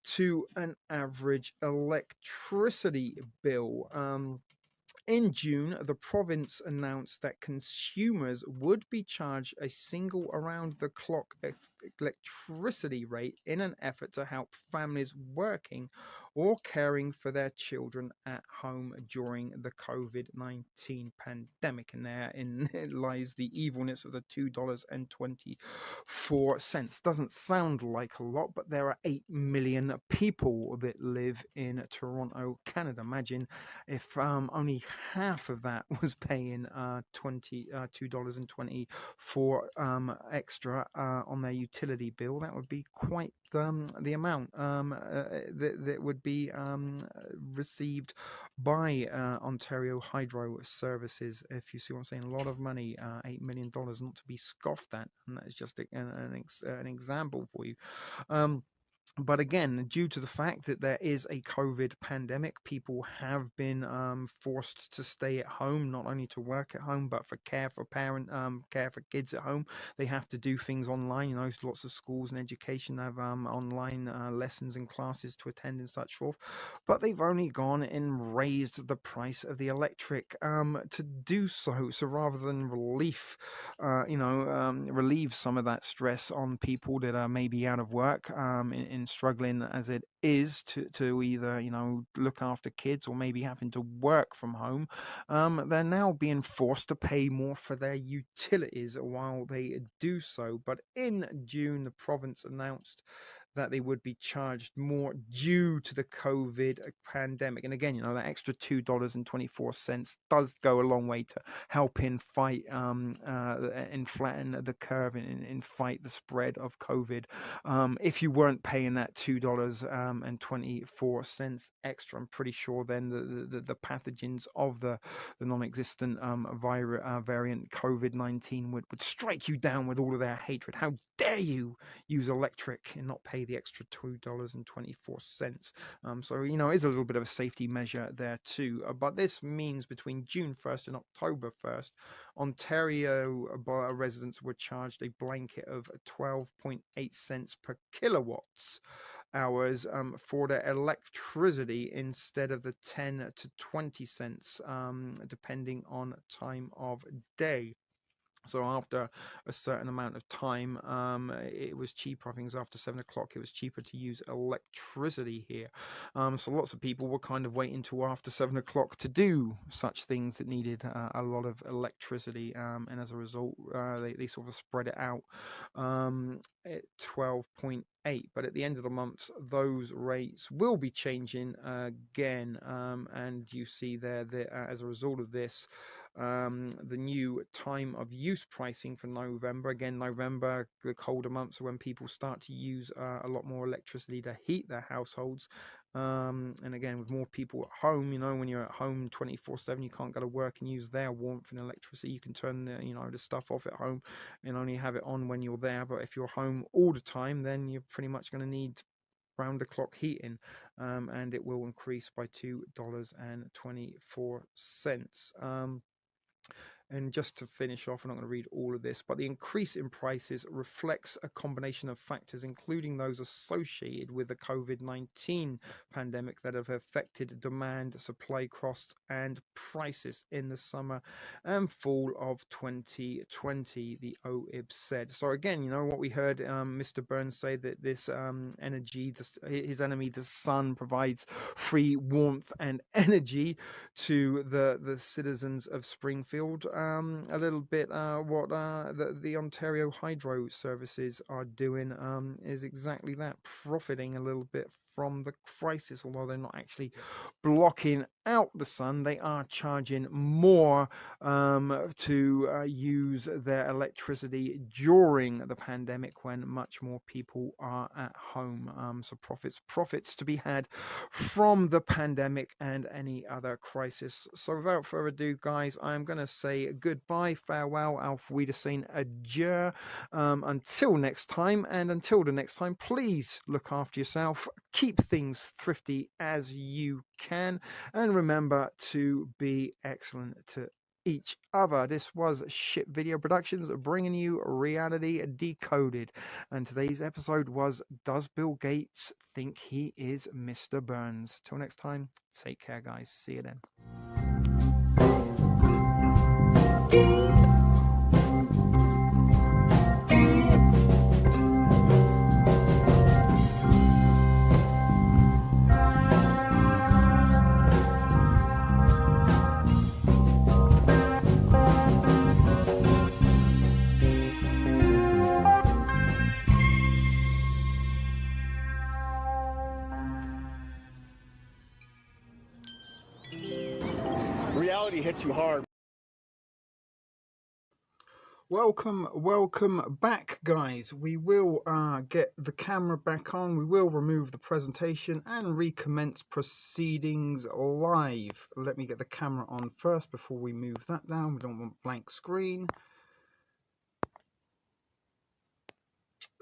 to an average electricity bill. In June, the province announced that consumers would be charged a single around-the-clock electricity rate in an effort to help families working or caring for their children at home during the COVID-19 pandemic. And therein lies the evilness of the $2.24. Doesn't sound like a lot, but there are 8 million people that live in Toronto, Canada. Imagine if only half of that was paying $2.24 extra on their utility bill. That would be quite the amount that would be received by Ontario Hydro Services. If you see what I'm saying, a lot of money, $8 million, not to be scoffed at, and that is just an example for you. But again, due to the fact that there is a COVID pandemic, people have been forced to stay at home, not only to work at home, but for care for kids at home. They have to do things online. You know, lots of schools and education have online lessons and classes to attend and such forth. But they've only gone and raised the price of the electric to do so. So rather than relieve some of that stress on people that are maybe out of work, in struggling as it is to either look after kids or maybe having to work from home, they're now being forced to pay more for their utilities while they do so. But in June, the province announced that they would be charged more due to the COVID pandemic. And again, that extra $2.24 does go a long way to helping fight and flatten the curve and fight the spread of COVID. If you weren't paying that $2.24 extra, I'm pretty sure then the pathogens of the non-existent variant COVID-19 would strike you down with all of their hatred. How dare you use electric and not pay the extra $2.24? So it is a little bit of a safety measure there too. But this means between June 1st and October 1st, Ontario residents were charged a blanket of 12.8 cents per kilowatts hours for their electricity instead of the 10 to 20 cents depending on time of day. So after a certain amount of time, it was cheaper. I think it was after 7 o'clock, it was cheaper to use electricity here. So lots of people were kind of waiting till after 7 o'clock to do such things that needed a lot of electricity. And as a result, they sort of spread it out at 12.8. But at the end of the month, those rates will be changing again. And you see there that as a result of this, the new time of use pricing for November. Again, November, the colder months are when people start to use a lot more electricity to heat their households. And again, with more people at home, when you're at home 24/7, you can't go to work and use their warmth and electricity. You can turn the stuff off at home and only have it on when you're there. But if you're home all the time, then you're pretty much going to need round the clock heating, and it will increase by $2.24. And just to finish off, I'm not going to read all of this, but the increase in prices reflects a combination of factors, including those associated with the COVID-19 pandemic that have affected demand, supply costs, and prices in the summer and fall of 2020, the OIB said. So again, you know what we heard Mr. Burns say, that this energy, his enemy, the sun, provides free warmth and energy to the citizens of Springfield. A little bit what the Ontario Hydro Services are doing is exactly that, profiting a little bit from the crisis. Although they're not actually blocking out the sun, they are charging more to use their electricity during the pandemic when much more people are at home. So profits to be had from the pandemic and any other crisis. So without further ado, guys, I'm going to say goodbye, farewell, auf Wiedersehen, adieu, until next time. And until the next time, please look after yourself, keep things thrifty as you can, and remember to be excellent to each other. This was Ship Video Productions bringing you Reality Decoded, and today's episode was, does Bill Gates think he is Mr. Burns? Till next time, take care, guys. See you then. Reality hits you hard. Welcome back, guys. We will get the camera back on. We will remove the presentation and recommence proceedings live. Let me get the camera on first before we move that down. We don't want blank screen.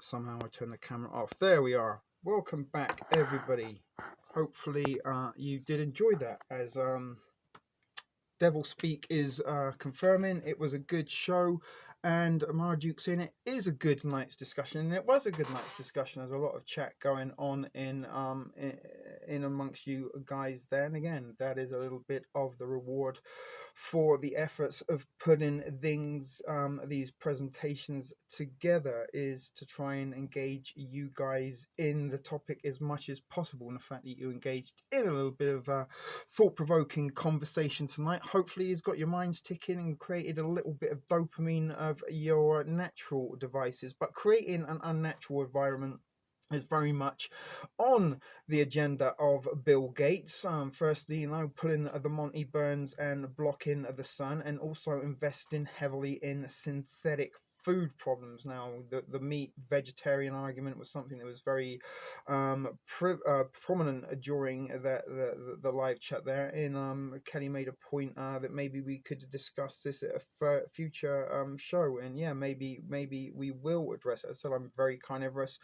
Somehow I turned the camera off. There we are. Welcome back, everybody. Hopefully you did enjoy that, as Devil Speak is confirming it was a good show, and Marduke's in it is a good night's discussion, and it was a good night's discussion. There's a lot of chat going on in amongst you guys there, and again, that is a little bit of the reward for the efforts of putting things, these presentations together, is to try and engage you guys in the topic as much as possible, and the fact that you engaged in a little bit of thought-provoking conversation tonight hopefully has got your minds ticking and created a little bit of dopamine of your natural devices. But creating an unnatural environment is very much on the agenda of Bill Gates. Firstly, you know, pulling the Monty Burns and blocking the sun, and also investing heavily in synthetic food problems. Now, the meat vegetarian argument was something that was very prominent during the live chat there. And Kelly made a point that maybe we could discuss this at a future show, and yeah, maybe we will address it. So I'm very carnivorous.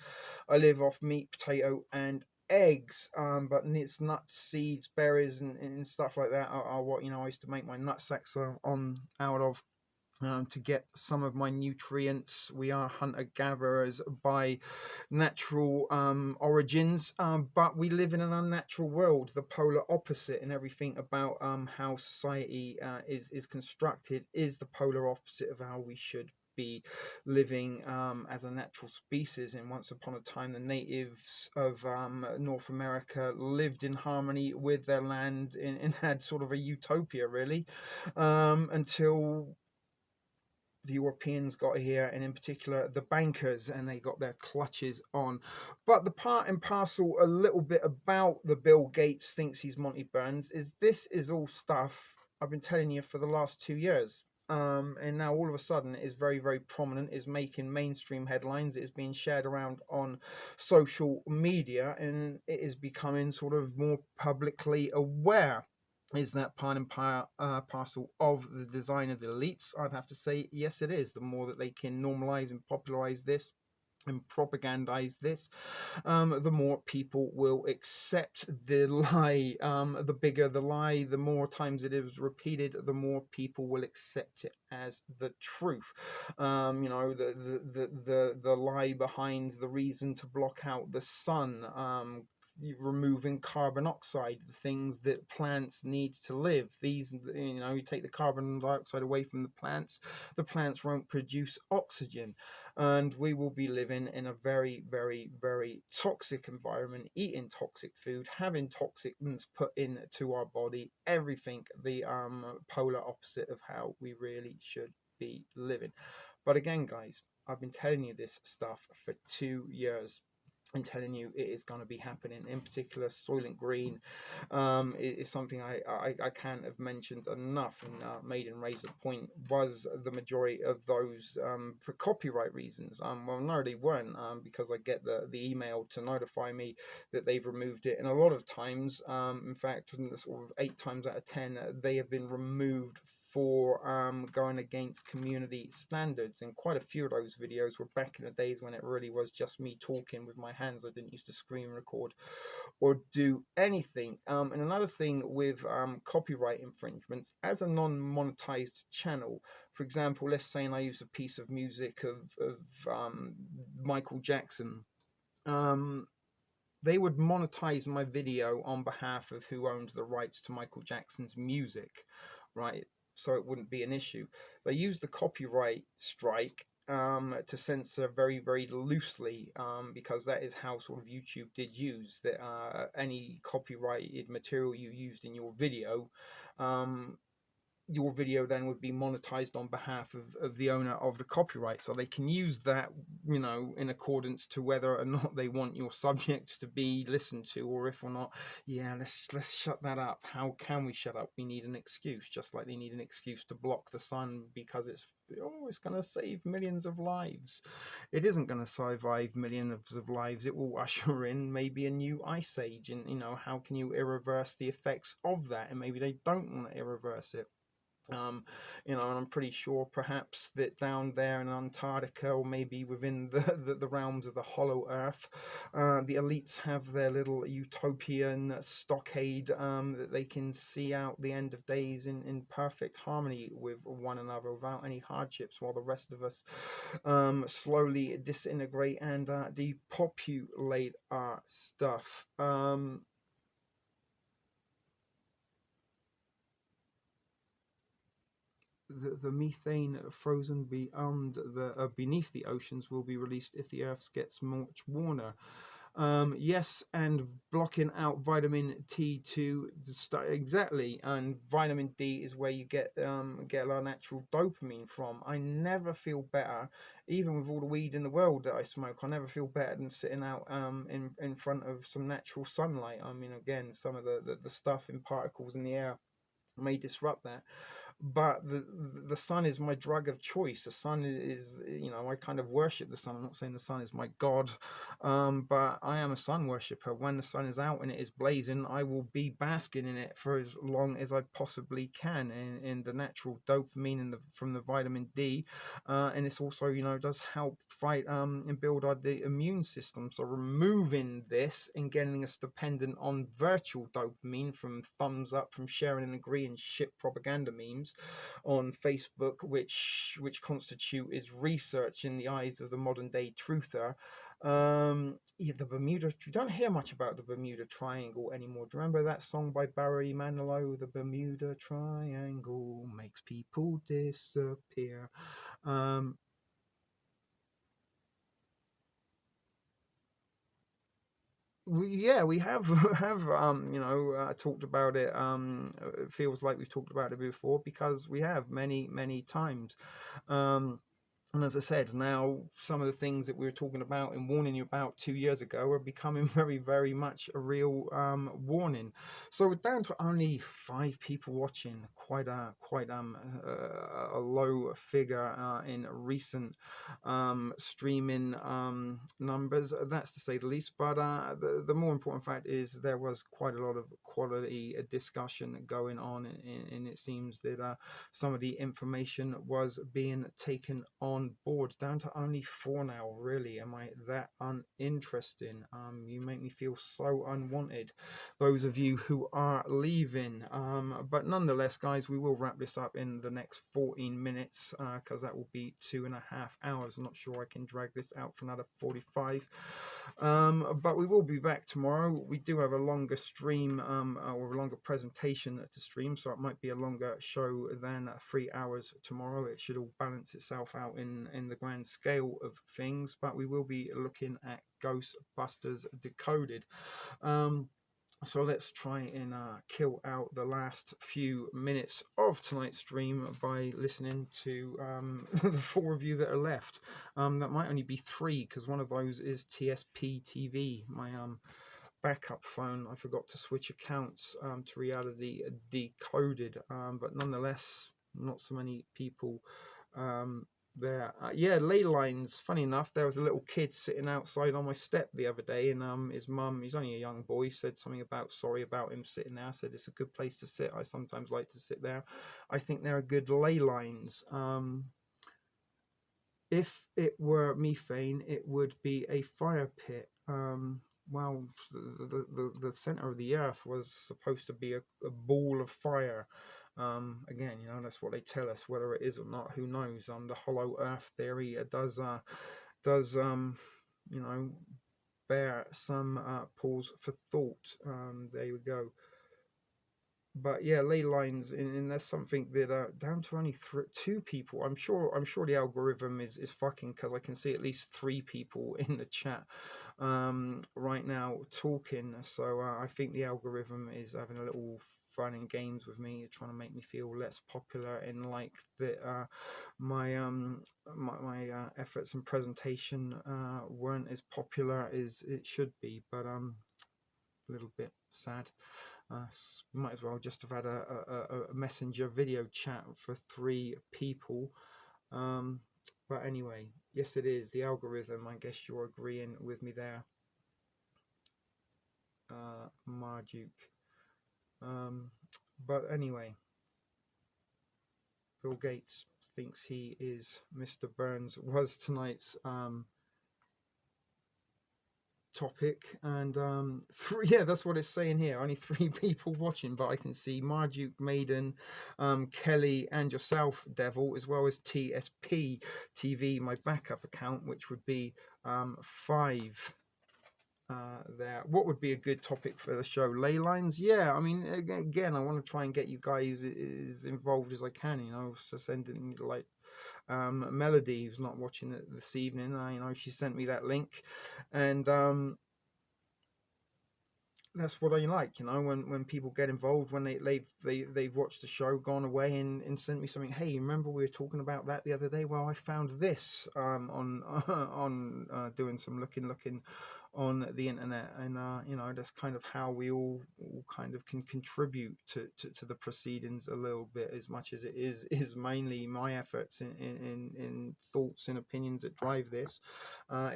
I live off meat, potato, and eggs, but it's nuts, seeds, berries, and stuff like that are what, you know, I used to make my nut sacks out of. To get some of my nutrients. We are hunter-gatherers by natural origins, but we live in an unnatural world, the polar opposite, and everything about how society is constructed is the polar opposite of how we should be living as a natural species. And once upon a time, the natives of North America lived in harmony with their land and had sort of a utopia, really, until the Europeans got here, and in particular the bankers, and they got their clutches on. But the part and parcel a little bit about the Bill Gates thinks he's Monty Burns is, this is all stuff I've been telling you for the last 2 years. And now all of a sudden it is very, very prominent, is making mainstream headlines, it is being shared around on social media, and it is becoming sort of more publicly aware. Is that part and parcel of the design of the elites? I'd have to say yes, it is. The more that they can normalize and popularize this, and propagandize this, the more people will accept the lie. The bigger the lie, the more times it is repeated, the more people will accept it as the truth. You know, the lie behind the reason to block out the sun, removing carbon oxide, the things that plants need to live. These, you know, you take the carbon dioxide away from the plants won't produce oxygen, and we will be living in a very, very, very toxic environment, eating toxic food, having toxins put into our body, everything the polar opposite of how we really should be living. But again, guys, I've been telling you this stuff for 2 years and telling you it is going to be happening. In particular, Soylent Green is something I can't have mentioned enough, and made and raised a point. Was the majority of those for copyright reasons? Well, no, they weren't, because I get the email to notify me that they've removed it, and a lot of times, in fact, sort of 8 times out of 10, they have been removed for going against community standards. And quite a few of those videos were back in the days when it really was just me talking with my hands. I didn't used to screen record or do anything. And another thing with copyright infringements, as a non-monetized channel, for example, let's say I use a piece of music of Michael Jackson, they would monetize my video on behalf of who owns the rights to Michael Jackson's music, right? So it wouldn't be an issue. They use the copyright strike to censor very, very loosely, because that is how sort of YouTube did use that. Any copyrighted material you used in your video then would be monetized on behalf of the owner of the copyright, so they can use that, you know, in accordance to whether or not they want your subjects to be listened to, or if or not, yeah, let's shut that up. How can we shut up? We need an excuse, just like they need an excuse to block the sun because it's going to save millions of lives. It isn't going to survive millions of lives. It will usher in maybe a new ice age, and, you know, how can you irreverse the effects of that? And maybe they don't want to irreverse it. You know, and I'm pretty sure perhaps that down there in Antarctica, or maybe within the realms of the hollow earth, the elites have their little utopian stockade that they can see out the end of days in perfect harmony with one another without any hardships, while the rest of us slowly disintegrate and depopulate our stuff. The methane frozen beyond beneath the oceans will be released if the Earth gets much warmer. Yes, and blocking out vitamin T2 exactly, and vitamin D is where you get our natural dopamine from. I never feel better, even with all the weed in the world that I smoke. I never feel better than sitting out in front of some natural sunlight. I mean, again, some of the stuff in particles in the air may disrupt that, but the sun is my drug of choice. The sun is, you know, I kind of worship the sun. I'm not saying the sun is my god, but I am a sun worshipper. When the sun is out and it is blazing, I will be basking in it for as long as I possibly can, in the natural dopamine and from the vitamin D, and it's also, you know, does help fight and build the immune system. So removing this and getting us dependent on virtual dopamine from thumbs up, from sharing and agreeing shit propaganda memes on Facebook, which constitute is research in the eyes of the modern day truther. Yeah, the Bermuda. You don't hear much about the Bermuda Triangle anymore. Do you remember that song by Barry Manilow? The Bermuda Triangle makes people disappear. We have you know, talked about it. It feels like we've talked about it before, because we have many times. And as I said, now some of the things that we were talking about and warning you about 2 years ago are becoming very much a real warning. So we're down to only 5 people watching, quite a low figure in recent streaming numbers. That's to say the least. But the more important fact is there was quite a lot of quality discussion going on, and it seems that some of the information was being taken on on board, down to only 4 now. Really, am I that uninteresting? You make me feel so unwanted, those of you who are leaving. But nonetheless, guys, we will wrap this up in the next 14 minutes, because that will be 2.5 hours. I'm not sure I can drag this out for another 45. But we will be back tomorrow. We do have a longer stream, or a longer presentation to stream, so it might be a longer show than 3 hours tomorrow. It should all balance itself out in the grand scale of things, but we will be looking at Ghostbusters Decoded. So let's try and kill out the last few minutes of tonight's stream by listening to the 4 of you that are left. That might only be 3, because one of those is TSP TV, my backup phone. I forgot to switch accounts to Reality Decoded, but nonetheless, not so many people there. Yeah, ley lines. Funny enough, there was a little kid sitting outside on my step the other day, and his mum, he's only a young boy, said something about sorry about him sitting there. I said it's a good place to sit. I sometimes like to sit there. I think there are good ley lines. If it were methane, it would be a fire pit. Well, the center of the earth was supposed to be a ball of fire. Again, you know, that's what they tell us. Whether it is or not, who knows? The hollow earth theory does you know, bear some pause for thought. There you go. But yeah, ley lines, and there's something that down to only 2 people. I'm sure the algorithm is fucking, because I can see at least 3 people in the chat right now talking. So I think the algorithm is having a little fun and games with me, trying to make me feel less popular, and like that my efforts and presentation weren't as popular as it should be. But a little bit sad. Might as well just have had a messenger video chat for 3 people. But anyway, yes, it is the algorithm. I guess you're agreeing with me there, Marduke. But anyway, Bill Gates thinks he is Mr. Burns was tonight's topic, and yeah, that's what it's saying here. Only 3 people watching, but I can see Marduke, Maiden, Kelly, and yourself, Devil, as well as TSP TV, my backup account, which would be 5 there. What would be a good topic for the show? Ley lines? Yeah, I mean, again, I want to try and get you guys as involved as I can, you know, so sending like Melody, who's not watching it this evening, you know, she sent me that link, and that's what I like, you know, when people get involved, when they've watched the show, gone away and sent me something. Hey, remember we were talking about that the other day? Well, I found this on doing some looking on the internet, and you know, that's kind of how we all kind of can contribute to the proceedings a little bit, as much as it is mainly my efforts in thoughts and opinions that drive this.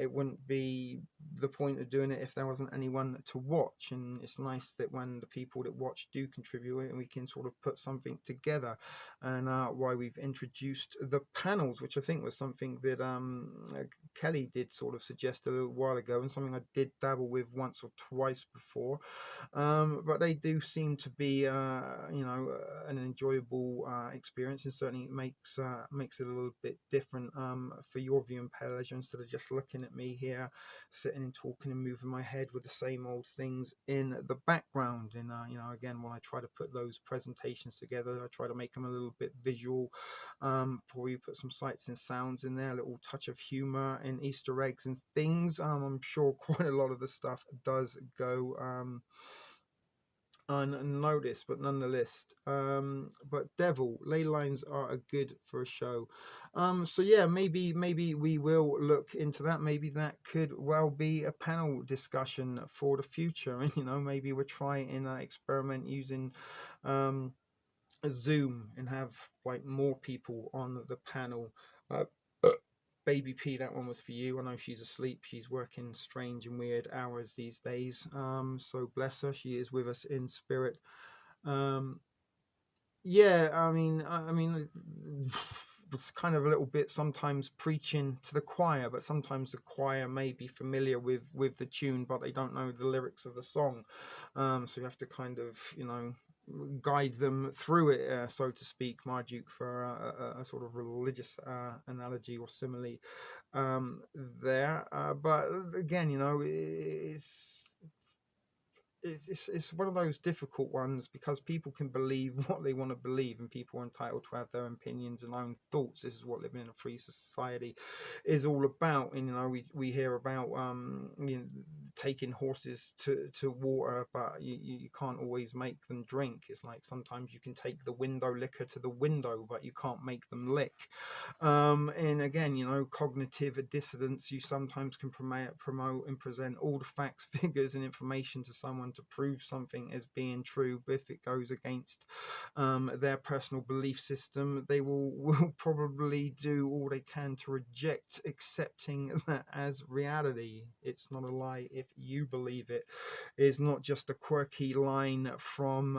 It wouldn't be the point of doing it if there wasn't anyone to watch, and it's nice that when the people that watch do contribute, and we can sort of put something together. And why we've introduced the panels, which I think was something that Kelly did sort of suggest a little while ago, and something I did dabble with once or twice before, but they do seem to be you know, an enjoyable experience, and certainly makes it a little bit different for your viewing pleasure, instead of just looking at me here sitting and talking and moving my head with the same old things in the background. And you know, again, when I try to put those presentations together, I try to make them a little bit visual, before you put some sights and sounds in there, a little touch of humor and Easter eggs and things. I'm sure quite a lot of the stuff does go unnoticed, but nonetheless, but Devil, ley lines are good for a show. So yeah, maybe we will look into that. Maybe that could well be a panel discussion for the future. You know, maybe we'll try and experiment using Zoom and have like more people on the panel. Baby P, that one was for you. I know she's asleep. She's working strange and weird hours these days. So bless her. She is with us in spirit. Yeah, I mean, was kind of a little bit sometimes preaching to the choir, but sometimes the choir may be familiar with the tune, but they don't know the lyrics of the song. So you have to kind of, you know, guide them through it, so to speak, Marduke, for a sort of religious analogy or simile there. But again, you know, it's one of those difficult ones because people can believe what they want to believe, and people are entitled to have their opinions and own thoughts. This is what living in a free society is all about. And you know, we hear about you know, taking horses to water, but you can't always make them drink. It's like sometimes you can take the window liquor to the window, but you can't make them lick. And again, you know, cognitive dissonance, you sometimes can promote and present all the facts, figures and information to someone to prove something as being true, but if it goes against their personal belief system, they will probably do all they can to reject accepting that as reality. It's not a lie if you believe it. It's not just a quirky line from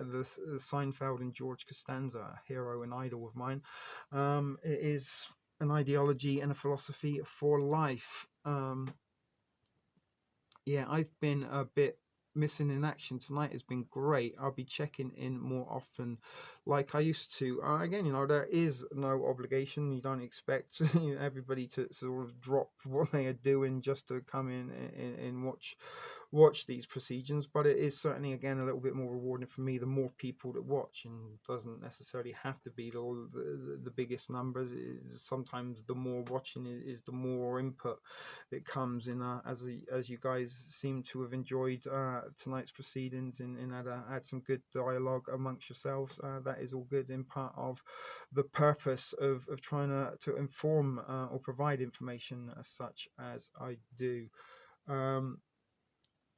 the Seinfeld and George Costanza, a hero and idol of mine. It is an ideology and a philosophy for life. Yeah, I've been a bit missing in action tonight. Has been great. I'll be checking in more often like I used to. Again, you know, there is no obligation. You don't expect you know, everybody to sort of drop what they are doing just to come in and watch these procedures, but it is certainly, again, a little bit more rewarding for me the more people that watch, and doesn't necessarily have to be the biggest numbers. Sometimes the more watching is the more input that comes in, as you guys seem to have enjoyed tonight's proceedings and had some good dialogue amongst yourselves. That is all good, in part of the purpose of trying to inform or provide information as such as I do.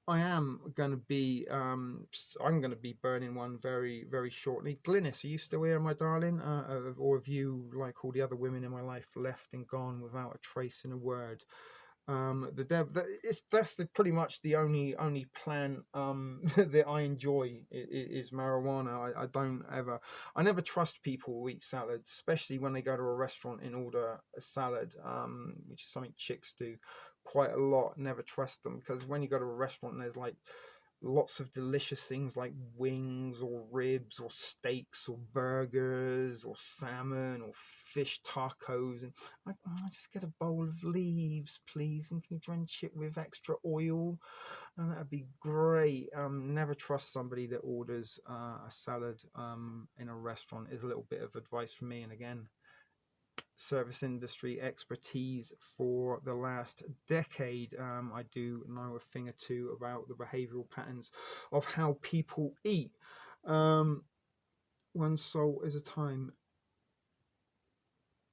I am going to be I'm going to be burning one very, very shortly. Glynis, are you still here, my darling? Or have you, like all the other women in my life, left and gone without a trace in a word? The dev that's pretty much the only plant that I enjoy is marijuana. I never trust people who eat salads, especially when they go to a restaurant and order a salad, which is something chicks do quite a lot. Never trust them, because when you go to a restaurant and there's like lots of delicious things like wings or ribs or steaks or burgers or salmon or fish tacos, and I just get a bowl of leaves, please, and can you drench it with extra oil? And that'd be great. Never trust somebody that orders a salad in a restaurant is a little bit of advice from me. And again, service industry expertise for the last decade. I do know a thing or two about the behavioral patterns of how people eat. One soul at a time.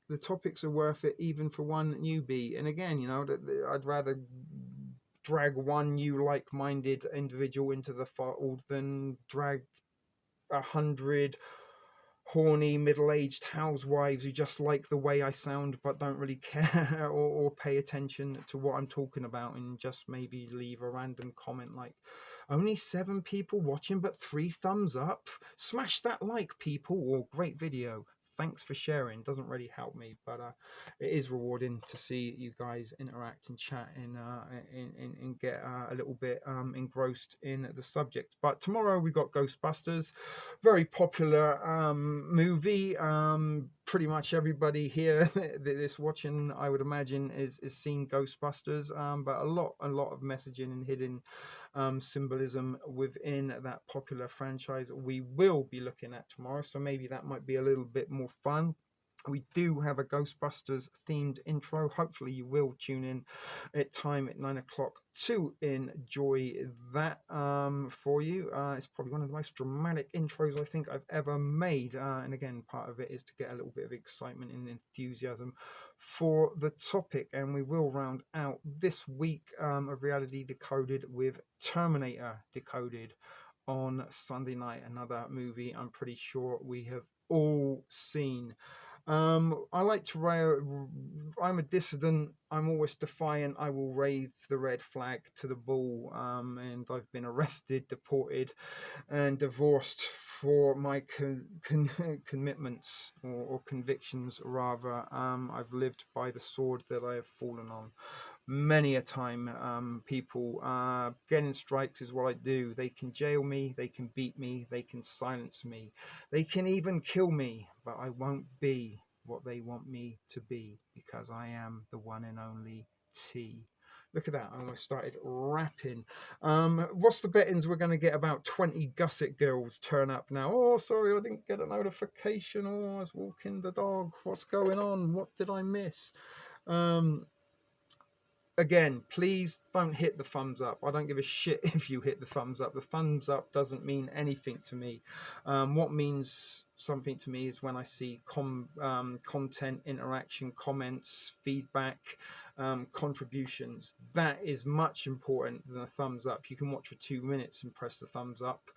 The topics are worth it even for one newbie. And again, you know, I'd rather drag one new like-minded individual into the fold than drag 100 horny middle-aged housewives who just like the way I sound but don't really care or pay attention to what I'm talking about, and just maybe leave a random comment like, only 7 people watching but 3 thumbs up. Smash that like, people, or great video. Thanks for sharing. Doesn't really help me, but it is rewarding to see you guys interact and chat and get a little bit engrossed in the subject. But tomorrow we got Ghostbusters, very popular movie. Pretty much everybody here that is watching, I would imagine, is seen Ghostbusters. But a lot of messaging and hidden symbolism within that popular franchise we will be looking at tomorrow, so maybe that might be a little bit more fun. We do have a Ghostbusters themed intro. Hopefully you will tune in at time at 9 o'clock to enjoy that for you. It's probably one of the most dramatic intros I think I've ever made. And again, part of it is to get a little bit of excitement and enthusiasm for the topic. And we will round out this week of Reality Decoded with Terminator Decoded on Sunday night. Another movie I'm pretty sure we have all seen. I like to I'm a dissident. I'm always defiant. I will wave the red flag to the bull. And I've been arrested, deported, and divorced for my commitments or convictions, rather. I've lived by the sword that I have fallen on many a time. People getting strikes is what I do. They can jail me, they can beat me, they can silence me, they can even kill me, but I won't be what they want me to be, because I am the one and only T. Look at that, I almost started rapping. What's the bettings? We're going to get about 20 gusset girls turn up now. Oh, sorry, I didn't get a notification. Oh, I was walking the dog. What's going on? What did I miss? Again, please don't hit the thumbs up. I don't give a shit if you hit the thumbs up. The thumbs up doesn't mean anything to me. What means something to me is when I see content, interaction, comments, feedback, contributions. That is much important than a thumbs up. You can watch for 2 minutes and press the thumbs up,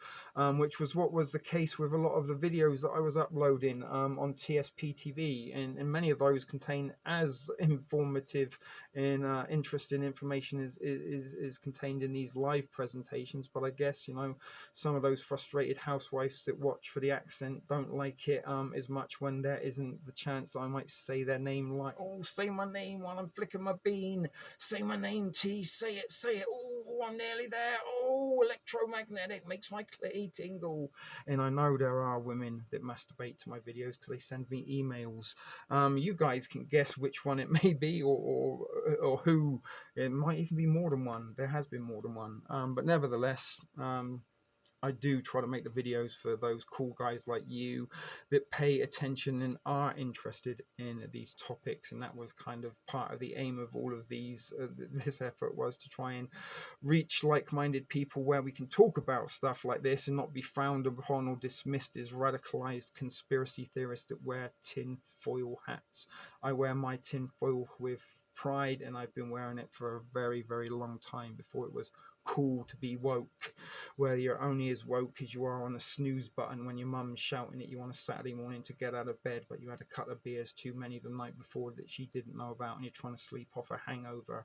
which was what was the case with a lot of the videos that I was uploading on TSP TV, and many of those contain as informative and interesting information is contained in these live presentations. But I guess, you know, some of those frustrated housewives that watch for the accent don't like it as much when there isn't the chance that I might say their name, like, oh, say my name while I'm flicking my bean, say my name, T, say it, oh, I'm nearly there, oh, electromagnetic makes my clay tingle. And I know there are women that masturbate to my videos because they send me emails. You guys can guess which one it may be, or who. It might even be more than one. There has been more than one. But nevertheless, I do try to make the videos for those cool guys like you that pay attention and are interested in these topics. And that was kind of part of the aim of all of these. This effort was to try and reach like-minded people where we can talk about stuff like this and not be frowned upon or dismissed as radicalized conspiracy theorists that wear tin foil hats. I wear my tin foil with pride, and I've been wearing it for a very, very long time before it was cool to be woke, where you're only as woke as you are on the snooze button when your mum's shouting at you on a Saturday morning to get out of bed, but you had a couple of beers too many the night before that she didn't know about, and you're trying to sleep off a hangover,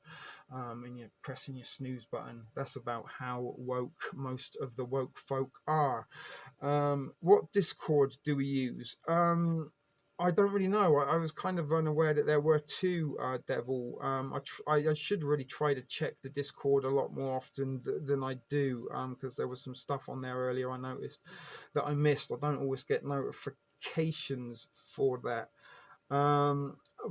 and you're pressing your snooze button. That's about how woke most of the woke folk are. What Discord do we use? I don't really know. I was kind of unaware that there were two, Devil. I should really try to check the Discord a lot more often than I do, because there was some stuff on there earlier I noticed that I missed. I don't always get notifications for that.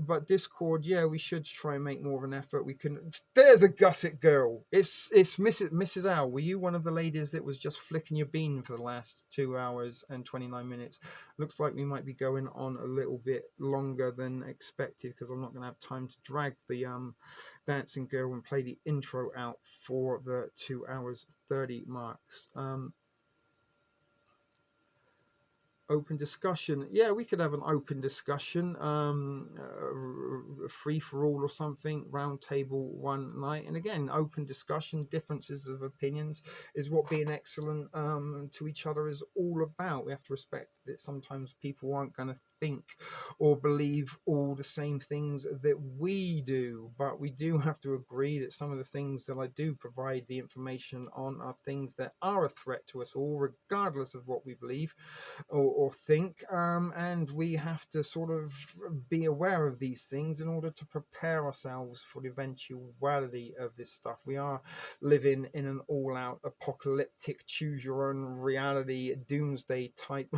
But Discord, yeah, we should try and make more of an effort. We can. There's a gusset girl. It's Mrs. Al. Were you one of the ladies that was just flicking your bean for the last 2 hours and 29 minutes? Looks like we might be going on a little bit longer than expected, because I'm not going to have time to drag the dancing girl and play the intro out for the 2 hours 30 marks. Open discussion. Yeah, we could have an open discussion, free for all or something, round table one night. And again, open discussion, differences of opinions is what being excellent to each other is all about. We have to respect that sometimes people aren't going to think or believe all the same things that we do, but we do have to agree that some of the things that I do provide the information on are things that are a threat to us all, regardless of what we believe or think, and we have to sort of be aware of these things in order to prepare ourselves for the eventuality of this stuff. We are living in an all-out apocalyptic, choose-your-own reality, doomsday type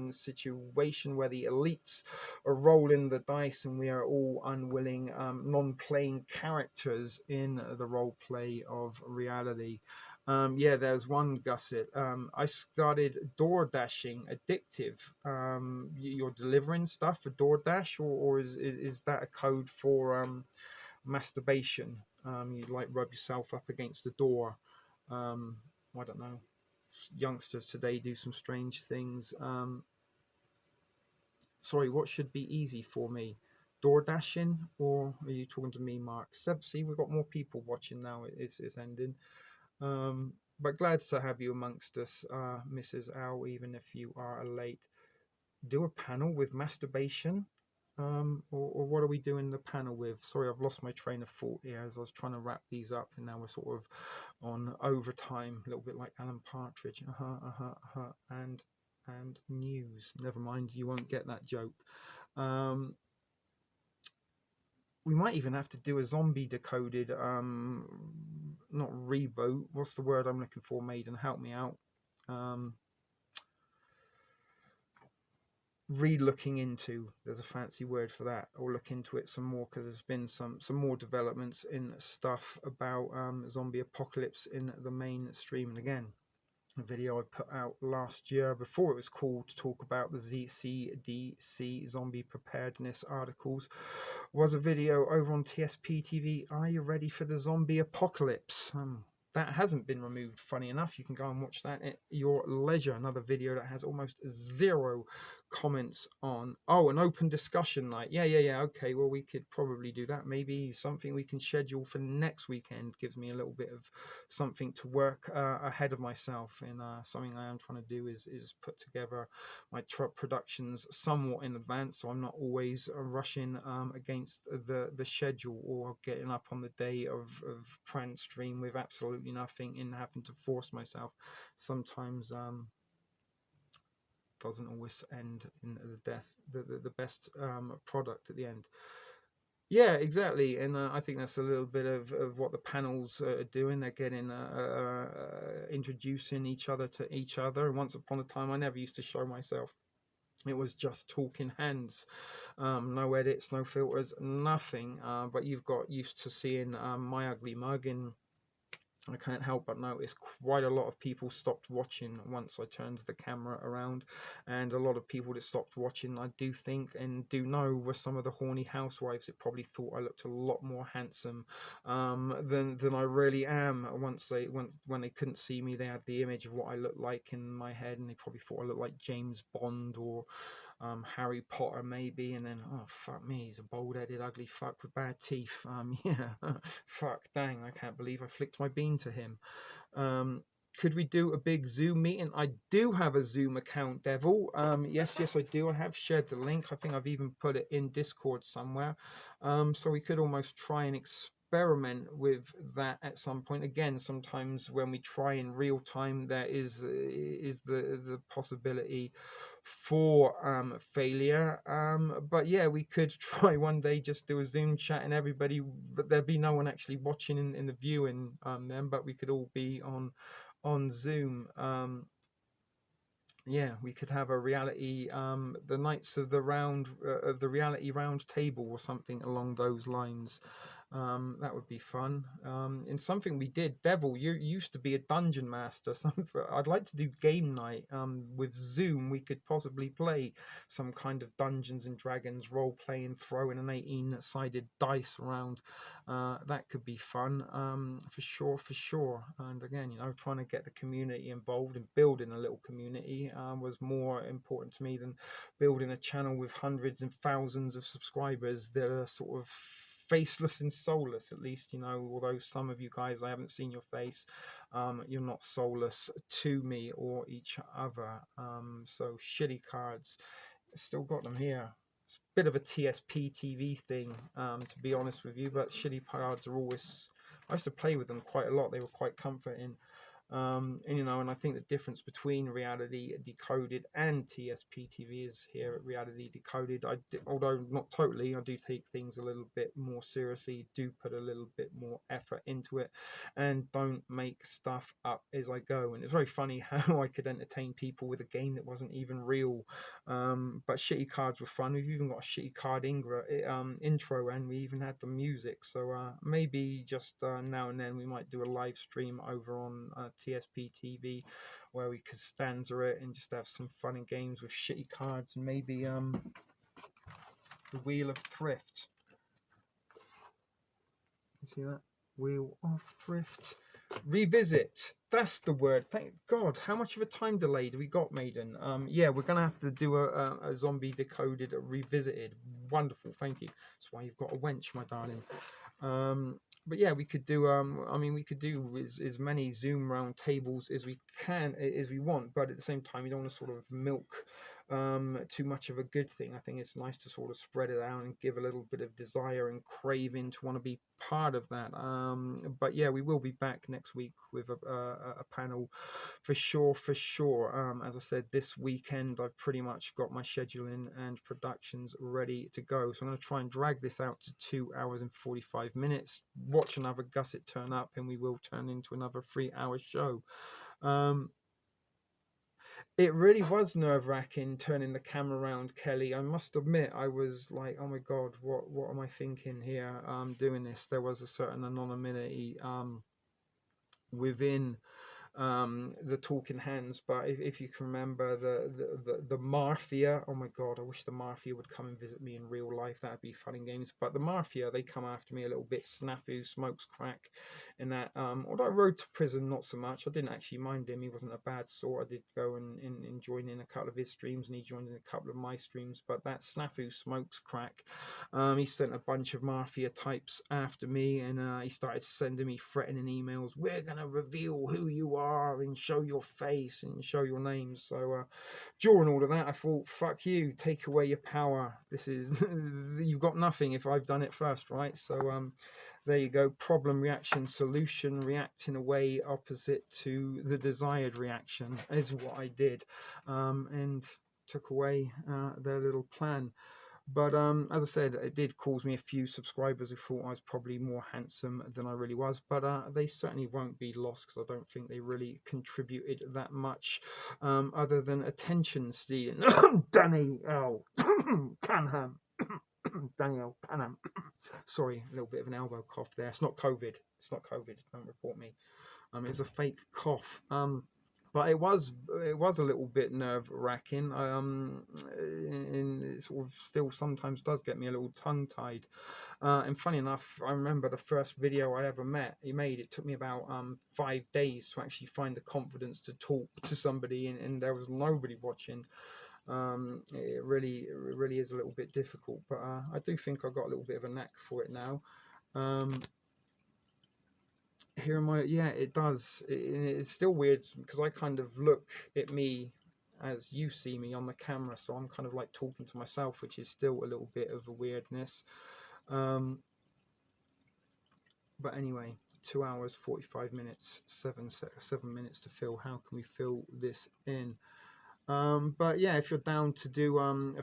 situation where the elites are rolling the dice and we are all unwilling, non-playing characters in the role play of reality. Yeah, there's one gusset. I started door dashing addictive. You're delivering stuff for DoorDash, or is that a code for masturbation? You like rub yourself up against the door. I don't know. Youngsters today do some strange things. Sorry, what should be easy for me? Door dashing, or are you talking to me, Mark? See, we've got more people watching now. It's ending. But glad to have you amongst us, Mrs. Owl, even if you are late. do a panel with masturbation, or what are we doing the panel with? Sorry, I've lost my train of thought here as I was trying to wrap these up, and now we're sort of on overtime, a little bit like Alan Partridge. And news. Never mind, you won't get that joke. We might even have to do a zombie decoded, not reboot. What's the word I'm looking for, Maiden? Help me out. Re-looking into, there's a fancy word for that, or look into it some more, because there's been some more developments in stuff about zombie apocalypse in the mainstream. And again, a video I put out last year before it was cool to talk about the ZCDC zombie preparedness articles was a video over on TSP TV. Are you ready for the zombie apocalypse? That hasn't been removed, funny enough. You can go and watch that at your leisure. Another video that has almost 0 comments on. Oh, an open discussion night. Yeah. Okay, well, we could probably do that. Maybe something we can schedule for next weekend. Gives me a little bit of something to work ahead of myself. And something I am trying to do is put together my truck productions somewhat in advance, so I'm not always rushing against the schedule, or getting up on the day of trying to stream with absolutely nothing and having to force myself. Sometimes doesn't always end in the best product at the end. Yeah, exactly. And I think that's a little bit of what the panels are doing. They're getting introducing each other to each other. And once upon a time, I never used to show myself. It was just talking hands, no edits, no filters, nothing. But you've got used to seeing my ugly mug, and I can't help but notice quite a lot of people stopped watching once I turned the camera around, and a lot of people that stopped watching, I do think and do know, were some of the horny housewives that probably thought I looked a lot more handsome than I really am. When they couldn't see me, they had the image of what I looked like in my head, and they probably thought I looked like James Bond or Harry Potter maybe, and then, oh fuck me, he's a bald-headed ugly fuck with bad teeth. Yeah, fuck, dang, I can't believe I flicked my bean to him. Could we do a big Zoom meeting? I do have a Zoom account, Devil. Yes, I do. I have shared the link. I think I've even put it in Discord somewhere. So we could almost try and experiment with that at some point. Again, sometimes when we try in real time, there is the possibility for failure. But yeah, we could try one day, just do a Zoom chat and everybody, but there'd be no one actually watching in the viewing then, but we could all be on Zoom. Yeah, we could have a reality, the Knights of the Reality Round Table, or something along those lines. That would be fun. And something we did, Devil, you used to be a dungeon master. I'd like to do game night. With Zoom, we could possibly play some kind of Dungeons and Dragons role playing, throwing an 18-sided dice around. That could be fun, for sure. And again, trying to get the community involved and building a little community was more important to me than building a channel with hundreds and thousands of subscribers that are sort of faceless and soulless. At least, although some of you guys, I haven't seen your face, you're not soulless to me or each other. So shitty cards, still got them here. It's a bit of a TSP TV thing, to be honest with you, but shitty cards are always, I used to play with them quite a lot. They were quite comforting. And I think the difference between Reality Decoded and TSP TV is here at Reality Decoded. Although not totally, I do take things a little bit more seriously, do put a little bit more effort into it, and don't make stuff up as I go. And it's very funny how I could entertain people with a game that wasn't even real. But shitty cards were fun. We've even got a shitty card intro, and we even had the music. So maybe just now and then we might do a live stream over on TSP TV where we could stanza it and just have some fun and games with shitty cards, and maybe the Wheel of Thrift. You see that? Wheel of Thrift. Revisit. That's the word. Thank God. How much of a time delay do we got, Maiden? Yeah, we're gonna have to do a zombie decoded, revisited. Wonderful. Thank you. That's why you've got a wench, my darling. But yeah, we could do we could do as many Zoom round tables as we want, but at the same time, you don't want to sort of milk too much of a good thing. I think it's nice to sort of spread it out and give a little bit of desire and craving to want to be part of that. But yeah, we will be back next week with a panel for sure, for sure. As I said, this weekend I've pretty much got my scheduling and productions ready to go, so I'm going to try and drag this out to 2 hours and 45 minutes, watch another gusset turn up, and we will turn into another 3-hour show. It really was nerve-wracking turning the camera around, Kelly. I must admit, I was like, oh my God, what am I thinking here doing this? There was a certain anonymity within the talking hands, but if you can remember the mafia, oh my God, I wish the mafia would come and visit me in real life. That'd be fun and games. But the mafia, they come after me a little bit. Snafu smokes crack, and that although I rode to prison, not so much. I didn't actually mind him. He wasn't a bad sort. I did go and join in a couple of his streams, and he joined in a couple of my streams. But that Snafu smokes crack. He sent a bunch of mafia types after me, and he started sending me threatening emails. We're gonna reveal who you are and show your face and show your names. So during all of that, I thought, fuck you, take away your power. This is you've got nothing if I've done it first, right? So there you go. Problem, reaction, solution. React in a way opposite to the desired reaction is what I did, and took away their little plan. But as I said, it did cause me a few subscribers who thought I was probably more handsome than I really was. But they certainly won't be lost, because I don't think they really contributed that much, other than attention stealing. Daniel Canham. Daniel Canham. Sorry, a little bit of an elbow cough there. It's not COVID. It's not COVID. Don't report me. It's a fake cough. But it was a little bit nerve-wracking, and it sort of still sometimes does get me a little tongue-tied. And funny enough, I remember the first video I ever made. It took me about 5 days to actually find the confidence to talk to somebody, and there was nobody watching. It really is a little bit difficult, but I do think I got a little bit of a knack for it now. Here am I. Yeah, it does. It's still weird because I kind of look at me as you see me on the camera, so I'm kind of like talking to myself, which is still a little bit of a weirdness. But anyway, 2 hours 45 minutes, 7 minutes to fill. How can we fill this in? But yeah, if you're down to do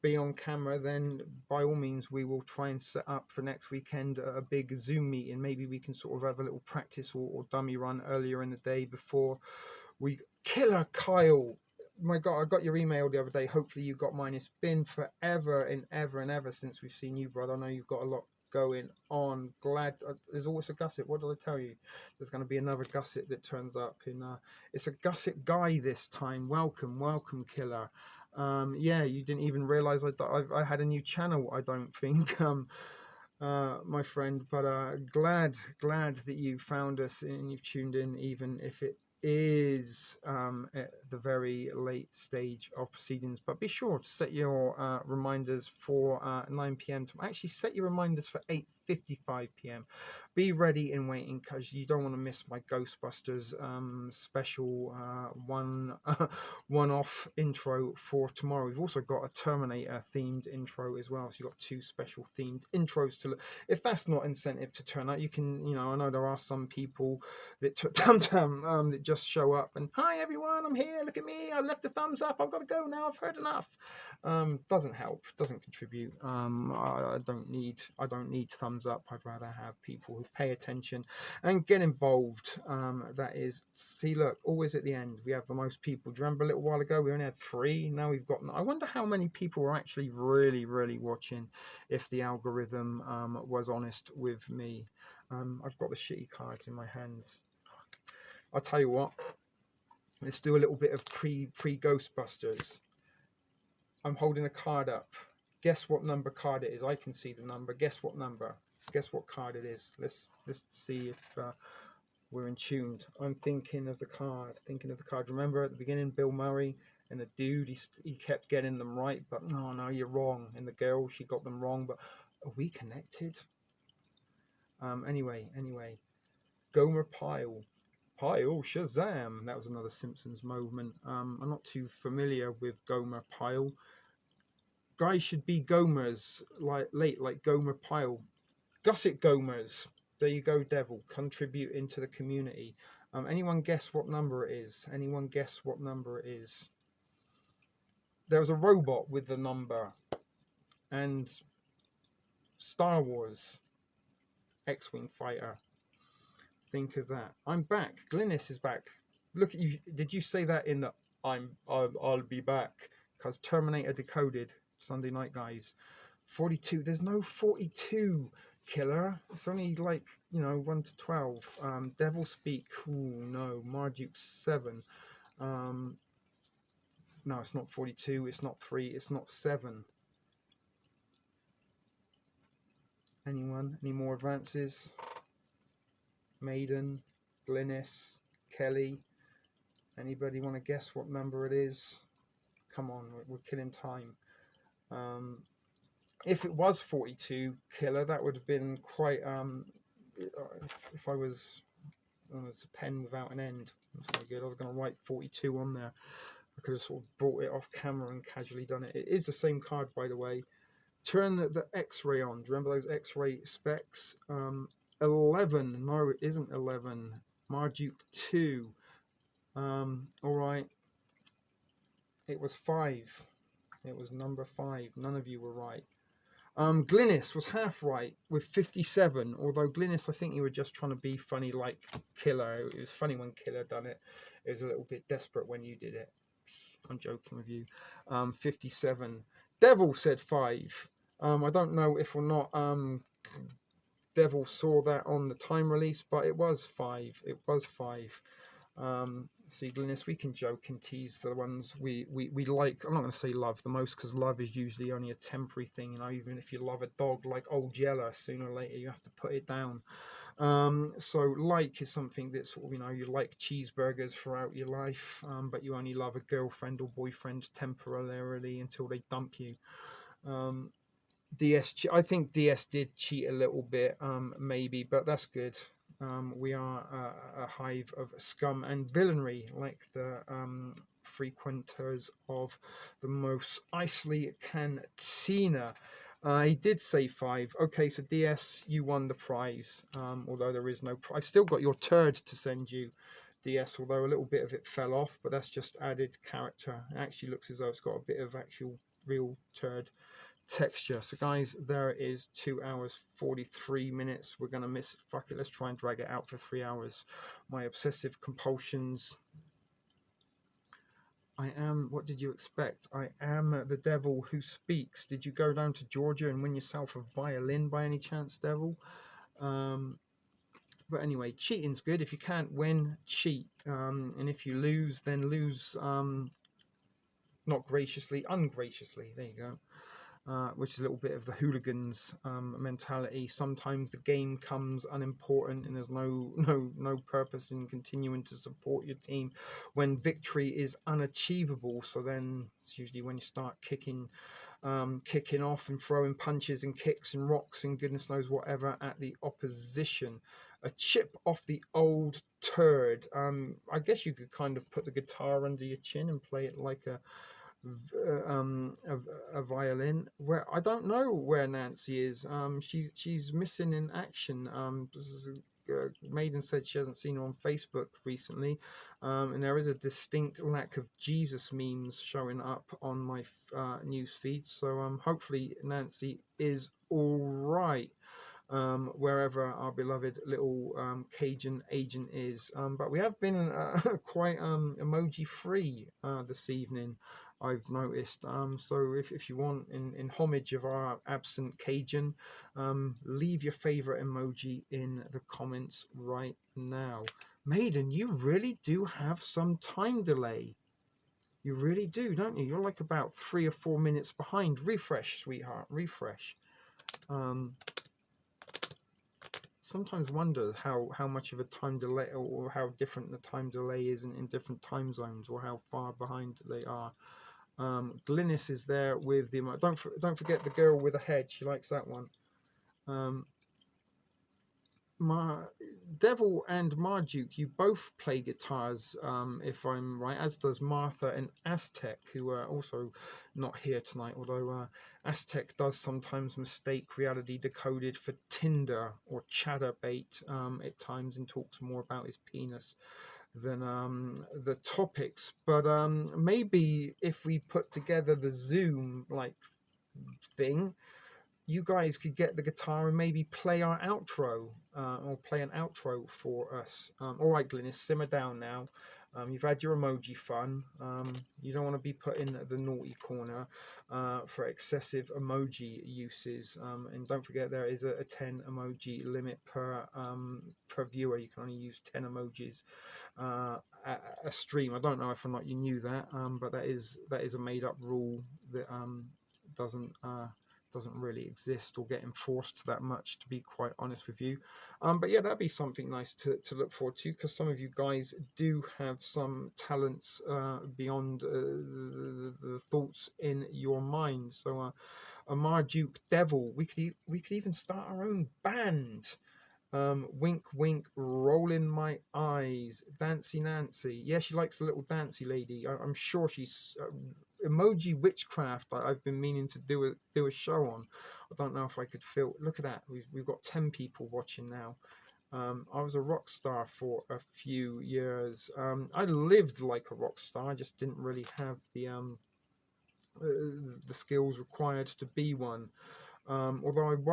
be on camera, then by all means we will try and set up for next weekend a big Zoom meeting. Maybe we can sort of have a little practice or dummy run earlier in the day before we. Killer Kyle, my God, I got your email the other day. Hopefully you got mine. It's been forever and ever and ever since we've seen you, brother. I know you've got a lot going on. Glad there's always a gusset. What did I tell you? There's going to be another gusset that turns up in it's a gusset guy this time. Welcome Killer. Yeah, you didn't even realize I had a new channel, I don't think, my friend, but glad that you found us and you've tuned in, even if it is at the very late stage of proceedings. But be sure to set your reminders for 9 p.m. to actually set your reminders for 8:55 p.m. Be ready and waiting, because you don't want to miss my Ghostbusters special one-off intro for tomorrow. We've also got a Terminator themed intro as well, so you've got 2 special themed intros to look. If that's not incentive to turn out, you can, I know there are some people that that just show up and, hi everyone, I'm here, look at me, I left the thumbs up, I've got to go now, I've heard enough. Doesn't help, doesn't contribute. I don't need thumbs up. I'd rather have people who pay attention and get involved. That is, see, look, always at the end we have the most people. Do you remember a little while ago we only had 3? Now we've got, I wonder how many people are actually really watching, if the algorithm was honest with me. I've got the shitty cards in my hands. I'll tell you what, let's do a little bit of pre Ghostbusters. I'm holding a card up. Guess what number card it is. I can see the number. Guess what number. Guess what card it is. Let's see if we're in tuned. I'm thinking of the card. Remember at the beginning, Bill Murray and the dude, he kept getting them right, but oh no, you're wrong. And the girl, she got them wrong. But are we connected? Anyway, Gomer Pyle. Pyle, Shazam. That was another Simpsons moment. I'm not too familiar with Gomer Pyle. Guys should be Gomers, like Gomer Pyle. Gusset Gomers. There you go, Devil. Contribute into the community. Anyone guess what number it is? Anyone guess what number it is? There was a robot with the number. And Star Wars X-Wing fighter. Think of that. I'm back. Glynis is back. Look at you. Did you say that in the I'll be back? Because Terminator Decoded Sunday night, guys. 42. There's no 42 killer. It's only like, you know, 1 to 12. Devil Speak. Ooh, no. Marduke 7. No, it's not 42. It's not 3. It's not 7. Anyone? Any more advances? Maiden, Glynis, Kelly. Anybody want to guess what number it is? Come on, we're killing time. If it was 42 killer, that would have been quite. If I was, it's a pen without an end. That's no good. I was going to write 42 on there. I could have sort of brought it off camera and casually done it. It is the same card, by the way. Turn the X-ray on. Do you remember those X-ray specs? 11. No, it isn't 11. Marduke 2. All right. It was 5. It was number 5. None of you were right. Glynis was half right with 57. Although Glynis, I think you were just trying to be funny like Killer. It was funny when Killer done it. It was a little bit desperate when you did it. I'm joking with you. 57. Devil said 5. I don't know if or not Devil saw that on the time release, but it was 5. It was 5. See, Glynis, we can joke and tease the ones we like. I'm not going to say love the most, because love is usually only a temporary thing. You know, even if you love a dog like Old Yeller, sooner or later you have to put it down. So like is something that sort of, you know, you like cheeseburgers throughout your life, but you only love a girlfriend or boyfriend temporarily until they dump you. DS, I think DS did cheat a little bit, maybe, but that's good. We are a hive of scum and villainy, like the frequenters of the most Isley Cantina. He did say 5. Okay, so DS, you won the prize, although there is no prize. I still got your turd to send you, DS, although a little bit of it fell off, but that's just added character. It actually looks as though it's got a bit of actual real turd texture. So guys, there it is. 2 hours 43 minutes. We're gonna miss it. Fuck it, let's try and drag it out for 3 hours. My obsessive compulsions. I am, what did you expect? I am the devil who speaks. Did you go down to Georgia and win yourself a violin by any chance, devil? But anyway, cheating's good. If you can't win, cheat. And if you lose, then lose not graciously, ungraciously. There you go. Which is a little bit of the hooligans mentality. Sometimes the game comes unimportant and there's no purpose in continuing to support your team when victory is unachievable. So then it's usually when you start kicking off and throwing punches and kicks and rocks and goodness knows whatever at the opposition. A chip off the old turd. I guess you could kind of put the guitar under your chin and play it like a violin. Where I don't know where Nancy is. She's missing in action. Maiden said she hasn't seen her on Facebook recently, and there is a distinct lack of Jesus memes showing up on my news feed. So hopefully Nancy is all right. Wherever our beloved little Cajun agent is. But we have been quite emoji free this evening, I've noticed. So if you want, in homage of our absent Cajun, leave your favorite emoji in the comments right now. Maiden, you really do have some time delay. You really do, don't you? You're like about 3 or 4 minutes behind. Refresh, sweetheart, refresh. Sometimes wonder how much of a time delay or how different the time delay is in different time zones, or how far behind they are. Glynis is there with the don't forget the girl with a head. She likes that one. Devil and Marduk, you both play guitars, if I'm right, as does Martha and Aztec, who are also not here tonight, although Aztec does sometimes mistake Reality Decoded for Tinder or Chatterbait at times, and talks more about his penis than the topics. But maybe if we put together the Zoom like thing, you guys could get the guitar and maybe play our outro, or play an outro for us. All right, Glynis, simmer down now. You've had your emoji fun. You don't want to be put in the naughty corner for excessive emoji uses. And don't forget, there is a 10 emoji limit per viewer. You can only use 10 emojis a stream. I don't know if or not you knew that, but that is a made up rule that doesn't really exist or get enforced that much, to be quite honest with you. But yeah, that'd be something nice to look forward to, because some of you guys do have some talents beyond the thoughts in your mind. So a Marduk Devil, we could even start our own band. Wink, wink, rolling my eyes. Dancy Nancy. Yeah, she likes the little dancy lady. I'm sure she's emoji witchcraft. I've been meaning to do a show on. I don't know if I could feel. Look at that. We've got 10 people watching now. I was a rock star for a few years. I lived like a rock star. I just didn't really have the skills required to be one. Although I was